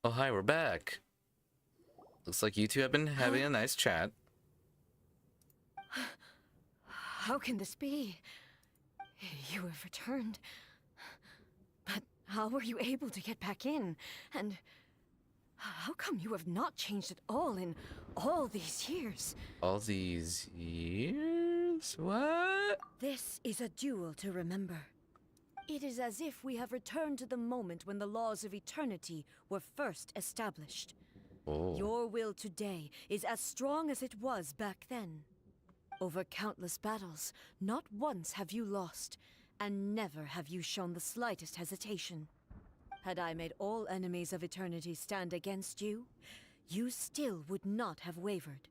Oh, hi, we're back. Looks like you two have been having a nice chat. How can this be? You have returned. But how were you able to get back in? And how come you have not changed at all in all these years? All these years? What? This is a duel to remember. It is as if we have returned to the moment when the laws of eternity were first established. Oh. Your will today is as strong as it was back then. Over countless battles, not once have you lost, and never have you shown the slightest hesitation. Had I made all enemies of eternity stand against you, you still would not have wavered.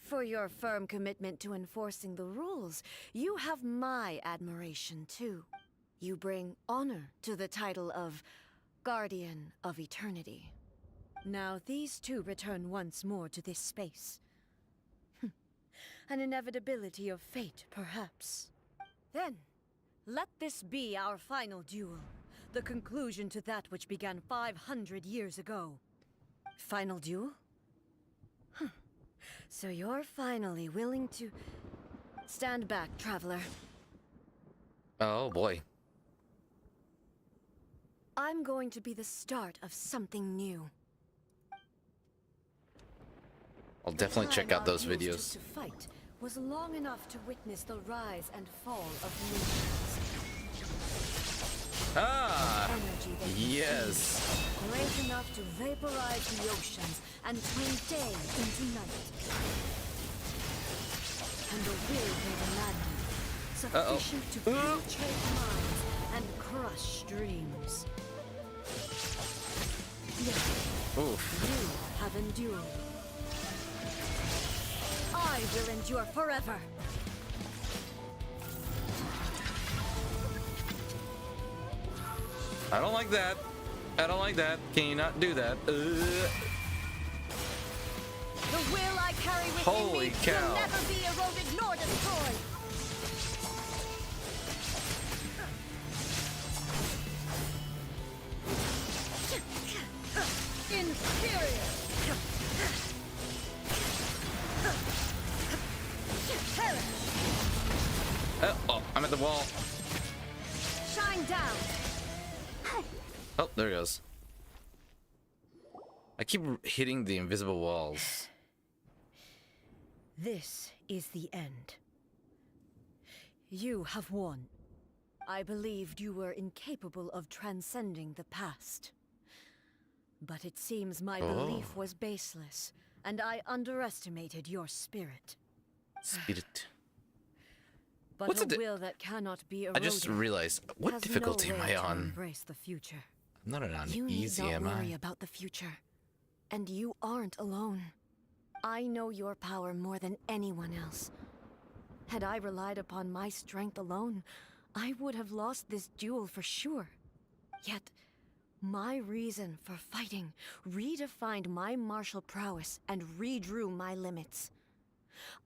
For your firm commitment to enforcing the rules, you have my admiration too. You bring honor to the title of Guardian of Eternity. Now these two return once more to this space. An inevitability of fate, perhaps. Then, let this be our final duel. The conclusion to that which began 500 years ago. Final duel? So you're finally willing to... Stand back, traveler. Oh, boy. I'm going to be the start of something new. I'll definitely check out those videos. To fight was long enough to witness the rise and fall of nations. Ah! Energy that Yes! great enough to vaporize the oceans and turn day into night. And the will made a madman, sufficient to penetrate minds and crush dreams. Yet, you have endured. I will endure forever. I don't like that. I don't like that. Can you not do that? The will I carry within Holy me cow. will never be eroded nor destroyed. Inferior. Oh, I'm at the wall. Shine down. Oh, there it goes. I keep hitting the invisible walls. This is the end. You have won. I believed you were incapable of transcending the past. But it seems my belief was baseless, and I underestimated your spirit. Spirit. But What's a will that cannot be eroded. I just realized, what has difficulty no am way I to on? Embrace the future. I'm not on You easy, need not am worry I? about the future. And you aren't alone. I know your power more than anyone else. Had I relied upon my strength alone, I would have lost this duel for sure. Yet, my reason for fighting redefined my martial prowess and redrew my limits.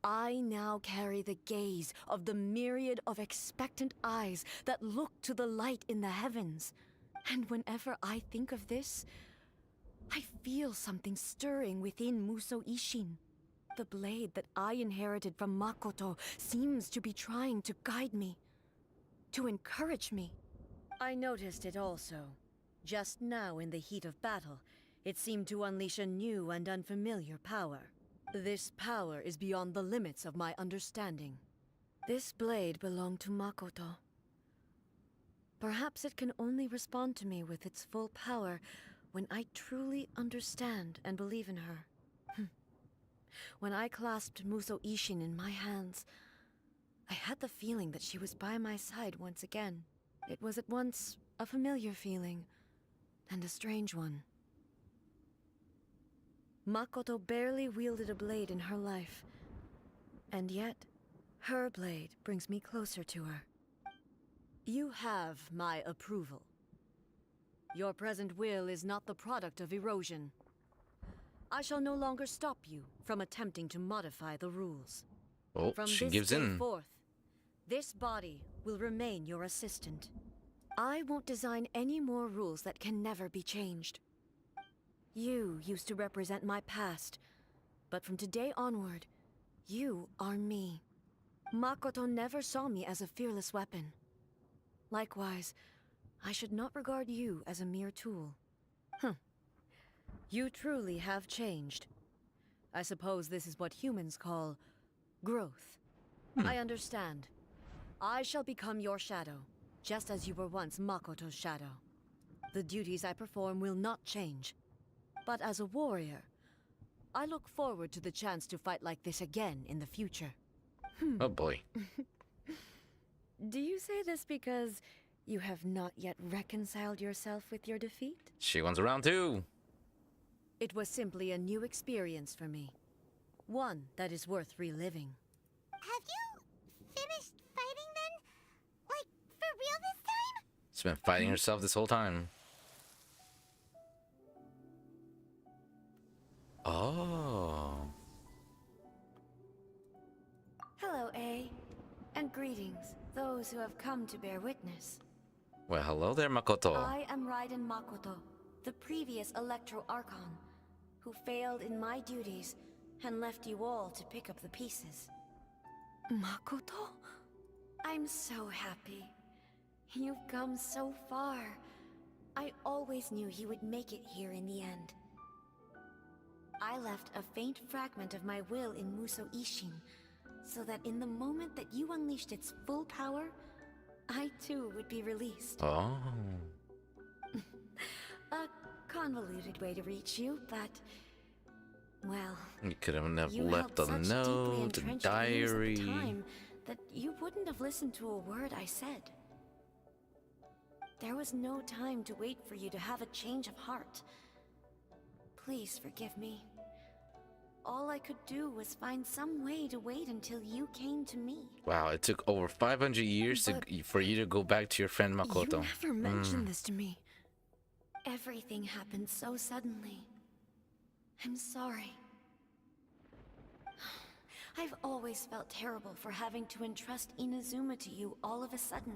I now carry the gaze of the myriad of expectant eyes that look to the light in the heavens. And whenever I think of this, I feel something stirring within Muso Ishin. The blade that I inherited from Makoto seems to be trying to guide me, to encourage me. I noticed it also. Just now in the heat of battle, it seemed to unleash a new and unfamiliar power. This power is beyond the limits of my understanding. This blade belonged to Makoto. Perhaps it can only respond to me with its full power when I truly understand and believe in her. When I clasped Muso Ishin in my hands, I had the feeling that she was by my side once again. It was at once a familiar feeling and a strange one. Makoto barely wielded a blade in her life, and yet her blade brings me closer to her. You have my approval. Your present will is not the product of erosion. I shall no longer stop you from attempting to modify the rules. Oh, From she this gives day in. forth, this body will remain your assistant. I won't design any more rules that can never be changed. You used to represent my past, but from today onward, you are me. Makoto never saw me as a fearless weapon. Likewise, I should not regard you as a mere tool. You truly have changed. I suppose this is what humans call growth. I understand. I shall become your shadow, just as you were once Makoto's shadow. The duties I perform will not change. But as a warrior, I look forward to the chance to fight like this again in the future. Oh boy. Do you say this because you have not yet reconciled yourself with your defeat? She wants a round two. It was simply a new experience for me. One that is worth reliving. Have you finished fighting then? Like, for real this time? She's been fighting herself this whole time. Oh. Hello, A. And greetings, those who have come to bear witness. Well, hello there, Makoto. I am Raiden Makoto, the previous Electro Archon, who failed in my duties and left you all to pick up the pieces. Makoto? I'm so happy. You've come so far. I always knew you would make it here in the end. I left a faint fragment of my will in Muso Ishin, so that in the moment that you unleashed its full power, I too would be released. Oh. A convoluted way to reach you, but well, You could have never you left held a such note, deeply a entrenched views diary. at the time that you wouldn't have listened to a word I said. There was no time to wait for you to have a change of heart. Please forgive me. All I could do was find some way to wait until you came to me. Wow, it took over 500 years for you to go back to your friend Makoto. You never mentioned this to me. Everything happened so suddenly. I'm sorry. I've always felt terrible for having to entrust Inazuma to you all of a sudden.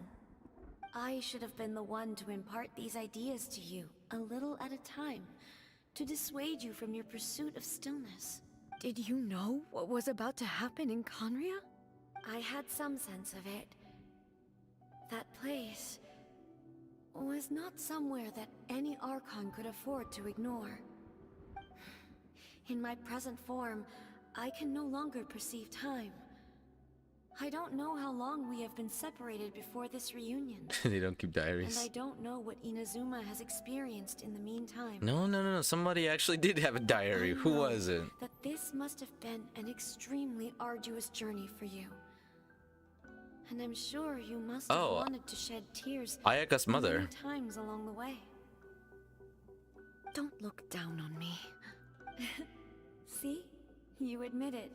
I should have been the one to impart these ideas to you, a little at a time, to dissuade you from your pursuit of stillness. Did you know what was about to happen in Conria? I had some sense of it. That place was not somewhere that any Archon could afford to ignore. In my present form, I can no longer perceive time. I don't know how long we have been separated before this reunion. They don't keep diaries. And I don't know what Inazuma has experienced in the meantime. No. Somebody actually did have a diary. Who was it? That this must have been an extremely arduous journey for you. And I'm sure you must have wanted to shed tears Ayaka's mother. many times along the way. Don't look down on me. See? You admit it.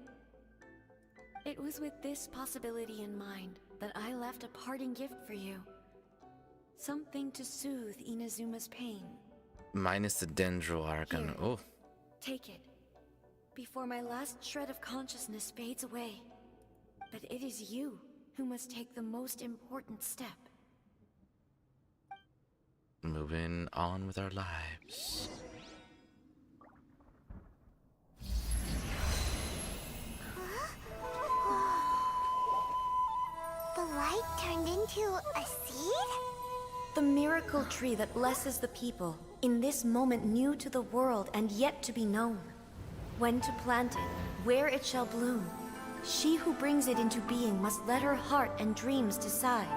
It was with this possibility in mind that I left a parting gift for you. Something to soothe Inazuma's pain. Minus the Dendro Archon. Here. Oh. Take it. Before my last shred of consciousness fades away. But it is you who must take the most important step. Moving on with our lives. The light turned into a seed? The miracle tree that blesses the people, in this moment new to the world and yet to be known. When to plant it, where it shall bloom. She who brings it into being must let her heart and dreams decide.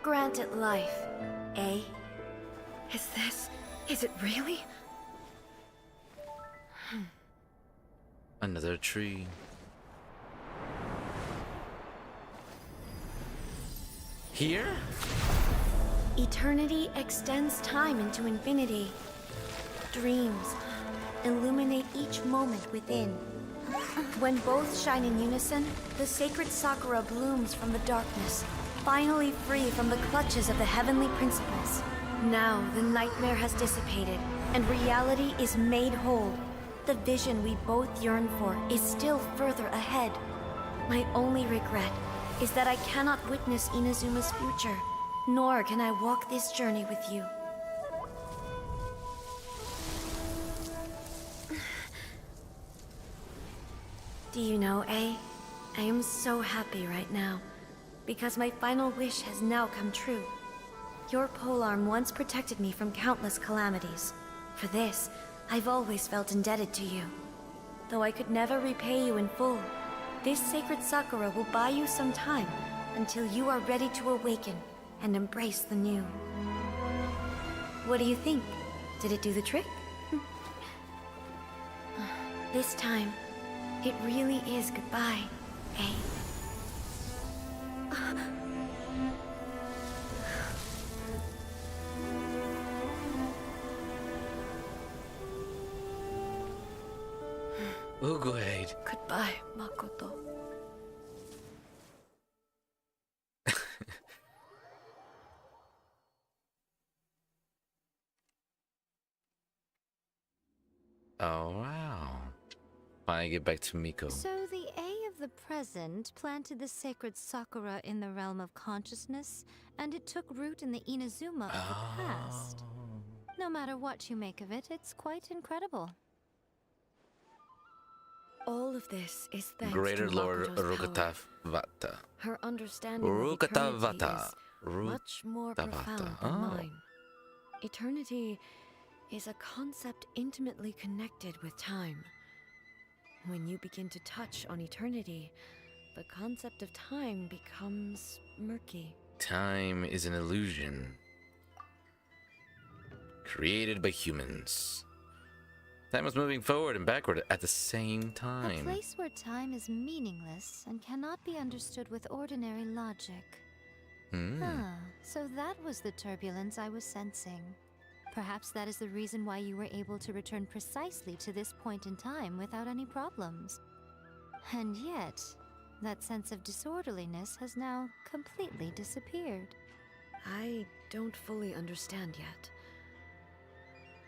Grant it life, eh? Is it really? Another tree. Here? Eternity extends time into infinity. Dreams illuminate each moment within. When both shine in unison, the sacred Sakura blooms from the darkness, finally free from the clutches of the heavenly principles. Now the nightmare has dissipated, and reality is made whole. The vision we both yearn for is still further ahead. My only regret is that I cannot witness Inazuma's future, nor can I walk this journey with you. Do you know, I am so happy right now, because my final wish has now come true. Your polearm once protected me from countless calamities. For this, I've always felt indebted to you. Though I could never repay you in full, this sacred Sakura will buy you some time until you are ready to awaken and embrace the new. What do you think? Did it do the trick? This time, it really is goodbye, eh? Oh, go ahead. Goodbye, Makoto. Oh, wow. Finally get back to Miko. So the A of the present planted the sacred Sakura in the realm of consciousness, and it took root in the Inazuma of the past. No matter what you make of it, it's quite incredible. All of this is thanks Greater to Lord Makoto's power. Rukatavata. Her understanding of eternity is much more profound than mine. Eternity is a concept intimately connected with time. When you begin to touch on eternity, the concept of time becomes murky. Time is an illusion created by humans. Time is moving forward and backward at the same A time. place where time is meaningless and cannot be understood with ordinary logic. Ah, so that was the turbulence I was sensing. Perhaps that is the reason why you were able to return precisely to this point in time without any problems. And yet, that sense of disorderliness has now completely disappeared. I don't fully understand yet.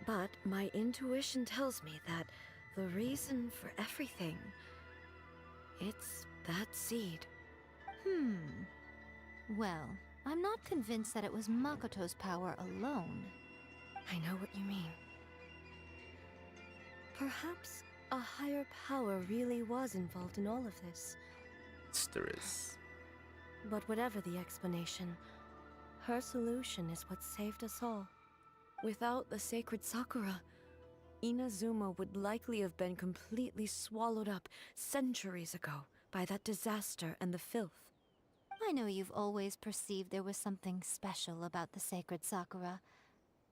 But my intuition tells me that the reason for everything, it's that seed. Well, I'm not convinced that it was Makoto's power alone. I know what you mean. Perhaps a higher power really was involved in all of this. There is. But whatever the explanation, her solution is what saved us all. Without the sacred Sakura, Inazuma would likely have been completely swallowed up centuries ago by that disaster and the filth. I know you've always perceived there was something special about the sacred Sakura,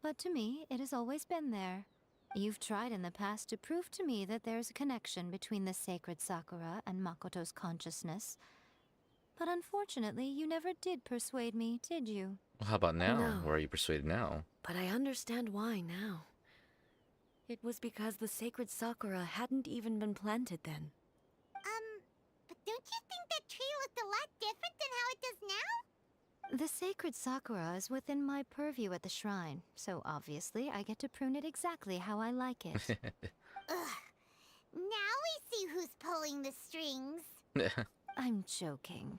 but to me, it has always been there. You've tried in the past to prove to me that there's a connection between the sacred Sakura and Makoto's consciousness, but unfortunately, you never did persuade me, did you? Well, how about now? No. Where are you persuaded now? But I understand why now. It was because the sacred Sakura hadn't even been planted then. But don't you think that tree looked a lot different than how it does now? The sacred Sakura is within my purview at the shrine, so obviously I get to prune it exactly how I like it. Ugh. Now we see who's pulling the strings. I'm joking.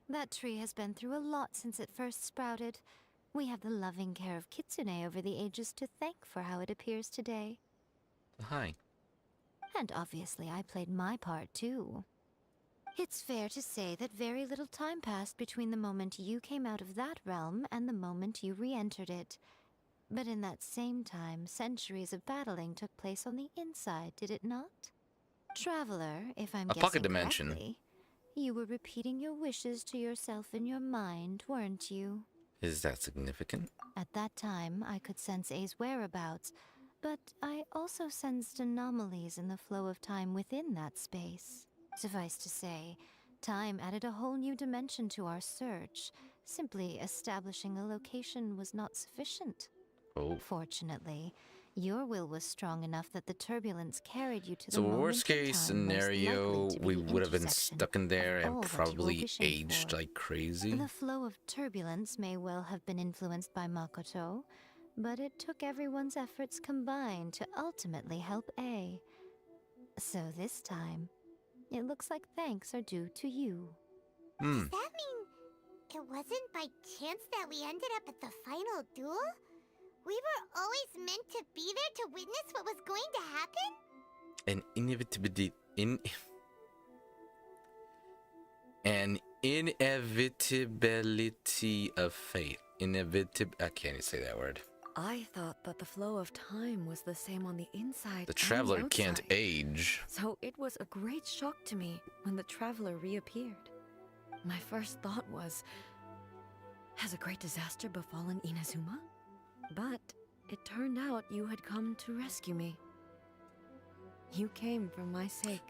That tree has been through a lot since it first sprouted. We have the loving care of Kitsune over the ages to thank for how it appears today. Hi. And obviously I played my part too. It's fair to say that very little time passed between the moment you came out of that realm and the moment you re-entered it. But in that same time, centuries of battling took place on the inside, did it not? Traveler, if I'm A guessing pocket dimension. correctly, you were repeating your wishes to yourself in your mind, weren't you? Is that significant? At that time, I could sense A's whereabouts, but I also sensed anomalies in the flow of time within that space. Suffice to say, time added a whole new dimension to our search. Simply establishing a location was not sufficient. Oh. Fortunately, your will was strong enough that the turbulence carried you to the So moment worst in case time most scenario, likely to we be the would have been intersection stuck in there of and all that you were probably wishing aged for. like crazy. The flow of turbulence may well have been influenced by Makoto, but it took everyone's efforts combined to ultimately help A. So this time, it looks like thanks are due to you. Does that mean it wasn't by chance that we ended up at the final duel? We were always meant to be there to witness what was going to happen? An inevitability of fate. I can't even say that word. I thought that the flow of time was the same on the inside. The traveler and can't outside. age. So it was a great shock to me when the traveler reappeared. My first thought was, has a great disaster befallen Inazuma? But it turned out you had come to rescue me. You came for my sake,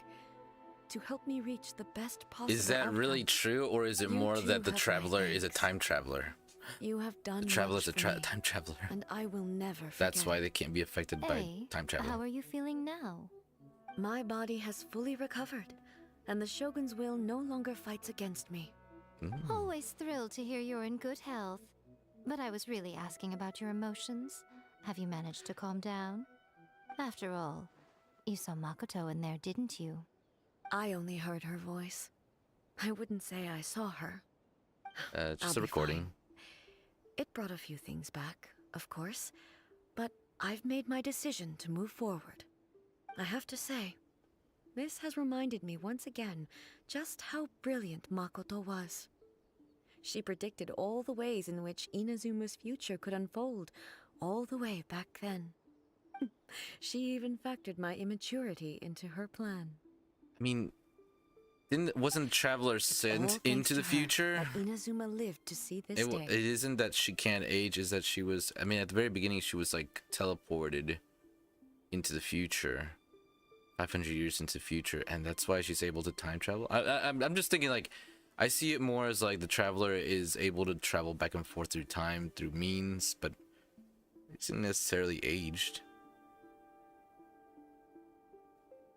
to help me reach the best possible Is that really outcome. true, or is it You more too that the have my traveler is a thanks. time traveler? You have done The traveler's much a for me, time traveler. and I will never forget. That's why they can't be affected by A, time travel. how are you feeling now? My body has fully recovered, and the Shogun's will no longer fights against me. Always thrilled to hear you're in good health. But I was really asking about your emotions. Have you managed to calm down? After all, you saw Makoto in there, didn't you? I only heard her voice. I wouldn't say I saw her. Just I'll a be recording. fine. It brought a few things back, of course, but I've made my decision to move forward. I have to say, this has reminded me once again just how brilliant Makoto was. She predicted all the ways in which Inazuma's future could unfold, all the way back then. She even factored my immaturity into her plan. I mean, Wasn't Traveler sent into the future? Inazuma lived to see this day. It isn't that she can't age, is that she was, I mean, at the very beginning she was like teleported into the future. 500 years into the future, and that's why she's able to time travel. I'm just thinking, like, I see it more as like the Traveler is able to travel back and forth through time through means, but it isn't necessarily aged.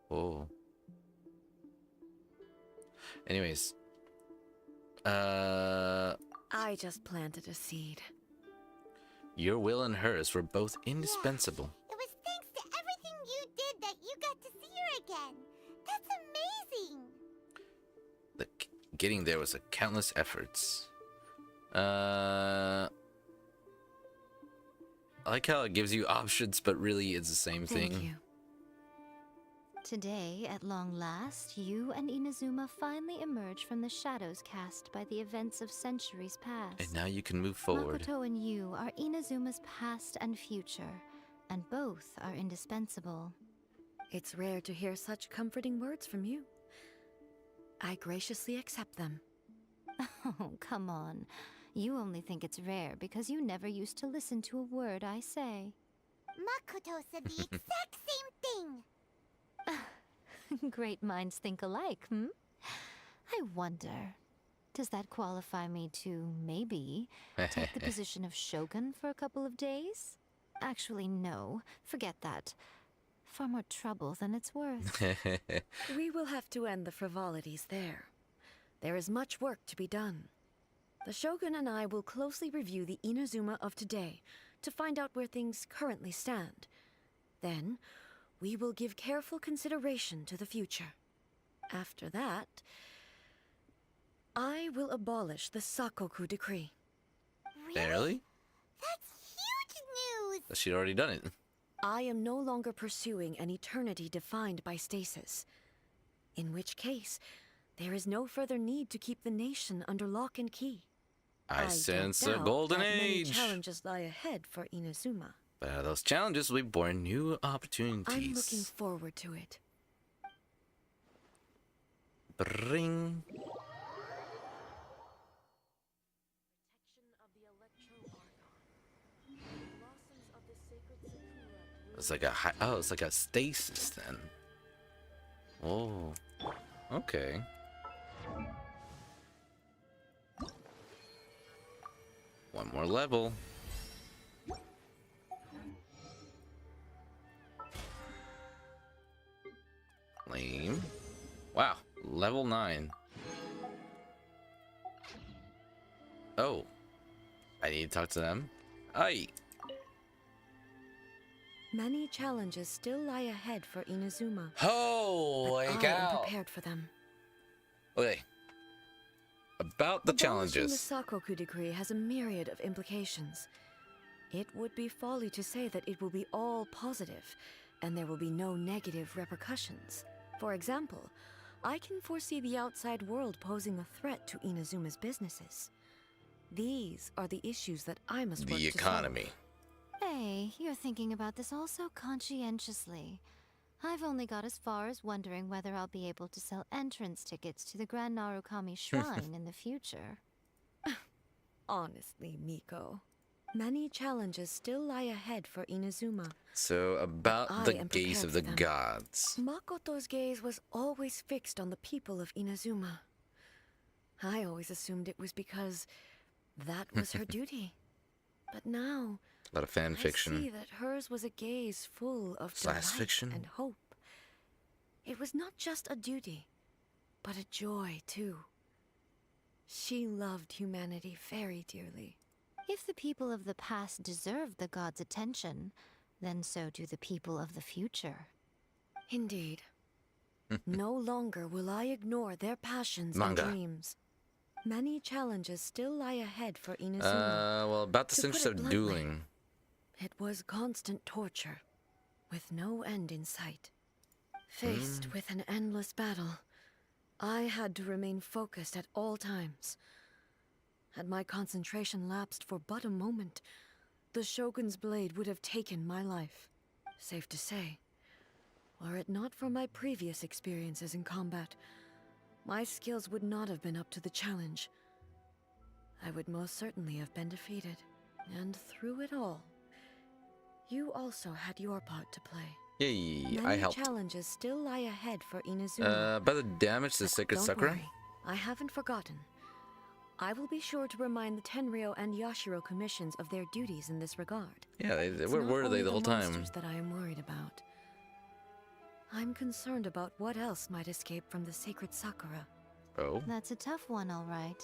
Oh. Anyways, I just planted a seed. Your will and hers were both indispensable. It was thanks to everything you did that you got to see her again. That's amazing. Getting there was a countless efforts. I like how it gives you options, but really it's the same thing. Thank you. Today, at long last, you and Inazuma finally emerge from the shadows cast by the events of centuries past. And now you can move forward. Makoto and you are Inazuma's past and future, and both are indispensable. It's rare to hear such comforting words from you. I graciously accept them. Oh, come on. You only think it's rare because you never used to listen to a word I say. Makoto said the exact same thing. Great minds think alike, hmm? I wonder, does that qualify me to, maybe, take the position of Shogun for a couple of days? Actually, no. Forget that. Far more trouble than it's worth. We will have to end the frivolities there. There is much work to be done. The Shogun and I will closely review the Inazuma of today to find out where things currently stand. Then, we will give careful consideration to the future. After that, I will abolish the Sakoku decree. Really? That's huge news! She'd already done it. I am no longer pursuing an eternity defined by stasis. In which case, there is no further need to keep the nation under lock and key. I sense a golden age. Many challenges lie ahead for Inazuma. But out of those challenges, will be born new opportunities. I'm looking forward to it. Bring. It's like a it's like a stasis then. Oh, okay. One more level. Lame. Wow, level 9. Oh, I need to talk to them. Aye. Many challenges still lie ahead for Inazuma. Holy but cow! I am prepared for them. Okay. About the challenges. The Sakoku decree has a myriad of implications. It would be folly to say that it will be all positive, and there will be no negative repercussions. For example, I can foresee the outside world posing a threat to Inazuma's businesses. These are the issues that I must work to solve. The economy. Hey, you're thinking about this all so conscientiously. I've only got as far as wondering whether I'll be able to sell entrance tickets to the Grand Narukami Shrine in the future. Honestly, Miko, many challenges still lie ahead for Inazuma. So, about the gaze of the gods. Makoto's gaze was always fixed on the people of Inazuma. I always assumed it was because that was her duty. But now, a lot of fan fiction. I see that hers was a gaze full of delight fiction and hope. It was not just a duty, but a joy too. She loved humanity very dearly. If the people of the past deserve the gods' attention, then so do the people of the future. Indeed. No longer will I ignore their passions and dreams. Many challenges still lie ahead for Inazuma. Well, about the sense of dueling. It was constant torture, with no end in sight. Faced with an endless battle, I had to remain focused at all times. Had my concentration lapsed for but a moment, the Shogun's blade would have taken my life. Safe to say, were it not for my previous experiences in combat, my skills would not have been up to the challenge. I would most certainly have been defeated. And through it all, you also had your part to play. Yay, Many I helped. challenges still lie ahead for Inazuma. About the damage to Sacred Don't Sakura? worry, I haven't forgotten. I will be sure to remind the Tenryou and Yashiro commissions of their duties in this regard. Yeah, It's where not were they only the whole time? monsters that I am worried about. I'm concerned about what else might escape from the sacred Sakura. Oh? That's a tough one, all right.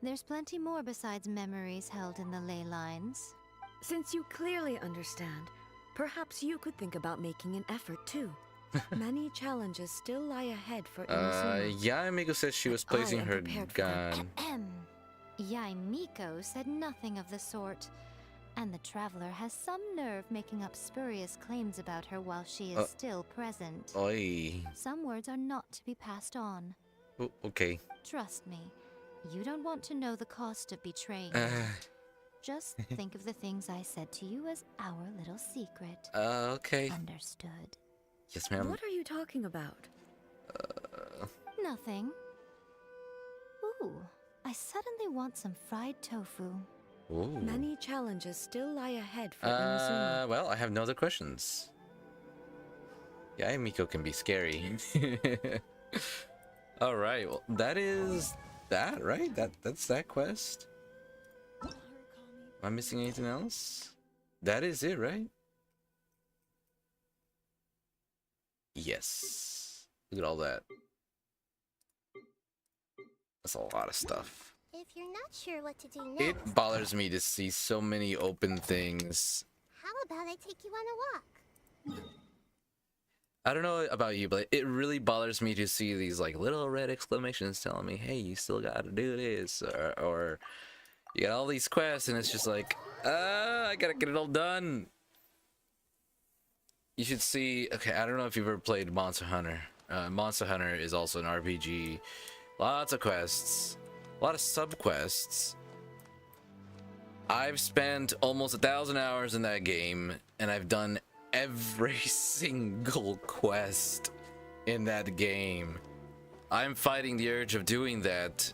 There's plenty more besides memories held in the ley lines. Since you clearly understand, perhaps you could think about making an effort too. Many challenges still lie ahead for Inazuma. Yeah, Miko said she was placing her gun. Yai Miko said nothing of the sort. And the traveler has some nerve making up spurious claims about her while she is still present. Oi. Some words are not to be passed on. Oh, okay. Trust me, you don't want to know the cost of betraying. Just think of the things I said to you as our little secret. Okay. Understood. Yes, ma'am. What are you talking about? Nothing. Ooh, I suddenly want some fried tofu. Ooh. Many challenges still lie ahead for Inazuma. Well, I have no other questions. Yeah, Miko can be scary. All right, well, that is that, right? That's that quest. Am I missing anything else? That is it, right? Yes. Look at all that. That's a lot of stuff. If you're not sure what to do next, It bothers me to see so many open things. how about I take you on a walk? I don't know about you, but it really bothers me to see these like little red exclamations telling me, hey, you still gotta do this, or you got all these quests, and it's just like, I gotta get it all done. You should see, okay, I don't know if you've ever played Monster Hunter. Monster Hunter is also an RPG. Lots of quests, a lot of sub-quests. I've spent almost 1,000 hours in that game, and I've done every single quest in that game. I'm fighting the urge of doing that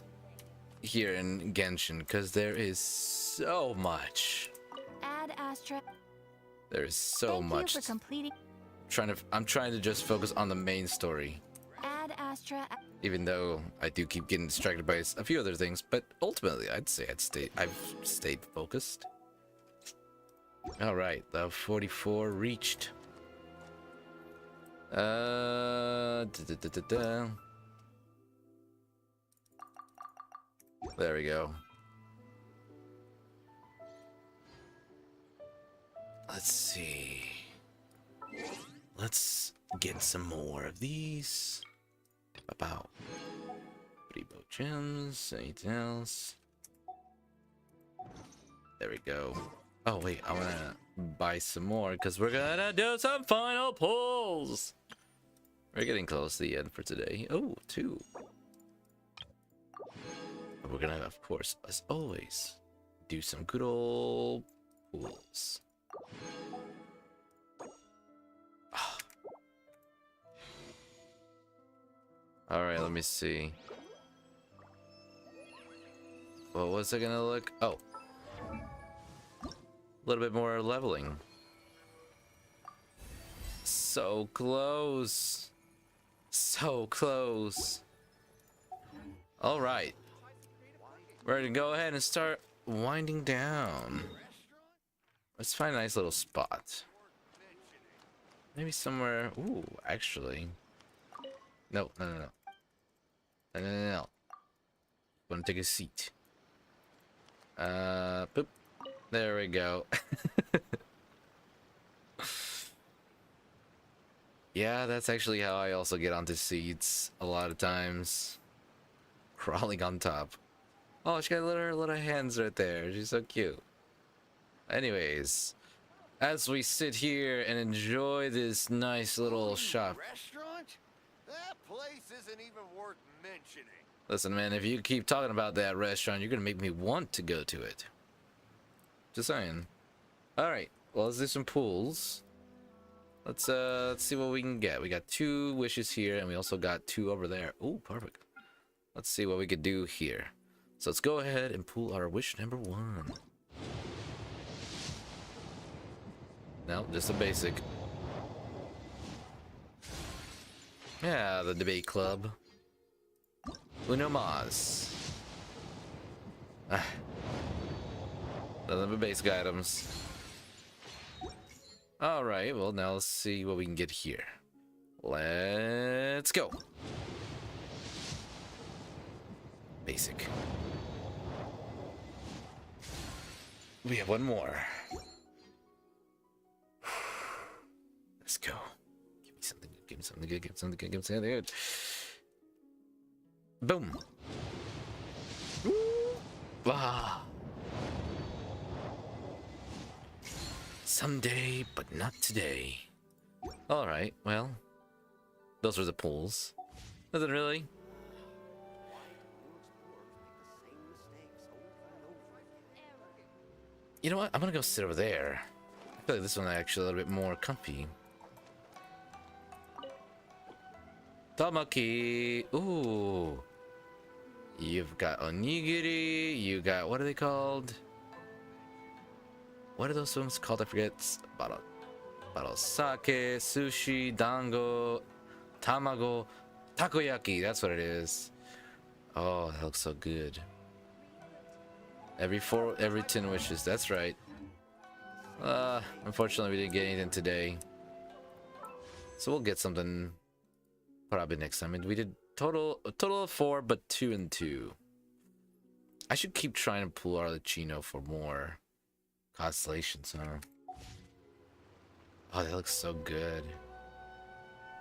here in Genshin, because there is so much. Add Astra. There is so much. Thank you for completing. I'm trying to just focus on the main story. Add Astra. Even though I do keep getting distracted by a few other things, but ultimately I'd say I've stayed focused. All right, level 44 reached. There we go. Let's see. Let's get some more of these. About Rebo gems, anything else? There we go. Oh wait, I wanna buy some more because we're gonna do some final pulls. We're getting close to the end for today. Oh, 2. We're gonna, of course, as always, do some good old pulls. All right, let me see. Well, what's it gonna look? Oh, a little bit more leveling. So close. So close. All right. We're gonna go ahead and start winding down. Let's find a nice little spot. Maybe somewhere. Ooh, actually. No. No. Wanna take a seat. Boop. There we go. Yeah, that's actually how I also get onto seats a lot of times. Crawling on top. Oh, she got little hands right there. She's so cute. Anyways, as we sit here and enjoy this nice little shop. Restaurant? That place isn't even worth mentioning. Listen, man, if you keep talking about that restaurant, you're gonna make me want to go to it. Just saying. Alright, well, let's do some pulls. Let's see what we can get. We got 2 wishes here, and we also got 2 over there. Oh, perfect. Let's see what we could do here. So let's go ahead and pull our wish number 1. No, just a basic. Yeah, the debate club. Uno mas. Nothing but basic items. Alright, well now let's see what we can get here. Let's go. Basic. We have 1 more. Let's go. Give me something good, give me something good, give me something good, give me something good. Boom. Ah. Someday, but not today. Alright, well. Those are the pulls. Nothing really. You know what? I'm gonna go sit over there. I feel like this one is actually a little bit more comfy. Tamaki. Ooh. You've got onigiri. You got, what are they called? What are those ones called? I forget. Bottle sake, sushi, dango, tamago, takoyaki. That's what it is. Oh, that looks so good. Every 10 wishes. That's right. Unfortunately, we didn't get anything today. So we'll get something probably next time. And we did a total of 4, but 2 and 2. I should keep trying to pull Arlecchino for more constellations, huh? Oh, that looks so good.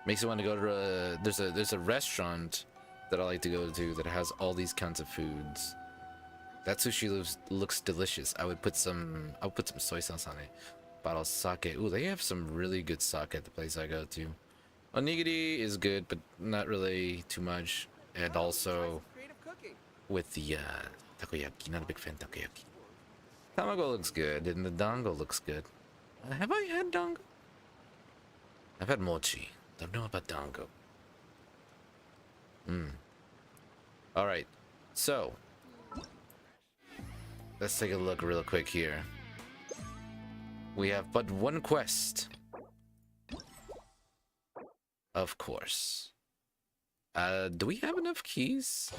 Makes me want to go to there's a restaurant that I like to go to that has all these kinds of foods. That sushi looks delicious. I would put some soy sauce on it. Bottle sake. Ooh, they have some really good sake at the place I go to. Onigiri is good, but not really too much. And also with the takoyaki. Not a big fan of takoyaki. Tamago looks good, and the dango looks good. Have I had dango? I've had mochi. Don't know about dango. Alright, so let's take a look real quick here. We have but 1 quest. Of course. Do we have enough keys?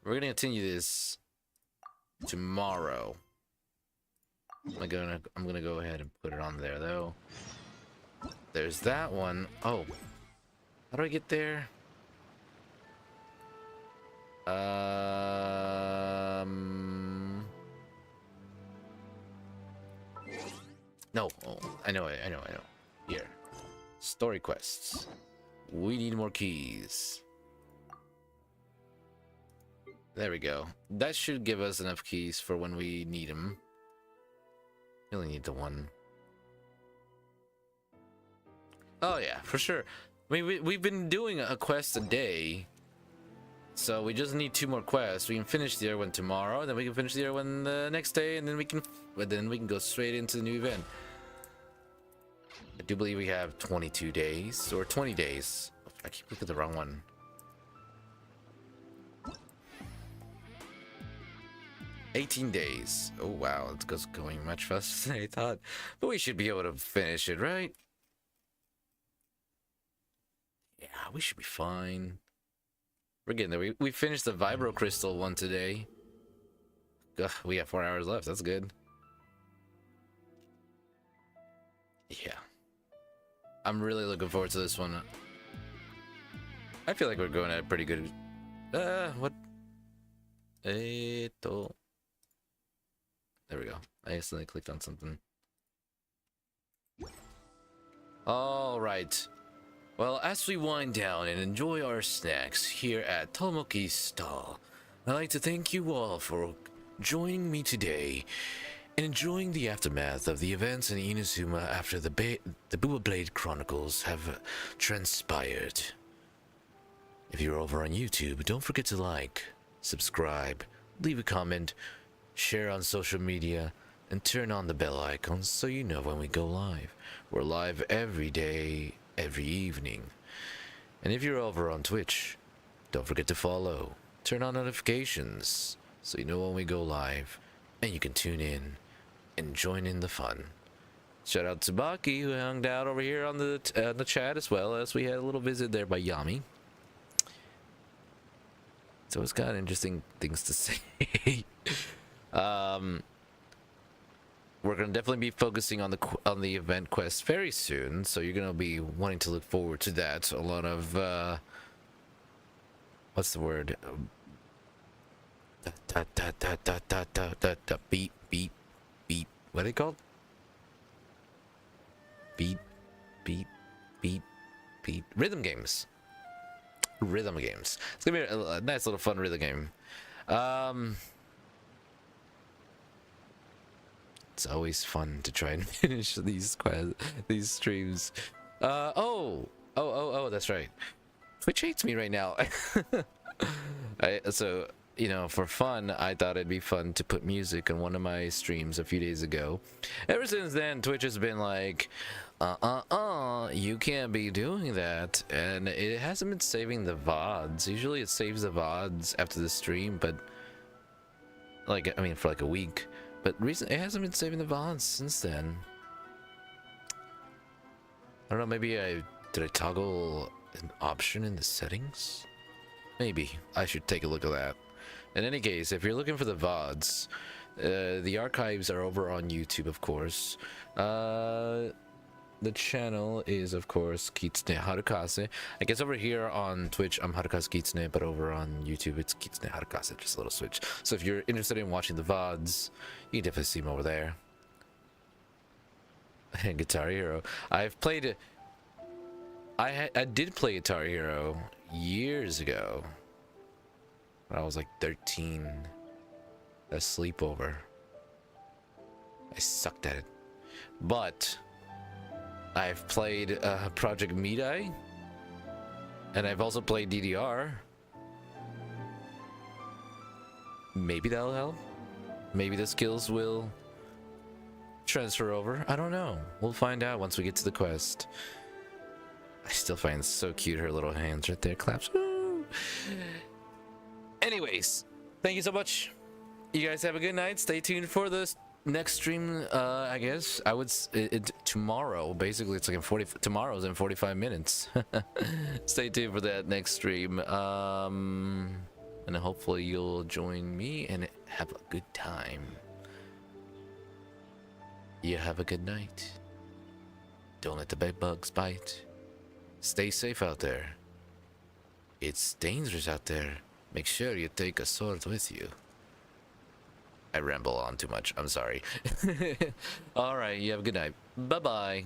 We're gonna continue this tomorrow. I'm gonna go ahead and put it on there though. There's that one. Oh, how do I get there? No. Oh, I know. Here. Story quests. We need more keys. There we go. That should give us enough keys for when we need them. We only need the 1. Oh yeah, for sure. I mean, we've been doing a quest a day. So we just need 2 more quests. We can finish the other one tomorrow, and then we can finish the other one the next day, and then we can go straight into the new event. I do believe we have 22 days or 20 days. I keep looking at the wrong one. $18 days. Oh wow, it goes going much faster than I thought. But we should be able to finish it, right? Yeah, we should be fine. We're getting there. We finished the Vibro Crystal one today. Ugh, we have 4 hours left. That's good. Yeah. I'm really looking forward to this one. I feel like we're going at a pretty good... what? There we go. I accidentally clicked on something. Alright. Well, as we wind down and enjoy our snacks here at Tomoki's stall, I'd like to thank you all for joining me today and enjoying the aftermath of the events in Inazuma after the Booba Blade Chronicles have transpired. If you're over on YouTube, don't forget to like, subscribe, leave a comment, share on social media, and turn on the bell icon so you know when we go live. We're live every day, every evening. And if you're over on Twitch, don't forget to follow. Turn on notifications so you know when we go live, and you can tune in and join in the fun. Shout out to Baki, who hung out over here on the chat, as well as we had a little visit there by Yami. So it's got interesting things to say. We're gonna definitely be focusing on the event quest very soon, so you're gonna be wanting to look forward to that. A lot of what's the word? Beat, beat, beat. What are they called? Beat, beat, beat, beat. Rhythm games. Rhythm games. It's gonna be a nice little fun rhythm game. It's always fun to try and finish these streams. Oh, that's right. Twitch hates me right now. So, you know, for fun, I thought it'd be fun to put music on one of my streams a few days ago. Ever since then, Twitch has been like, you can't be doing that. And it hasn't been saving the VODs. Usually it saves the VODs after the stream, but like, I mean, for like a week. But recently, it hasn't been saving the VODs since then. I don't know, maybe did I toggle an option in the settings? Maybe. I should take a look at that. In any case, if you're looking for the VODs, the archives are over on YouTube, of course. The channel is, of course, Kitsune Harukase. I guess over here on Twitch, I'm harukazekitsune, but over on YouTube, it's Kitsune Harukase, just a little switch. So if you're interested in watching the VODs, you can definitely see them over there. And Guitar Hero. I've played... I did play Guitar Hero years ago. When I was like 13. A sleepover. I sucked at it. But... I've played Project Midai, and I've also played DDR. Maybe that'll help. Maybe the skills will transfer over. I don't know. We'll find out once we get to the quest. I still find it so cute, her little hands right there. Claps. Woo! Anyways, thank you so much. You guys have a good night. Stay tuned for this next stream. I guess I would tomorrow. Basically, it's like tomorrow's in 45 minutes. Stay tuned for that next stream. And hopefully you'll join me and have a good time. You have a good night. Don't let the bed bugs bite. Stay safe out there. It's dangerous out there. Make sure you take a sword with you. I ramble on too much. I'm sorry. All right. You have a good night. Bye-bye.